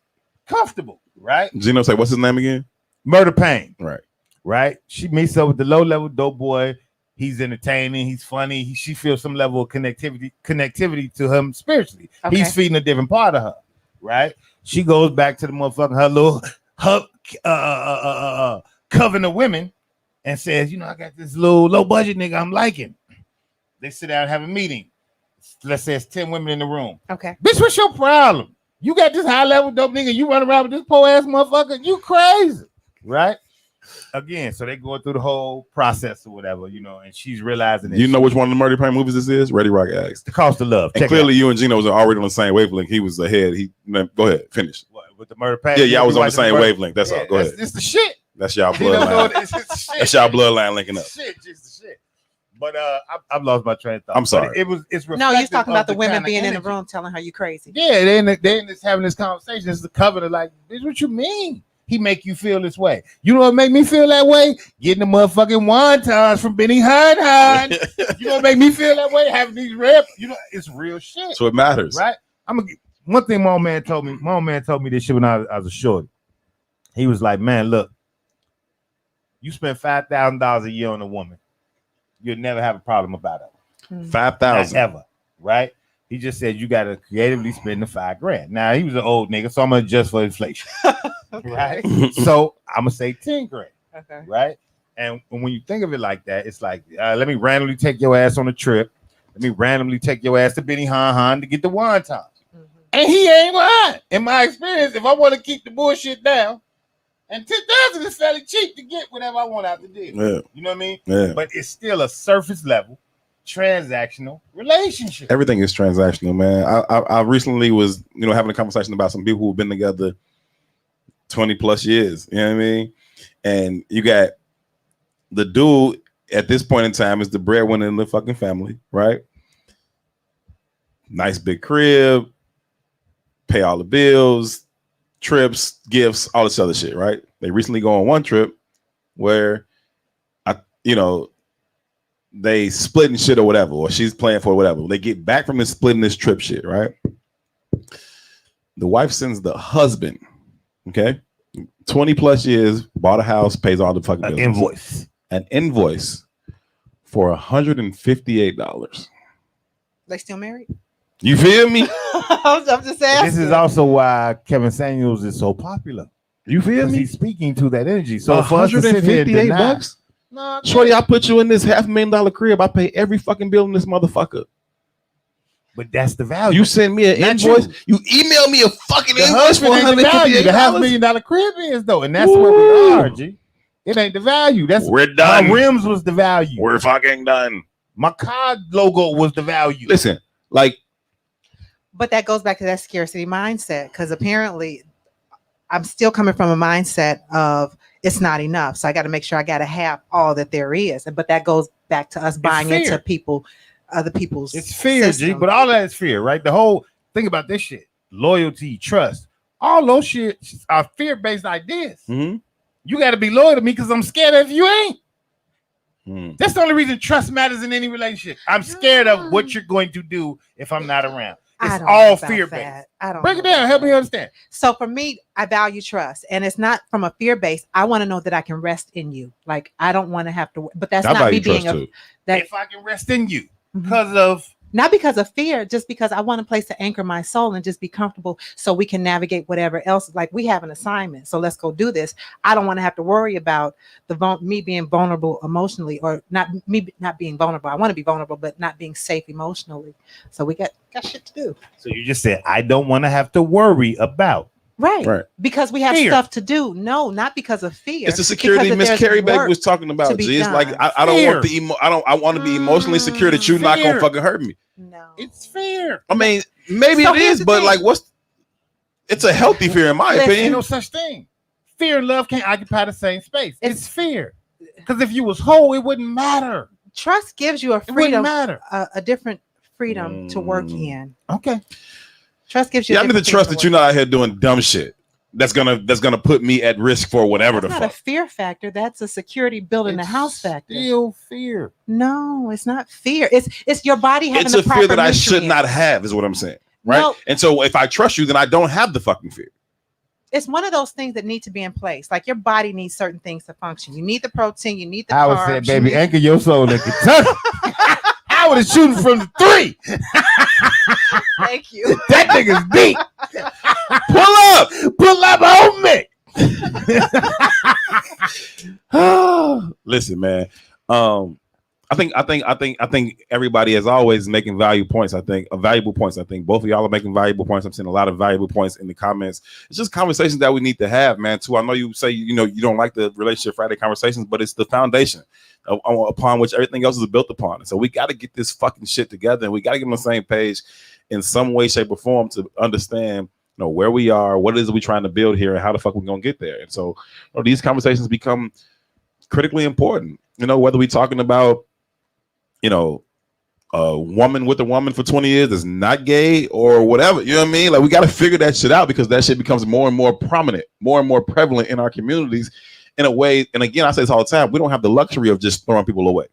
comfortable, right? Gino say, what's his name again? Murder Pain. Right. Right? She meets up with the low-level dope boy. He's entertaining, he's funny. She feels some level of connectivity to him spiritually. Okay. He's feeding a different part of her, right? She goes back to the motherfucking her little coven of women and says, you know, I got this little low budget nigga I'm liking. They sit down and have a meeting. Let's say it's 10 women in the room. Okay. Bitch, what's your problem? You got this high level dope nigga, you run around with this poor ass motherfucker, you crazy, right? Again, so they going through the whole process or whatever, you know, and she's realizing You know which one of the Murder Pain movies this is? Ready Rock asked. the cost of love. And clearly you and Gino was already on the same wavelength. He was ahead. Go ahead, finish. What, with the Murder Pack. Yeah, y'all was on the same wavelength. That's all. Go ahead. It's the shit. That's y'all You don't know, bloodline. it's the shit. That's y'all bloodline linking up. Shit, just the shit. But I've lost my train of thought. I'm sorry. But it's No, you're reflective talking of about the women kind of being in the energy. room telling her you crazy. Yeah, they in this having this conversation. It's the cover of like, bitch, what you mean? He make you feel this way. You know what make me feel that way? Getting the motherfucking wontons from Benny Hurd. You know what make me feel that way? Having these rep, you know, it's real shit. So it matters. Right? One thing my old man told me this shit when I was a shorty. He was like, man, look, you spend $5,000 a year on a woman, you'll never have a problem about it. Not 5,000. ever, right? He just said you gotta creatively spend the $5,000. Now he was an old nigga, so I'm gonna adjust for inflation. Right? So I'm gonna say $10,000, Okay. right? And when you think of it like that, it's like, let me randomly take your ass on a trip. Let me randomly take your ass to Benny Han to get the wontons. And he ain't lying. In my experience, if I want to keep the bullshit down, and 10,000 is fairly cheap to get whatever I want out the deal. Yeah. You know what I mean? Yeah. But it's still a surface level transactional relationship. Everything is transactional, man. I recently was, having a conversation about some people who've been together 20 plus years. You know what I mean? And you got the dude at this point in time is the breadwinner in the fucking family, right? Nice big crib, pay all the bills, trips, gifts, all this other shit, right? They recently go on one trip where they splitting shit or whatever, or she's playing for whatever. They get back from this splitting this trip shit, right? The wife sends the husband, okay, 20 plus years, bought a house, pays all the fucking bills. An invoice for $158. They still married? You feel me? I'm just asking. This is also why Kevin Samuels is so popular. You feel me? He's speaking to that energy. So for us to sit here and deny, $158? No, Shorty, I put you in this $500,000 crib. I pay every fucking bill in this motherfucker. But that's the value. You send me an invoice. You email me a fucking invoice for $158. The $500,000 crib is though, and that's where we are, G. It ain't the value. We're done. My rims was the value. We're fucking done. My car logo was the value. Listen, but that goes back to that scarcity mindset, because apparently I'm still coming from a mindset of it's not enough. So I got to make sure I got to have all that there is. But that goes back to us buying into other people's. It's fear, system. G. But all that is fear, right? The whole thing about this shit, loyalty, trust, all those shit are fear-based ideas. Mm-hmm. You got to be loyal to me because I'm scared if you ain't. That's the only reason trust matters in any relationship. I'm scared of what you're going to do if I'm not around. It's all fear-based. Break it down. Help me understand. So for me, I value trust, and it's not from a fear base. I want to know that I can rest in you. Like I don't want to have to. But that's not me being if I can rest in you because of. Not because of fear, just because I want a place to anchor my soul and just be comfortable so we can navigate whatever else. Like we have an assignment, so let's go do this. I don't want to have to worry about me being vulnerable emotionally, or not being vulnerable. I want to be vulnerable, but not being safe emotionally. So we got shit to do. So you just said, I don't want to have to worry about. Right. Because we have stuff to do. No, not because of fear. It's the security Miss Carrie Baby was talking about. G. It's like I don't want the I want to be emotionally secure that you're not gonna fucking hurt me. No, it's fear. I mean, maybe it is, but like, it's a healthy fear in my opinion. Ain't no such thing. Fear and love can't occupy the same space. It's fear. Because if you was whole, it wouldn't matter. Trust gives you a freedom, a different freedom to work in. Okay. Trust gives you. I need to trust that you're not out here doing dumb shit. That's gonna put me at risk for whatever that's the not fuck. A fear factor. That's a security building the house factor. Still fear. No, it's not fear. It's your body having It's the a fear that I should not have, is what I'm saying. Right. No. And so if I trust you, then I don't have the fucking fear. It's one of those things that need to be in place. Like your body needs certain things to function. You need the protein. You need the carbs. I would say, baby, anchor your soul in Kentucky. I would have shooting from the 3. Thank you. That nigga's deep. Pull up on me. Listen, man. I think everybody is always making valuable points. I think both of y'all are making valuable points. I'm seeing a lot of valuable points in the comments. It's just conversations that we need to have, man. Too. I know you say you don't like the Relationship Friday conversations, but it's the foundation upon which everything else is built upon. And so we got to get this fucking shit together, and we got to get on the same page in some way, shape, or form to understand where we are, what it is we're trying to build here, and how the fuck we're gonna get there. And so these conversations become critically important. Whether we're talking about a woman with a woman for 20 years is not gay or whatever, you know what I mean? Like, we got to figure that shit out, because that shit becomes more and more prominent, more and more prevalent in our communities in a way. And again, I say this all the time, we don't have the luxury of just throwing people away.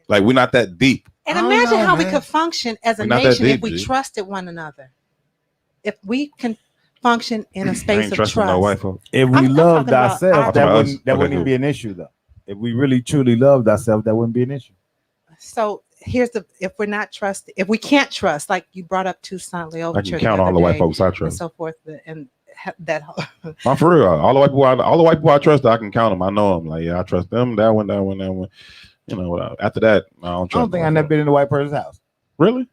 Like, we're not that deep. And imagine how we could function as a nation if we trusted one another. If we can function in a space of trust. No white folks. If we loved ourselves, that wouldn't even be an issue, though. If we really truly loved ourselves, that wouldn't be an issue. So if we're not trusted, if we can't trust, like you brought up Toussaint Leovic, I can count all the white folks I trust, and so forth, and that. I'm for real. All the white people I trust, I can count them. I know them. Like, yeah, I trust them. That one. After that, I don't trust. I don't think I've never been in a white person's house. Really?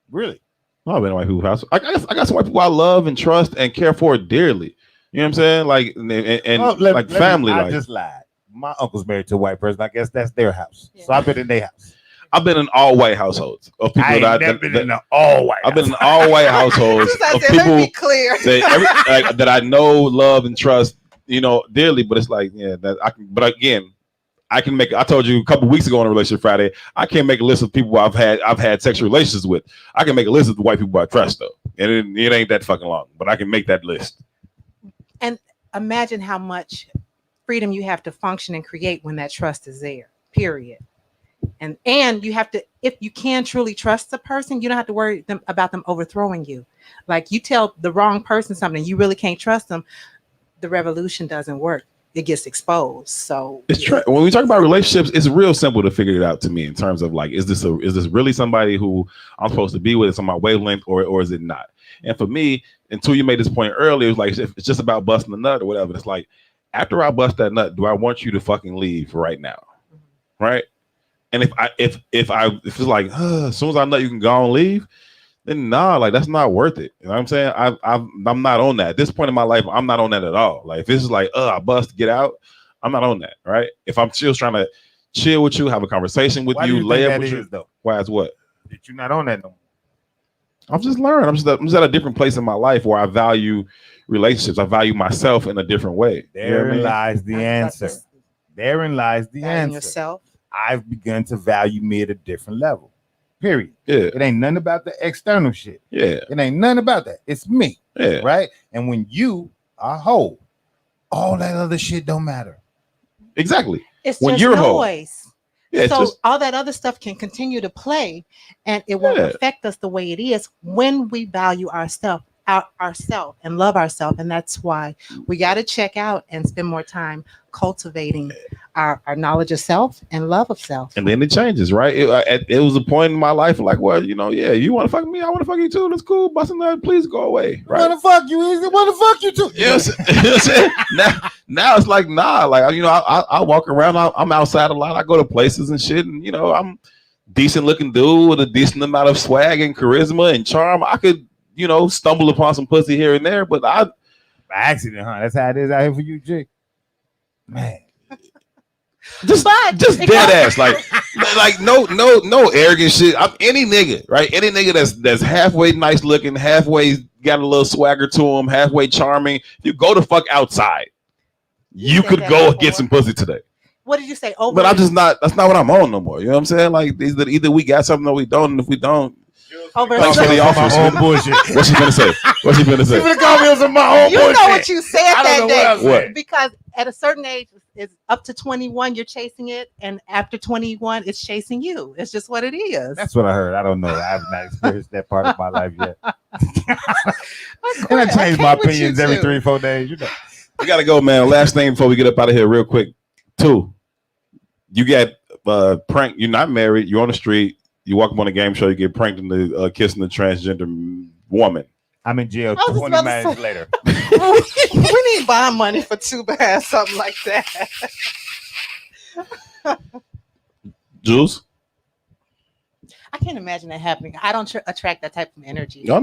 No, I've been in a white people's house. I got some white people I love and trust and care for dearly. You know what I'm saying? Like, and family. I just lied. My uncle's married to a white person. I guess that's their house. Yeah. So I've been in their house. I've been in all white households of people I've been in all white. I've been in all white households of people that I know, love, and trust, dearly. But it's like, yeah, that I can. But again, I can make. I told you a couple weeks ago on a Relationship Friday, I can't make a list of people I've had sexual relations with. I can make a list of the white people I trust, though, and it ain't that fucking long. But I can make that list. And imagine how much freedom you have to function and create when that trust is there, period. And you have to, if you can truly trust the person, you don't have to worry about them overthrowing you. Like, you tell the wrong person something, you really can't trust them, the revolution doesn't work. It gets exposed. So it's true. When we talk about relationships, it's real simple to figure it out to me in terms of like, is this really somebody who I'm supposed to be with? It's on my wavelength, or is it not? And for me, until you made this point earlier, it's like, it's just about busting the nut or whatever. It's like, after I bust that nut, do I want you to fucking leave right now? Right? And if it's like, as soon as I nut, you can go and leave, then nah, like, that's not worth it. You know what I'm saying? I'm not on that. At this point in my life, I'm not on that at all. Like, if this is like, I bust, get out, I'm not on that. Right? If I'm still trying to chill with you, have a conversation with you, lay up with you, though? Why is what? That you're not on that no more. I've just learned. I'm just at a different place in my life where I value relationships. I value myself in a different way. Therein lies the answer. Therein lies the answer. Yourself. I've begun to value me at a different level. Period. Yeah. It ain't nothing about the external shit. Yeah. It ain't nothing about that. It's me. Yeah. Right? And when you are whole, all that other shit don't matter. Exactly. It's when just you're noise. Whole. Yeah, so all that other stuff can continue to play, and it won't affect us the way it is when we value ourselves and love ourselves. And that's why we got to check out and spend more time cultivating our knowledge of self and love of self. And then it changes, right? It was a point in my life like, well, you want to fuck me, I want to fuck you too. That's cool. Busting that, please go away. Right? I want to fuck you. I want to fuck you too. Yes. now it's like, nah. Like, I walk around. I'm outside a lot. I go to places and shit, and I'm decent looking dude with a decent amount of swag and charisma and charm. I could, stumble upon some pussy here and there, but By accident, huh? That's how it is out here for you, G. Man. Just dead ass, like no arrogant shit. I'm any nigga, right? Any nigga that's halfway nice looking, halfway got a little swagger to him, halfway charming. You go the fuck outside. You could go get some pussy today. What did you say? Over. But I'm just not. That's not what I'm on no more. You know what I'm saying? Like either we got something or we don't. And if we don't, over. Thanks for the offer. My own bullshit. What's she gonna say? What's she gonna say? She gonna call me on some my own You bullshit. know what you said that day. What? Because at a certain age, it's up to 21, you're chasing it, and after 21, it's chasing you. It's just what it is. That's what I heard. I don't know. I have not experienced that part of my life yet. And I change my opinions every 3-4 days. You know. We gotta go, man. Last thing before we get up out of here, real quick. 2, you get pranked. You're not married. You're on the street. You walk up on a game show. You get pranked into kissing a transgender woman. I'm in jail 20 minutes later. We need bond money for 2 bands, something like that. Jules? I can't imagine that happening. I don't attract that type of energy. No.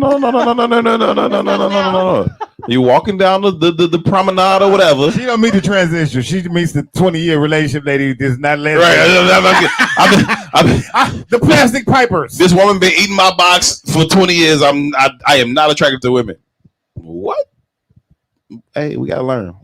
You walking down the promenade or whatever. She don't meet the transition. She meets the 20-year relationship lady that's not lesbian. Right. The plastic pipers. This woman been eating my box for 20 years. I am not attracted to women. What? Hey, we gotta learn.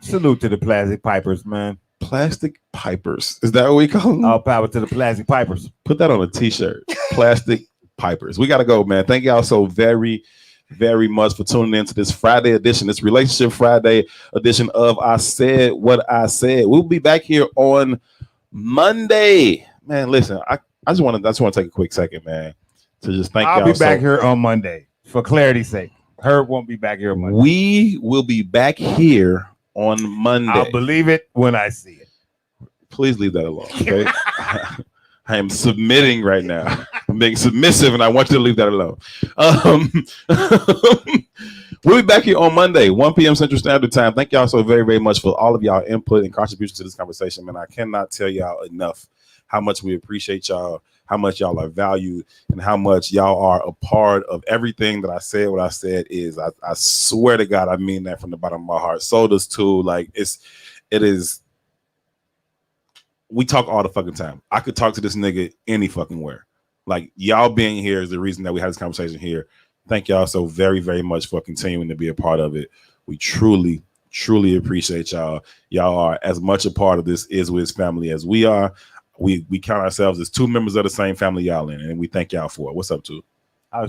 Salute to the plastic pipers, man. Plastic pipers. Is that what we call them? All power to the plastic pipers. Put that on a t-shirt. Plastic pipers. We gotta go, man. Thank y'all so very, very much for tuning in to this Friday edition, this Relationship Friday edition of I Said What I Said. We'll be back here on Monday. Man, listen, I just want to take a quick second, man, to just thank y'all. I'll be back here on Monday. For clarity's sake. Herb won't be back here on Monday. We will be back here on Monday. I'll believe it when I see it. Please leave that alone, okay? I am submitting right now. I'm being submissive, and I want you to leave that alone. We'll be back here on Monday, 1 p.m. Central Standard Time. Thank y'all so very, very much for all of y'all input and contribution to this conversation, man. I cannot tell y'all enough how much we appreciate y'all, how much y'all are valued, and how much y'all are a part of everything that I said. What I said is, I swear to God, I mean that from the bottom of my heart. So does too. Like it is. We talk all the fucking time. I could talk to this nigga any fucking where. Like y'all being here is the reason that we had this conversation here. Thank y'all so very, very much for continuing to be a part of it. We truly, truly appreciate y'all. Y'all are as much a part of this Is Wiz family as we are. We count ourselves as 2 members of the same family y'all in, and we thank y'all for it. What's up, too?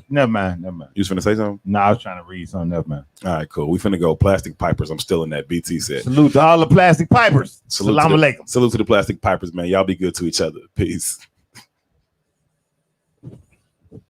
Never mind. You was finna say something? No, I was trying to read something. Never mind. All right, cool. We finna go plastic pipers. I'm still in that. BT said. Salute to all the plastic pipers. Salam alaikum. Salute to the plastic pipers, man. Y'all be good to each other. Peace.